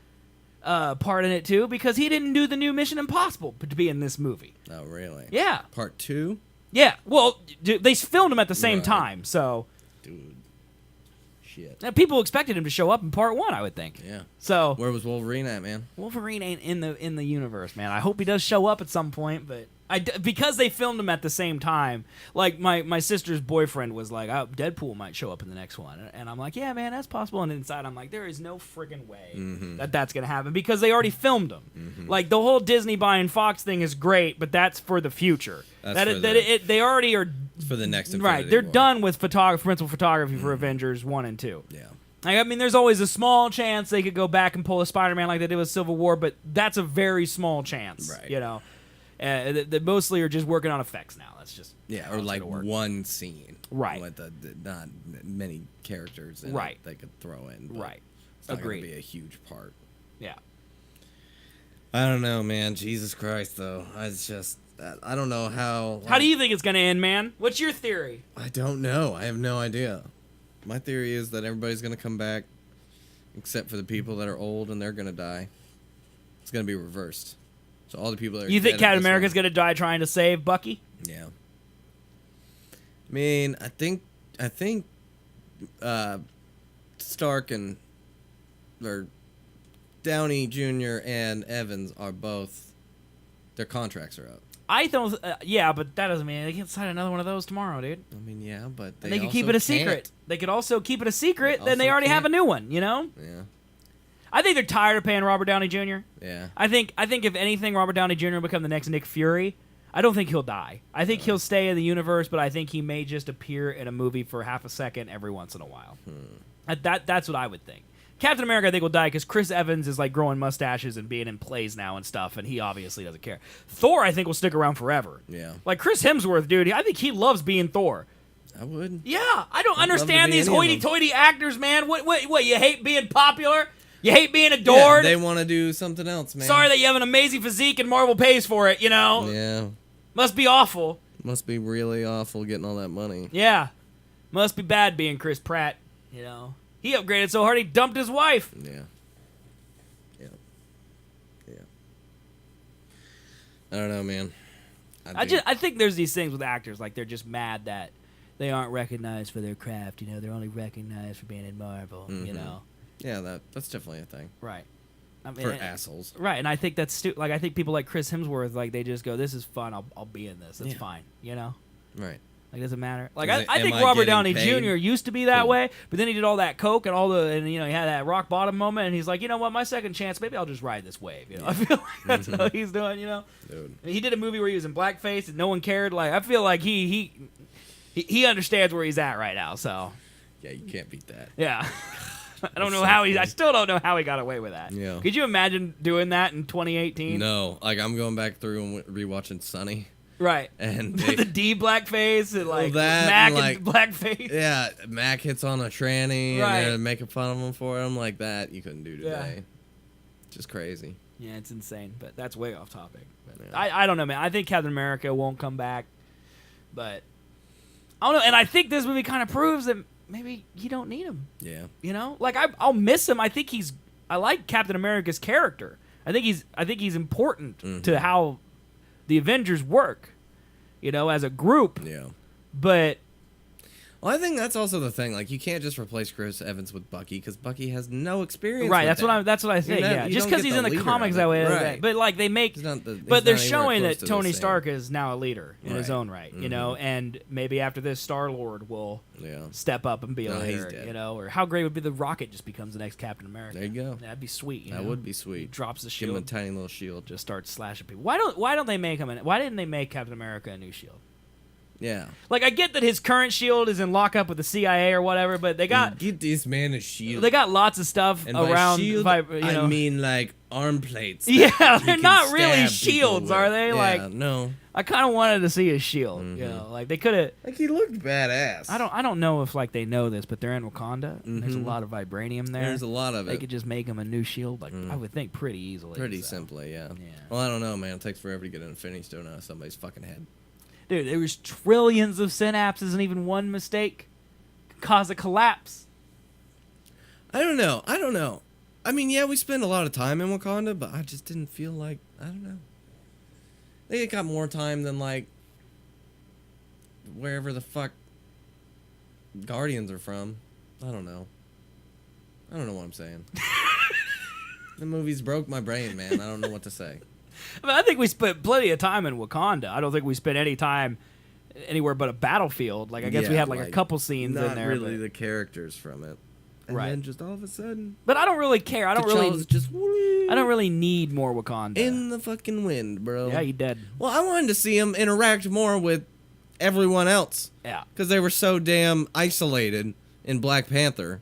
part in it, too, because he didn't do the new Mission Impossible to be in this movie. Oh, really? Yeah. Part 2? Yeah. Well, they filmed him at the same time, so... Dude. Shit. People expected him to show up in part 1, I would think. Yeah. So... Where was Wolverine at, man? Wolverine ain't in the universe, man. I hope he does show up at some point, but... because they filmed them at the same time, like my sister's boyfriend was like, oh, Deadpool might show up in the next one, and I'm like, yeah, man, that's possible. And inside I'm like, there is no friggin' way that's gonna happen because they already filmed them. Like the whole Disney buying Fox thing is great, but that's for the future. They already are for the next Infinity right. They're War. done with principal photography for Avengers 1 and 2. Yeah. I mean, there's always a small chance they could go back and pull a Spider-Man like they did with Civil War, but that's a very small chance, right? You know, they mostly are just working on effects now. That's just or like one scene, right? With not many characters, in right? It they could throw in, right? It's not going to be a huge part. Yeah. I don't know, man. Jesus Christ, though. I don't know how. How do you think it's going to end, man? What's your theory? I don't know. I have no idea. My theory is that everybody's going to come back, except for the people that are old and they're going to die. It's going to be reversed. So all the people that are. You think Captain America's going to die trying to save Bucky? Yeah. I mean, I think Stark or Downey Jr. and Evans are both. Their contracts are up. I don't. Yeah, but that doesn't mean they can sign another one of those tomorrow, dude. I mean, yeah, but they can keep it a secret. They could also keep it a secret. Then they already have a new one. You know. Yeah. I think they're tired of paying Robert Downey Jr. Yeah. I think if anything, Robert Downey Jr. will become the next Nick Fury. I don't think he'll die. I think he'll stay in the universe, but I think he may just appear in a movie for half a second every once in a while. That's what I would think. Captain America, I think, will die because Chris Evans is like growing mustaches and being in plays now and stuff, and he obviously doesn't care. Thor, I think, will stick around forever. Yeah. Like Chris Hemsworth, dude, I think he loves being Thor. I would. Yeah, I don't understand these hoity-toity actors, man. What? You hate being popular? You hate being adored? Yeah, they want to do something else, man. Sorry that you have an amazing physique and Marvel pays for it, you know? Yeah. Must be awful. Must be really awful getting all that money. Yeah. Must be bad being Chris Pratt, you know? He upgraded so hard he dumped his wife. Yeah. I don't know, man. I think there's these things with actors, like they're just mad that they aren't recognized for their craft, you know? They're only recognized for being in Marvel, you know? Yeah, that's definitely a thing. Right. I mean, for assholes. Right, and I think that's like I think people like Chris Hemsworth, like they just go, "This is fun. I'll be in this. It's fine." You know. Right. Like, it doesn't matter. Like I think Robert Downey Jr. used to be that way, but then he did all that coke and you know he had that rock bottom moment, and he's like, you know what, my second chance, maybe I'll just ride this wave. You know, I feel like that's what he's doing. You know, dude. He did a movie where he was in blackface and no one cared. Like I feel like he understands where he's at right now. So. Yeah, you can't beat that. Yeah. I don't know how I still don't know how he got away with that. Yeah. Could you imagine doing that in 2018? No. Like, I'm going back through and rewatching Sunny. Right. And the D blackface and like Mac and blackface. Yeah, Mac hits on a tranny right. and they're making fun of him for him like that. You couldn't do today. Yeah. Just crazy. Yeah, it's insane. But that's way off topic. But I don't know, man. I think Captain America won't come back. But I don't know. And I think this movie kind of proves that maybe you don't need him. Yeah. You know? Like I'll miss him. I like Captain America's character. I think he's important to how the Avengers work, you know, as a group. Yeah. But well, I think that's also the thing. Like, you can't just replace Chris Evans with Bucky because Bucky has no experience. Right. That's what I think. Yeah. Just because he's in the comics that way. Right. But like they make. But they're showing that Tony Stark is now a leader in his own right. You know, and maybe after this, Star-Lord will step up and be a leader. You know, or how great would be the Rocket just becomes the next Captain America? There you go. That'd be sweet. That would be sweet. He drops the shield. Give him a tiny little shield. Just starts slashing people. Why don't they make him? Why didn't they make Captain America a new shield? Yeah. Like, I get that his current shield is in lockup with the CIA or whatever, but they got... Get this man a shield. They got lots of stuff and around... Shield, I mean, like, arm plates. Yeah, they're not really shields, are they? Yeah, like, no. I kind of wanted to see a shield, you know? Like, they could have... Like, he looked badass. I don't know if, like, they know this, but they're in Wakanda, and there's a lot of vibranium there. There's a lot of it. They could just make him a new shield, like, I would think pretty easily. Pretty simply, yeah. Well, I don't know, man. It takes forever to get an Infinity Stone out of somebody's fucking head. Dude, there was trillions of synapses, and even one mistake could cause a collapse. I don't know. I mean, yeah, we spend a lot of time in Wakanda, but I just didn't feel like... I don't know. They got more time than, like, wherever the fuck Guardians are from. I don't know what I'm saying. The movies broke my brain, man. I don't know what to say. I mean, I think we spent plenty of time in Wakanda. I don't think we spent any time anywhere but a battlefield. Like, I guess we had like a couple scenes in there. Not really the characters from it. And then just all of a sudden. But I don't really care. I don't really need more Wakanda. In the fucking wind, bro. Yeah, he did. Well, I wanted to see him interact more with everyone else. Yeah. Because they were so damn isolated in Black Panther.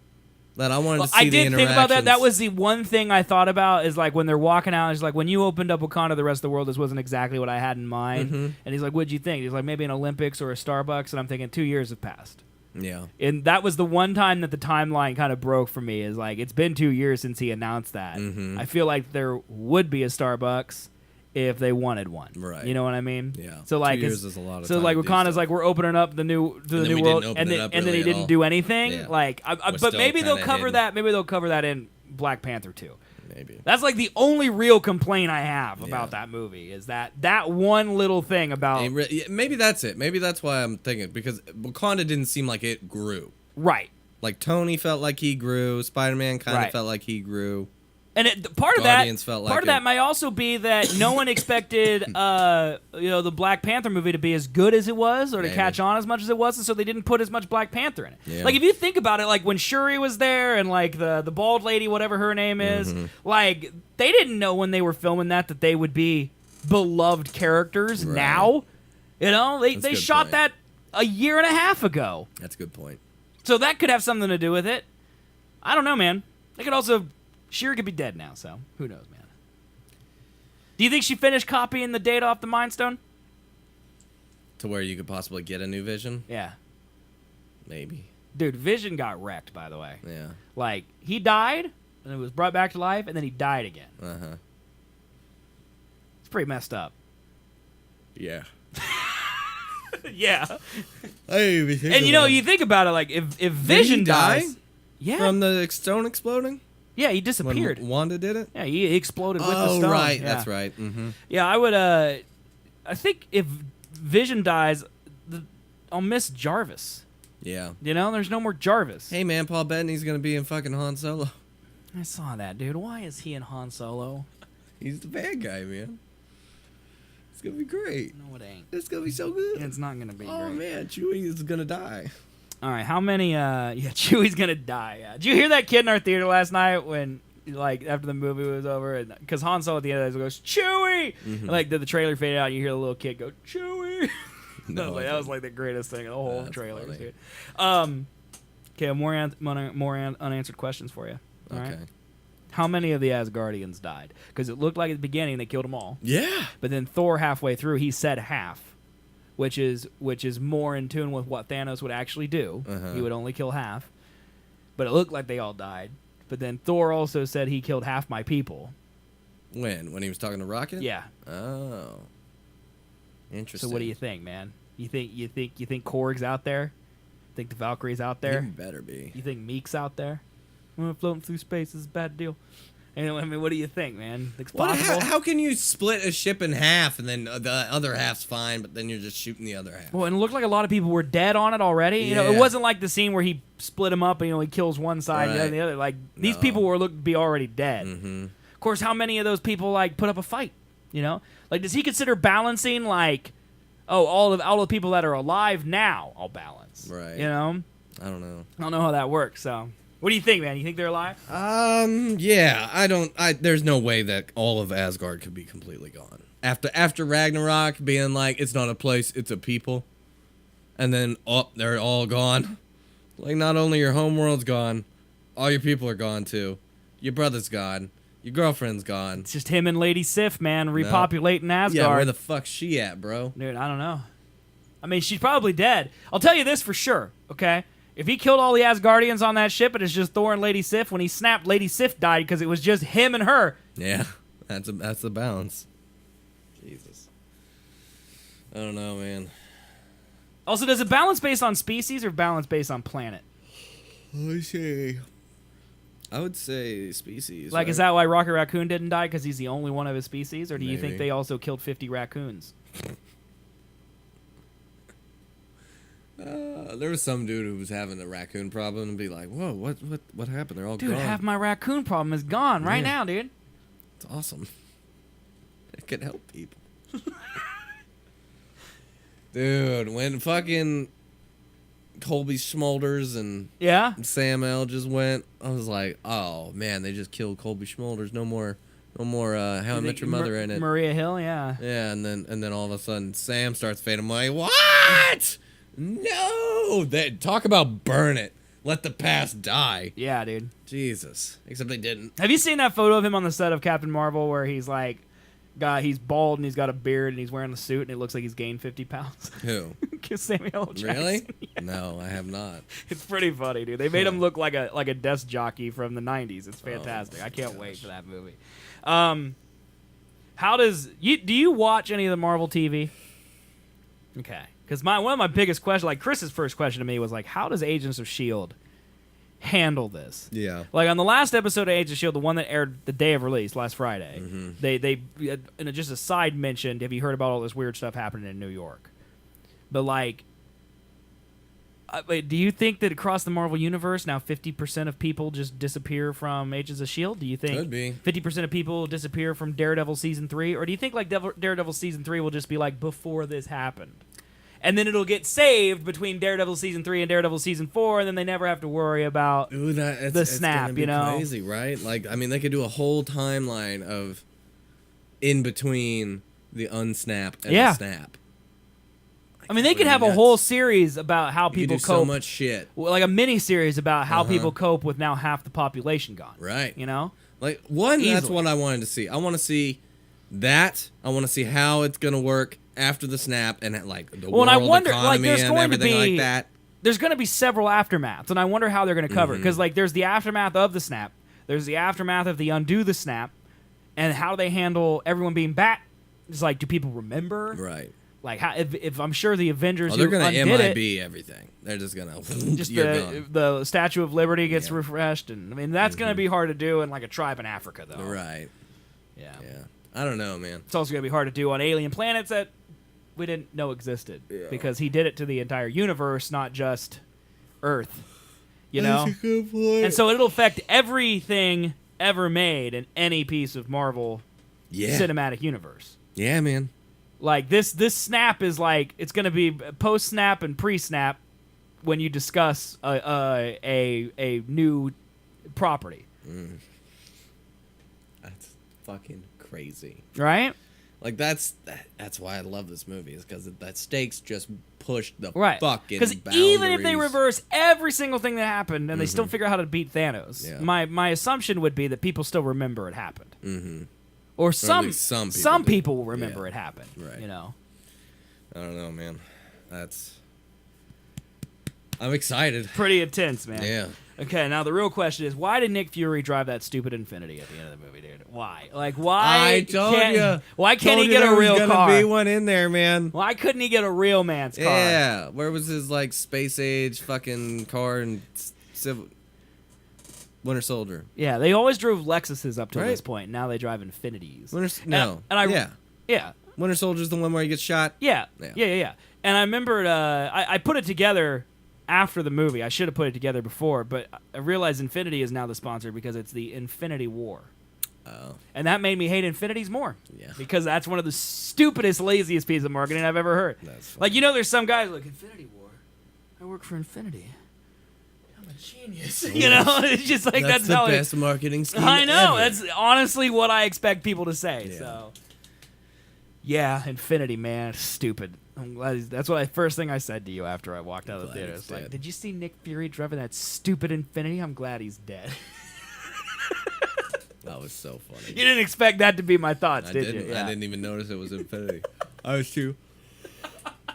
that I wanted to see. I did think about that. That was the one thing I thought about is like when they're walking out, it's like when you opened up Wakanda, the rest of the world, this wasn't exactly what I had in mind. Mm-hmm. And he's like, what'd you think? He's like, maybe an Olympics or a Starbucks. And I'm thinking 2 years have passed. Yeah. And that was the one time that the timeline kind of broke for me is like, it's been 2 years since he announced that. Mm-hmm. I feel like there would be a Starbucks if they wanted one. Right. You know what I mean? Yeah. So like 2 years is a lot of so time like Wakanda's like we're opening up the new world and then he didn't do anything. Yeah. Like but maybe they'll cover that. Maybe they'll cover that in Black Panther 2. Maybe. That's like the only real complaint I have about that movie is that one little thing about maybe that's it. Maybe that's why I'm thinking because Wakanda didn't seem like it grew. Right. Like Tony felt like he grew, Spider-Man kind of felt like he grew. And part of that might also be that no one expected, the Black Panther movie to be as good as it was, or to catch on as much as it was, and so they didn't put as much Black Panther in it. Yeah. Like if you think about it, like when Shuri was there, and like the bald lady, whatever her name is, like they didn't know when they were filming that they would be beloved characters. Right. Now, they shot that a year and a half ago. That's a good point. So that could have something to do with it. I don't know, man. They could also. Shuri could be dead now, so who knows, man. Do you think she finished copying the data off the Mind Stone? To where you could possibly get a new Vision? Yeah. Maybe. Dude, Vision got wrecked, by the way. Yeah. Like, he died, and it was brought back to life, and then he died again. Uh-huh. It's pretty messed up. Yeah. Yeah. And you think about it, like, if Vision dies... Yeah. From the stone exploding? Yeah, he disappeared. When Wanda did it? Yeah, he exploded with the stone. Oh, right. Yeah. That's right. Mm-hmm. Yeah, I would, I think if Vision dies, I'll miss Jarvis. Yeah. There's no more Jarvis. Hey, man, Paul Bettany's going to be in fucking Han Solo. I saw that, dude. Why is he in Han Solo? He's the bad guy, man. It's going to be great. No, it ain't. It's going to be so good. It's not going to be great. Oh, man, Chewie is going to die. All right, how many, Chewie's gonna die. Yeah. Did you hear that kid in our theater last night when, like, after the movie was over? Because Han Solo at the end of it goes, Chewie! Mm-hmm. And, like, the trailer faded out and you hear the little kid go, Chewie! That was the greatest thing of the whole trailer. Dude. Okay, more unanswered questions for you. All right? How many of the Asgardians died? Because it looked like at the beginning they killed them all. Yeah. But then Thor halfway through, he said half. Which is more in tune with what Thanos would actually do. Uh-huh. He would only kill half. But it looked like they all died. But then Thor also said he killed half my people. When he was talking to Rocket? Yeah. Oh. Interesting. So what do you think, man? You think Korg's out there? Think the Valkyrie's out there? He better be. You think Meek's out there? Floating through space is a bad deal. Anyway, I mean, what do you think, man? It's possible. How can you split a ship in half and then the other half's fine, but then you're just shooting the other half? Well, and it looked like a lot of people were dead on it already. Yeah. It wasn't like the scene where he split them up and he kills one side and the other. Like these people were looked to be already dead. Mm-hmm. Of course, how many of those people like put up a fight? Like does he consider balancing like, all the people that are alive now I'll balance? Right. I don't know. I don't know how that works. So. What do you think, man? You think they're alive? Yeah. There's no way that all of Asgard could be completely gone. After Ragnarok being like, it's not a place, it's a people. And then, they're all gone. Like, not only your homeworld's gone, all your people are gone, too. Your brother's gone. Your girlfriend's gone. It's just him and Lady Sif, man, repopulating Asgard. Yeah, where the fuck's she at, bro? Dude, I don't know. I mean, she's probably dead. I'll tell you this for sure, okay? If he killed all the Asgardians on that ship and it's just Thor and Lady Sif, when he snapped, Lady Sif died because it was just him and her. Yeah, that's the balance. Jesus. I don't know, man. Also, does it balance based on species or balance based on planet? I would say species. Like, right? Is that why Rocket Raccoon didn't die because he's the only one of his species? Or do you think they also killed 50 raccoons? There was some dude who was having a raccoon problem and be like, whoa, what happened? They're all gone. Dude, half my raccoon problem is gone right now, dude. It's awesome. It could help people. Dude, when fucking Colby Smulders and Sam L just went, I was like, oh man, they just killed Colby Smulders. No more How I Met Your Mother in it. Maria Hill, yeah. Yeah, and then all of a sudden Sam starts fading away. What? No! Talk about burn it. let the past die. Yeah, dude. Jesus. Except they didn't. Have you seen that photo of him on the set of Captain Marvel where he's like, he's bald and he's got a beard and he's wearing the suit and it looks like he's gained 50 pounds? Who? Samuel L. Jackson. Really? Yeah. No, I have not. It's pretty funny, dude. They made him look like a desk jockey from the 90s. It's fantastic. I can't wait for that movie. Do you watch any of the Marvel TV? Okay. Because one of my biggest questions, like Chris's first question to me was like, how does Agents of S.H.I.E.L.D. handle this? Yeah. Like on the last episode of Agents of S.H.I.E.L.D., the one that aired the day of release, last Friday, they and just a side mentioned, have you heard about all this weird stuff happening in New York? But like, do you think that across the Marvel Universe now 50% of people just disappear from Agents of S.H.I.E.L.D.? Do you think could be 50% of people disappear from Daredevil Season 3? Or do you think like Daredevil Season 3 will just be like before this happened? And then it'll get saved between Daredevil Season 3 and Daredevil Season 4, and then they never have to worry about the snap, it's crazy, right? Like, I mean, they could do a whole timeline of in between the unsnap and the snap. I mean, they could have a whole series about how people cope. So much shit. Like a mini series about how people cope with now half the population gone. Right. You know? Like, that's what I wanted to see. I want to see that. I want to see how it's going to work after the snap and like the world economy and everything like that. There's going to be several aftermaths, and I wonder how they're going to cover it. Because like, there's the aftermath of the snap. There's the aftermath of the undo the snap. And how they handle everyone being back. It's like, do people remember? Right. Like, how, if I'm sure the Avengers they're going to MIB everything. They're just going to... Just the Statue of Liberty gets refreshed. And I mean, that's going to be hard to do in like a tribe in Africa, though. Right. Yeah. I don't know, man. It's also going to be hard to do on alien planets that we didn't know existed. Yeah. Because he did it to the entire universe, not just Earth. You know? That's a good point. And so it'll affect everything ever made in any piece of Marvel cinematic universe. Yeah, man. Like, this snap is like, it's going to be post-snap and pre-snap when you discuss a new property. That's fucking crazy. Right? Like, that's why I love this movie, is because that stakes just pushed the fucking boundaries. Because even if they reverse every single thing that happened and they still figure out how to beat Thanos, my assumption would be that people still remember it happened. Mm-hmm. Or some people will remember it happened. Right. You know? I don't know, man. I'm excited. Pretty intense, man. Yeah. Okay, now the real question is, why did Nick Fury drive that stupid Infinity at the end of the movie, dude? Why? Like, why? Why can't he get a real car? There's gonna be one in there, man. Why couldn't he get a real man's car? Yeah. Where was his like space age fucking car and Winter Soldier? Yeah, they always drove Lexuses up to this point. Now they drive Infinities. Yeah. Winter Soldier's the one where he gets shot. Yeah. And I remembered, I put it together after the movie. I should have put it together before, but I realized Infinity is now the sponsor because it's the Infinity War. Oh. And that made me hate Infinities more. Yeah. Because that's one of the stupidest, laziest pieces of marketing I've ever heard. Like, you know, there's some guys like, Infinity War? I work for Infinity. I'm a genius. You know? It's just like, that's the best marketing scheme I know. ever. That's honestly what I expect people to say. Yeah. So, yeah, Infinity, man. It's stupid. I'm glad that's what first thing I said to you after I walked out of the theater. It's like, did you see Nick Fury driving that stupid Infinity? I'm glad he's dead. That was so funny. You didn't expect that to be my thoughts, did you? Yeah. I didn't even notice it was Infinity. I was too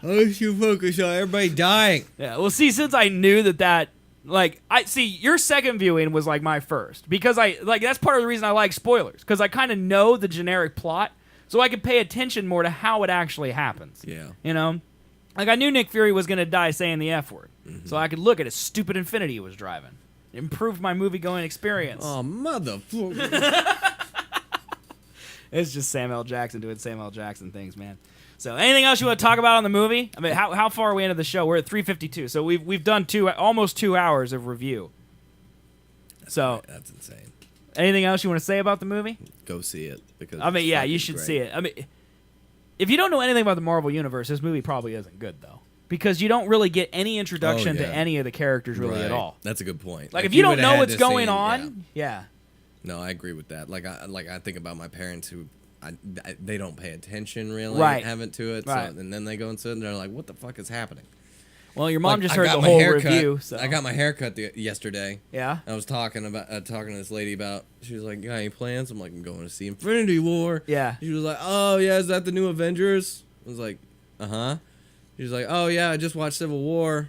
focused on everybody dying. Yeah. Well, see, since I knew that like, your second viewing was like my first, because that's part of the reason I like spoilers, because I kind of know the generic plot. So I could pay attention more to how it actually happens. Yeah. You know? Like, I knew Nick Fury was going to die saying the F word. Mm-hmm. So I could look at his stupid Infinity he was driving. It improved my movie-going experience. Oh, motherfucker. It's just Sam L. Jackson doing Sam L. Jackson things, man. So anything else you want to talk about on the movie? I mean, how far are we into the show? We're at 3:52. So we've done almost 2 hours of review. That's insane. Anything else you want to say about the movie? Go see it. Because I mean, yeah, you should see it. I mean, if you don't know anything about the Marvel Universe, this movie probably isn't good, though. Because you don't really get any introduction to any of the characters really at all. That's a good point. Like if you don't know what's going on, yeah. No, I agree with that. Like I think about my parents who they don't pay attention really, haven't to it. Right. So, and then they go into it and they're like, what the fuck is happening? Well, your mom just heard the whole review. So. I got my haircut yesterday. Yeah. I was talking to this lady about. She was like, "Got any plans?" I'm like, "I'm going to see Infinity War." Yeah. She was like, "Oh yeah, is that the new Avengers?" I was like, "Uh-huh." She was like, "Oh yeah, I just watched Civil War."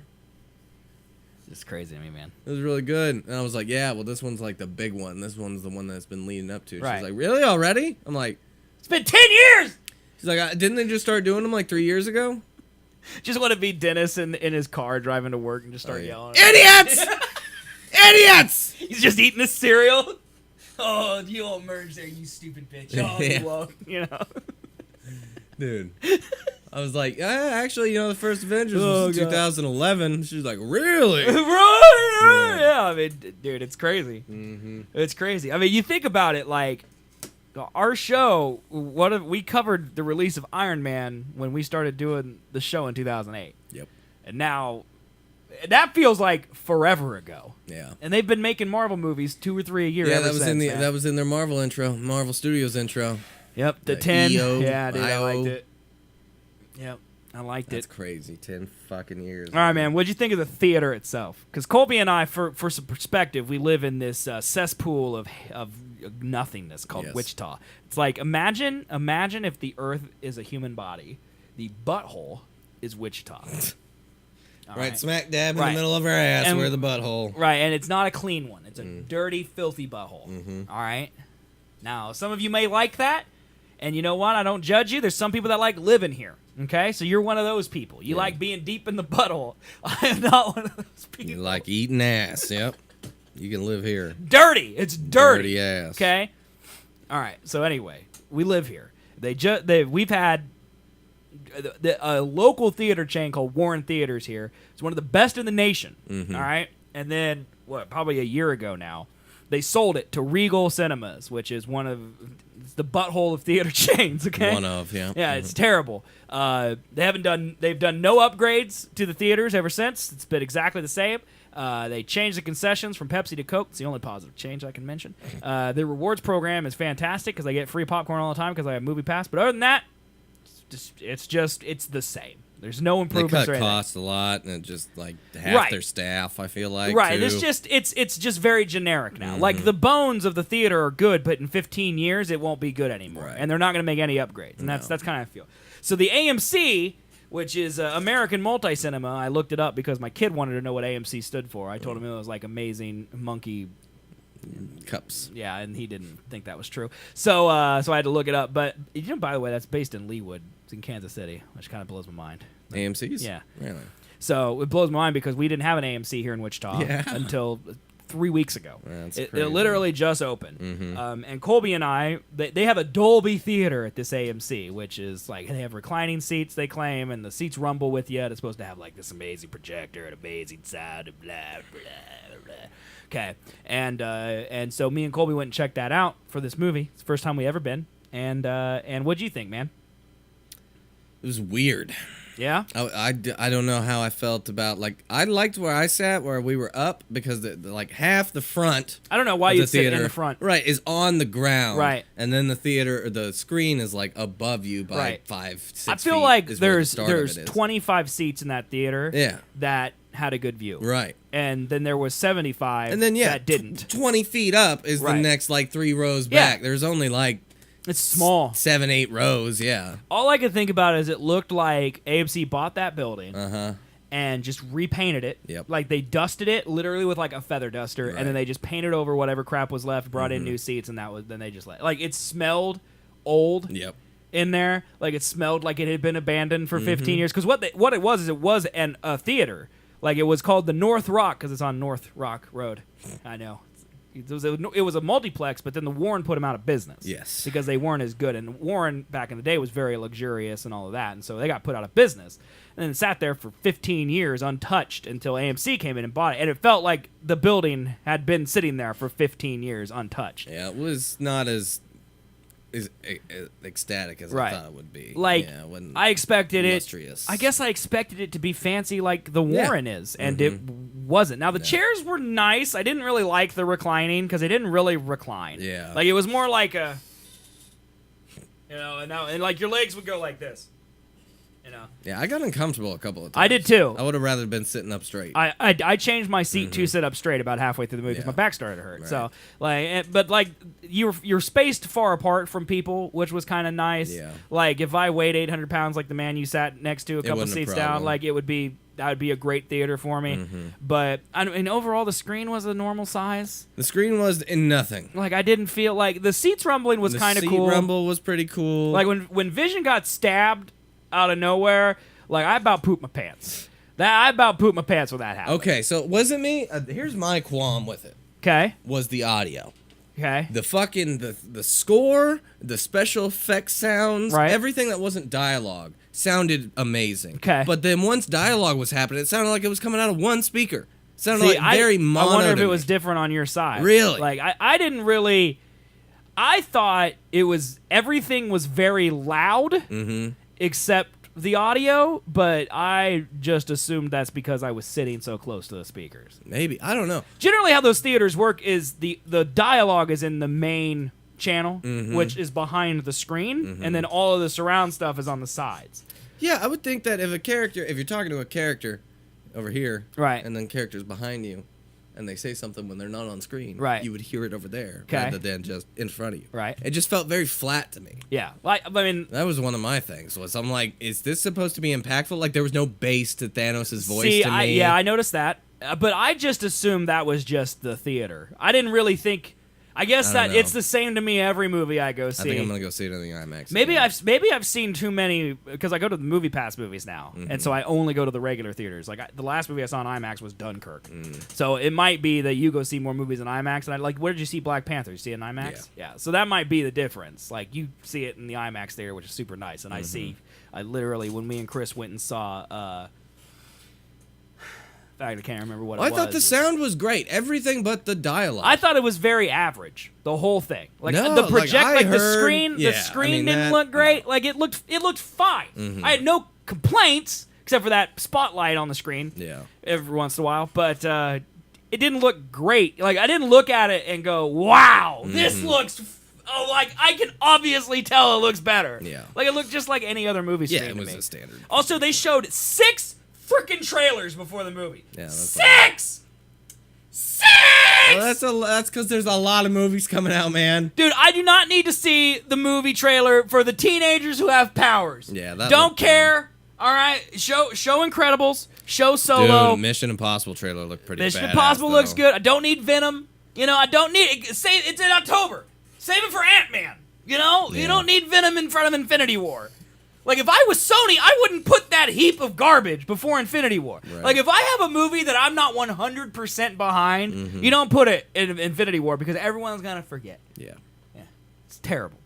It's crazy to me, man. It was really good. And I was like, "Yeah, well, this one's like the big one. This one's the one that's been leading up to." Right. She's like, "Really? Already?" I'm like, "It's been 10 years!" She's like, "Didn't they just start doing them like 3 years ago?" Just want to be Dennis in his car driving to work and just start yelling. Idiots! Idiots! He's just eating his cereal. Oh, you won't merge there, you stupid bitch. Oh, you won't, you know. Dude. I was like, actually, the first Avengers was 2011. She was like, really? Right? Yeah, I mean, dude, it's crazy. Mm-hmm. It's crazy. I mean, you think about it, like, our show, we covered the release of Iron Man when we started doing the show in 2008. Yep. And now, that feels like forever ago. Yeah. And they've been making Marvel movies 2 or 3 a year. Yeah, that was in their Marvel intro, Marvel Studios intro. Yep, the 10. EO, yeah, dude, I IO. liked it. Yep, I liked it. That's crazy. 10 fucking years. All right, man. What'd you think of the theater itself? Because Colby and I, for some perspective, we live in this cesspool of nothingness called Wichita. It's like imagine if the Earth is a human body, the butthole is Wichita. Right, smack dab in the middle of our ass, and we're the butthole. Right, and it's not a clean one. It's a dirty, filthy butthole. Mm-hmm. All right. Now, some of you may like that, and you know what? I don't judge you. There's some people that like living here. Okay, so you're one of those people. You like being deep in the butthole. I am not one of those people. You like eating ass. Yep. You can live here. Dirty. It's dirty. Dirty ass. Okay. All right. So anyway, we live here. We've had a local theater chain called Warren Theaters here. It's one of the best in the nation. Mm-hmm. All right. And then probably a year ago now, they sold it to Regal Cinemas, which is one of the butthole of theater chains. Okay. Yeah, it's terrible. They've done no upgrades to the theaters ever since. It's been exactly the same. They changed the concessions from Pepsi to Coke. It's the only positive change I can mention. The rewards program is fantastic because I get free popcorn all the time because I have Movie Pass. But other than that, it's the same. There's no improvements. They cut costs a lot, and just like half their staff, I feel like. Right. Too. It's just very generic now. Mm-hmm. Like the bones of the theater are good, but in 15 years it won't be good anymore, and they're not going to make any upgrades. And that's kind of how I feel. So the AMC, which is American Multi-Cinema, I looked it up because my kid wanted to know what AMC stood for. I told him it was like Amazing Monkey Cups. Yeah, and he didn't think that was true. So I had to look it up. But by the way, that's based in Leawood. It's in Kansas City, which kind of blows my mind. AMC's? Yeah. Really? So it blows my mind because we didn't have an AMC here in Wichita until 3 weeks ago. It literally just opened. Mm-hmm. And Colby and I, they have a Dolby theater at this AMC, which is like they have reclining seats, they claim, and the seats rumble with you. It's supposed to have like this amazing projector and amazing sound and blah, blah, blah. Okay. And so me and Colby went and checked that out for this movie. It's the first time we ever been. And what'd you think, man? It was weird. Yeah? I don't know how I felt about, like, I liked where I sat, where we were up, because like half the front. I don't know why you sit in the front. Right, is on the ground. Right. And then the theater, or the screen is like above you by 5, 6 feet. I feel like there's 25 seats in that theater that had a good view. Right. And then there was 75 and then, that didn't. 20 feet up is the next, like, 3 rows back. There's only, like, it's small. 7, 8 rows, yeah. All I could think about is it looked like AMC bought that building and just repainted it. Yep. Like they dusted it literally with like a feather duster, and then they just painted over whatever crap was left, brought in new seats, and then they just like it smelled old. Yep. In there, like it smelled like it had been abandoned for 15 years. Because what it was a theater. Like it was called the North Rock because it's on North Rock Road. I know. It was a multiplex, but then the Warren put them out of business. Yes. Because they weren't as good. And Warren, back in the day, was very luxurious and all of that. And so they got put out of business. And then sat there for 15 years untouched until AMC came in and bought it. And it felt like the building had been sitting there for 15 years untouched. Yeah, it was not as ecstatic as I thought it would be. Like, I expected illustrious. I guess I expected it to be fancy like the Warren is, and it wasn't. Now, the chairs were nice. I didn't really like the reclining because they didn't really recline. Yeah. Like, it was more like a, and like your legs would go like this. Yeah, I got uncomfortable a couple of times. I did too. I would have rather been sitting up straight. I changed my seat to sit up straight about halfway through the movie because my back started to hurt. Right. So but you're spaced far apart from people, which was kind of nice. Yeah. Like if I weighed 800 pounds, like the man you sat next to a couple seats down, like that would be a great theater for me. But I mean, overall, the screen was a normal size. The screen was in nothing. Like I didn't feel like the seats rumbling was kind of cool. The seat rumble was pretty cool. Like when Vision got stabbed out of nowhere, like I about pooped my pants. I about pooped my pants when that happened. Okay, so it wasn't me. Here's my qualm with it. Okay. Was the audio. Okay. The fucking the score, the special effects sounds, everything that wasn't dialogue sounded amazing. Okay. But then once dialogue was happening, it sounded like it was coming out of one speaker. It sounded like very mono. I wonder if it was different on your side. Really? Like I didn't really. I thought everything was very loud. Except the audio, but I just assumed that's because I was sitting so close to the speakers. Maybe. I don't know. Generally how those theaters work is the dialogue is in the main channel, which is behind the screen, and then all of the surround stuff is on the sides. Yeah, I would think that if you're talking to a character over here, right, and then characters behind you, and they say something when they're not on screen, right, you would hear it over there rather than just in front of you. Right. It just felt very flat to me. Yeah. Like I mean, that was one of my things. I'm like, is this supposed to be impactful? Like there was no bass to Thanos' voice to me. I noticed that. But I just assumed that was just the theater. I didn't really think. I guess that it's the same to me every movie I go see. I think I'm gonna go see it in the IMAX. Maybe I've seen too many because I go to the Movie Pass movies now, and so I only go to the regular theaters. Like the last movie I saw in IMAX was Dunkirk, so it might be that you go see more movies in IMAX. And I like, where did you see Black Panther? You see it in IMAX? Yeah. So that might be the difference. Like you see it in the IMAX theater, which is super nice, and I literally when me and Chris went and saw. I can't remember what it was. I thought the sound was great. Everything but the dialogue. I thought it was very average. The whole thing. Like the the screen didn't look great. No. Like it looked fine. I had no complaints except for that spotlight on the screen. Yeah. Every once in a while, but it didn't look great. Like I didn't look at it and go, "Wow, this looks like I can obviously tell it looks better." Yeah. Like it looked just like any other movie screen. Yeah, it was a standard. Also, they showed 6 freaking trailers before the movie. Yeah, that's 6! Well, that's because there's a lot of movies coming out, man. Dude, I do not need to see the movie trailer for the teenagers who have powers. Yeah, that don't care. All right, show Incredibles, show Solo. Dude, Mission Impossible trailer looked pretty bad. Mission Impossible looks good. I don't need Venom. I don't need it. It's in October. Save it for Ant-Man. You don't need Venom in front of Infinity War. Like, if I was Sony, I wouldn't put that heap of garbage before Infinity War. Right. Like, if I have a movie that I'm not 100% behind, you don't put it in Infinity War because everyone's going to forget. Yeah. It's terrible.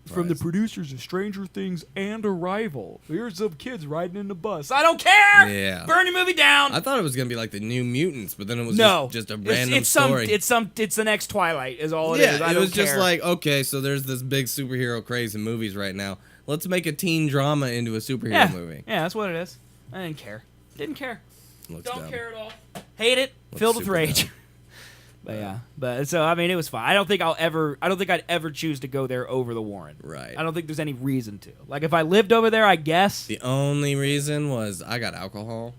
From the producers of Stranger Things and Arrival, here's some kids riding in the bus. I don't care! Yeah. Burn your movie down! I thought it was going to be like the New Mutants, but then it was just a random story. It's the next Twilight is all it is. Yeah, it was just like, okay, so there's this big superhero craze in movies right now. Let's make a teen drama into a superhero movie. Yeah, that's what it is. I didn't care. Didn't care. Don't care at all. Hate it. Looks filled with rage. But so I mean, it was fine. I don't think I'd ever choose to go there over the Warren. Right. I don't think there's any reason to. Like if I lived over there, I guess. The only reason was I got alcohol.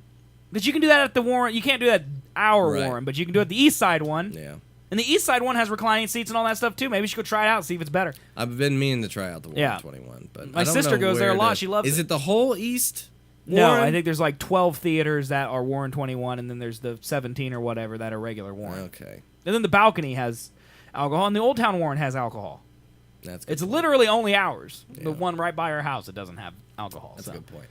But you can do that at the Warren. You can't do that at our Warren, but you can do it at the East Side one. Yeah. And the East Side one has reclining seats and all that stuff too. Maybe you should go try it out and see if it's better. I've been meaning to try out the Warren 21, but my sister goes there a lot. She loves it. Is it the whole East Warren? No, I think there's like 12 theaters that are Warren 21, and then there's the 17 or whatever that are regular Warren. Okay. And then the balcony has alcohol, and the Old Town Warren has alcohol. That's good. It's literally only ours. Yeah. The one right by our house, it doesn't have alcohol. That's a good point.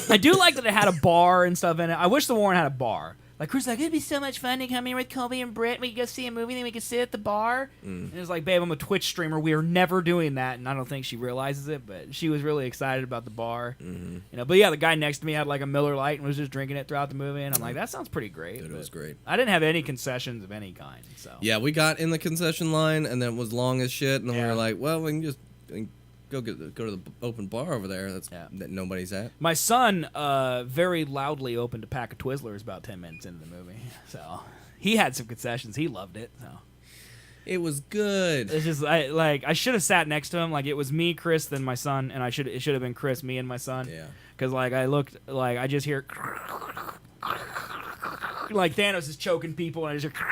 I do like that it had a bar and stuff in it. I wish the Warren had a bar. Like, Chris was like, it'd be so much fun to come here with Colby and Britt. We could go see a movie, then we could sit at the bar. And it was like, babe, I'm a Twitch streamer. We are never doing that. And I don't think she realizes it, but she was really excited about the bar. But yeah, the guy next to me had like a Miller Lite and was just drinking it throughout the movie. And I'm like, that sounds pretty great. Dude, it was great. I didn't have any concessions of any kind. So yeah, we got in the concession line, and then it was long as shit. And then we were like, well, we can just go to the open bar over there that nobody's at. My son very loudly opened a pack of Twizzlers about 10 minutes into the movie. So he had some concessions. He loved it. So It was good. It's just I should have sat next to him. Like it was me, Chris, then my son, and it should have been Chris, me, and my son. Yeah. Because like I looked, like I just hear like Thanos is choking people, and I just hear.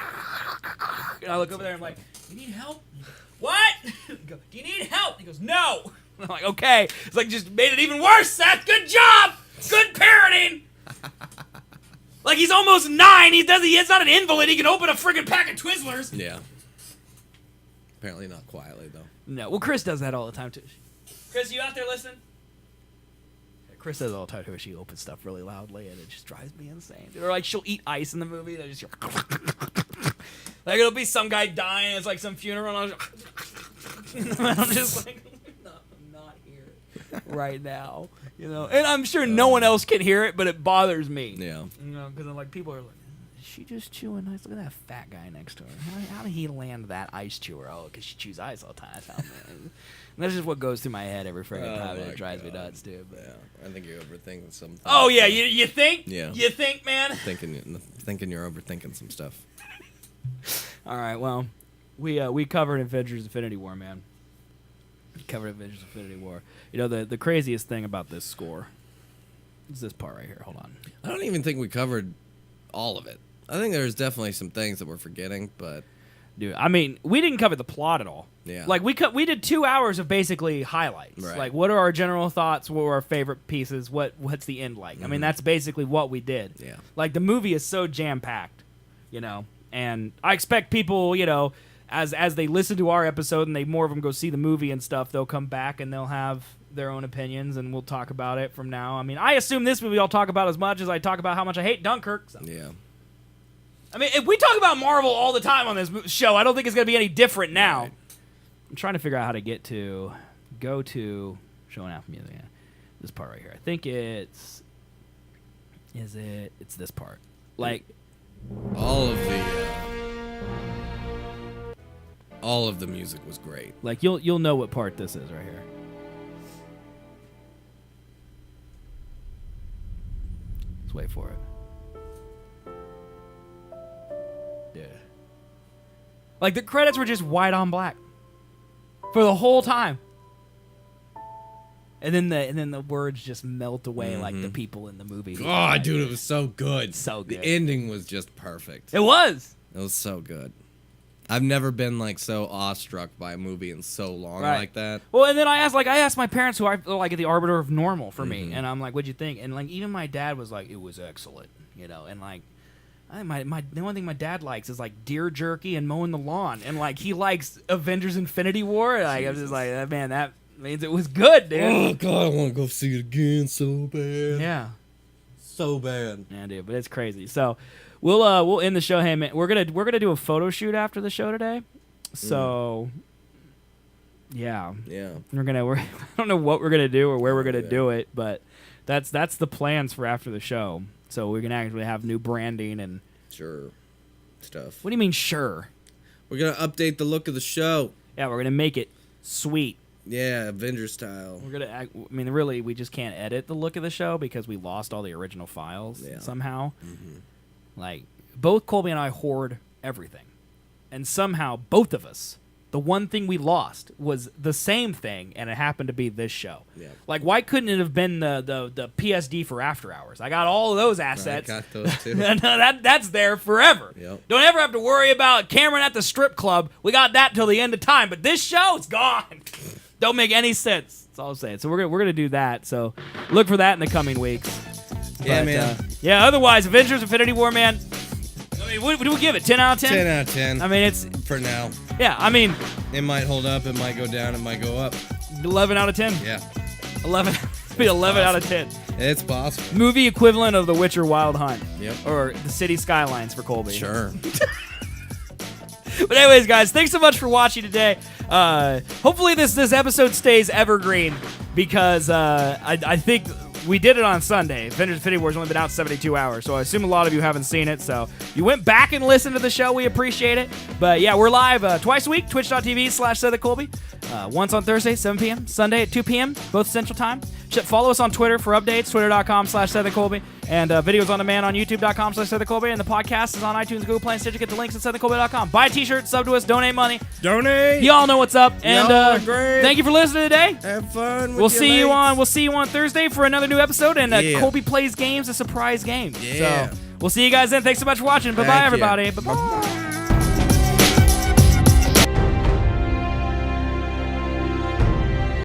And I look over there, and I'm like, "You need help?" He goes, "What?" I go, "Do you need help?" He goes, "No." I'm like, "Okay." It's like just made it even worse. Seth, good job, good parenting. Like he's almost 9. He's not an invalid. He can open a friggin' pack of Twizzlers. Yeah. Apparently not quietly though. No. Well, Chris does that all the time too. Chris, you out there listening? Chris does all the time too. She opens stuff really loudly, and it just drives me insane. Or like she'll eat ice in the movie. They just like it'll be some guy dying. It's like some funeral. And I'm just like, I'm not here right now, you know. And I'm sure no one else can hear it, but it bothers me. Yeah. You know, because like people are like, is she just chewing ice? Look at that fat guy next to her. How did he land that ice chewer? Oh, because she chews ice all the time. And that's just what goes through my head every friggin' time. It drives me nuts, dude. But. Yeah, I think you're overthinking some things. Oh, yeah, you think? Yeah. You think, man? Thinking you're overthinking some stuff. All right, well, we covered Avengers Infinity War, man. We covered Avengers Infinity War. You know, the craziest thing about this score is this part right here. Hold on. I don't even think we covered all of it. I think there's definitely some things that we're forgetting, but... Dude, I mean, we didn't cover the plot at all. Yeah. Like, we did 2 hours of basically highlights. Right. Like, what are our general thoughts? What were our favorite pieces? What's the end like? Mm-hmm. I mean, that's basically what we did. Yeah. Like, the movie is so jam-packed, you know? And I expect people, you know, as they listen to our episode and more of them go see the movie and stuff, they'll come back and they'll have their own opinions, and we'll talk about it from now. I mean, I assume this movie I'll talk about as much as I talk about how much I hate Dunkirk. So. Yeah. I mean, if we talk about Marvel all the time on this show, I don't think it's going to be any different now. Right. I'm trying to figure out how to go to showing off music. Yeah. This part right here. I think it's this part. Like all of the music was great. Like you'll know what part this is right here. Let's wait for it. Yeah. Like the credits were just white on black for the whole time. And then the words just melt away like the people in the movie. Oh, dude, it was so good. So good. The ending was just perfect. It was. It was so good. I've never been like so awestruck by a movie in so long like that. Well, and then I asked my parents who are like the arbiter of normal for me, and I'm like, "What'd you think?" And like even my dad was like, "It was excellent," you know. And like, the only thing my dad likes is like deer jerky and mowing the lawn, and like he likes Avengers Infinity War. And, like I'm just like, man, that means it was good, dude. Oh god, I want to go see it again so bad. Yeah, so bad. Yeah, dude, but it's crazy. So. We'll end the show. Hey man, we're gonna do a photo shoot after the show today. So yeah. I don't know what we're gonna do or where we're gonna do it, but that's the plans for after the show. So we're gonna actually have new branding and stuff. What do you mean sure? We're gonna update the look of the show. Yeah, we're gonna make it sweet. Yeah, Avengers style. Really, we just can't edit the look of the show because we lost all the original files somehow. Mm-hmm. Like, both Colby and I hoard everything. And somehow, both of us, the one thing we lost was the same thing, and it happened to be this show. Yeah. Like, why couldn't it have been the PSD for After Hours? I got all of those assets. I got those, too. That's there forever. Yep. Don't ever have to worry about Cameron at the strip club. We got that till the end of time. But this show, it's gone. Don't make any sense. That's all I'm saying. So we're gonna do that. So look for that in the coming weeks. Yeah, man. Otherwise, Avengers Infinity War, man. I mean, what do we give it? 10 out of 10? 10 out of 10. I mean, it's... For now. Yeah, I mean... It might hold up. It might go down. It might go up. 11 out of 10? Yeah. 11. Be 11 out of 10. It's possible. Movie equivalent of The Witcher Wild Hunt. Yep. Or The City Skylines for Colby. Sure. But anyways, guys, thanks so much for watching today. Hopefully this episode stays evergreen because I think... We did it on Sunday. Avengers Infinity War's only been out 72 hours, so I assume a lot of you haven't seen it. So you went back and listened to the show. We appreciate it. But yeah, we're live twice a week, twitch.tv/SethColby. Once on Thursday, 7 p.m., Sunday at 2 p.m., both Central Time. Follow us on Twitter for updates, twitter.com/SethColby. And videos on demand on youtube.com/SethTheColbert, and the podcast is on iTunes, Google Play, and Stitcher. Get the links at SethTheColbert.com. Buy a t-shirt, sub to us, donate money. Donate. Y'all know what's up. And Y'all are great. Thank you for listening today. Have fun with We'll see you on Thursday for another new episode, and Colby Plays Games, a surprise game. Yeah. So we'll see you guys then. Thanks so much for watching. Bye-bye, everybody. Bye-bye.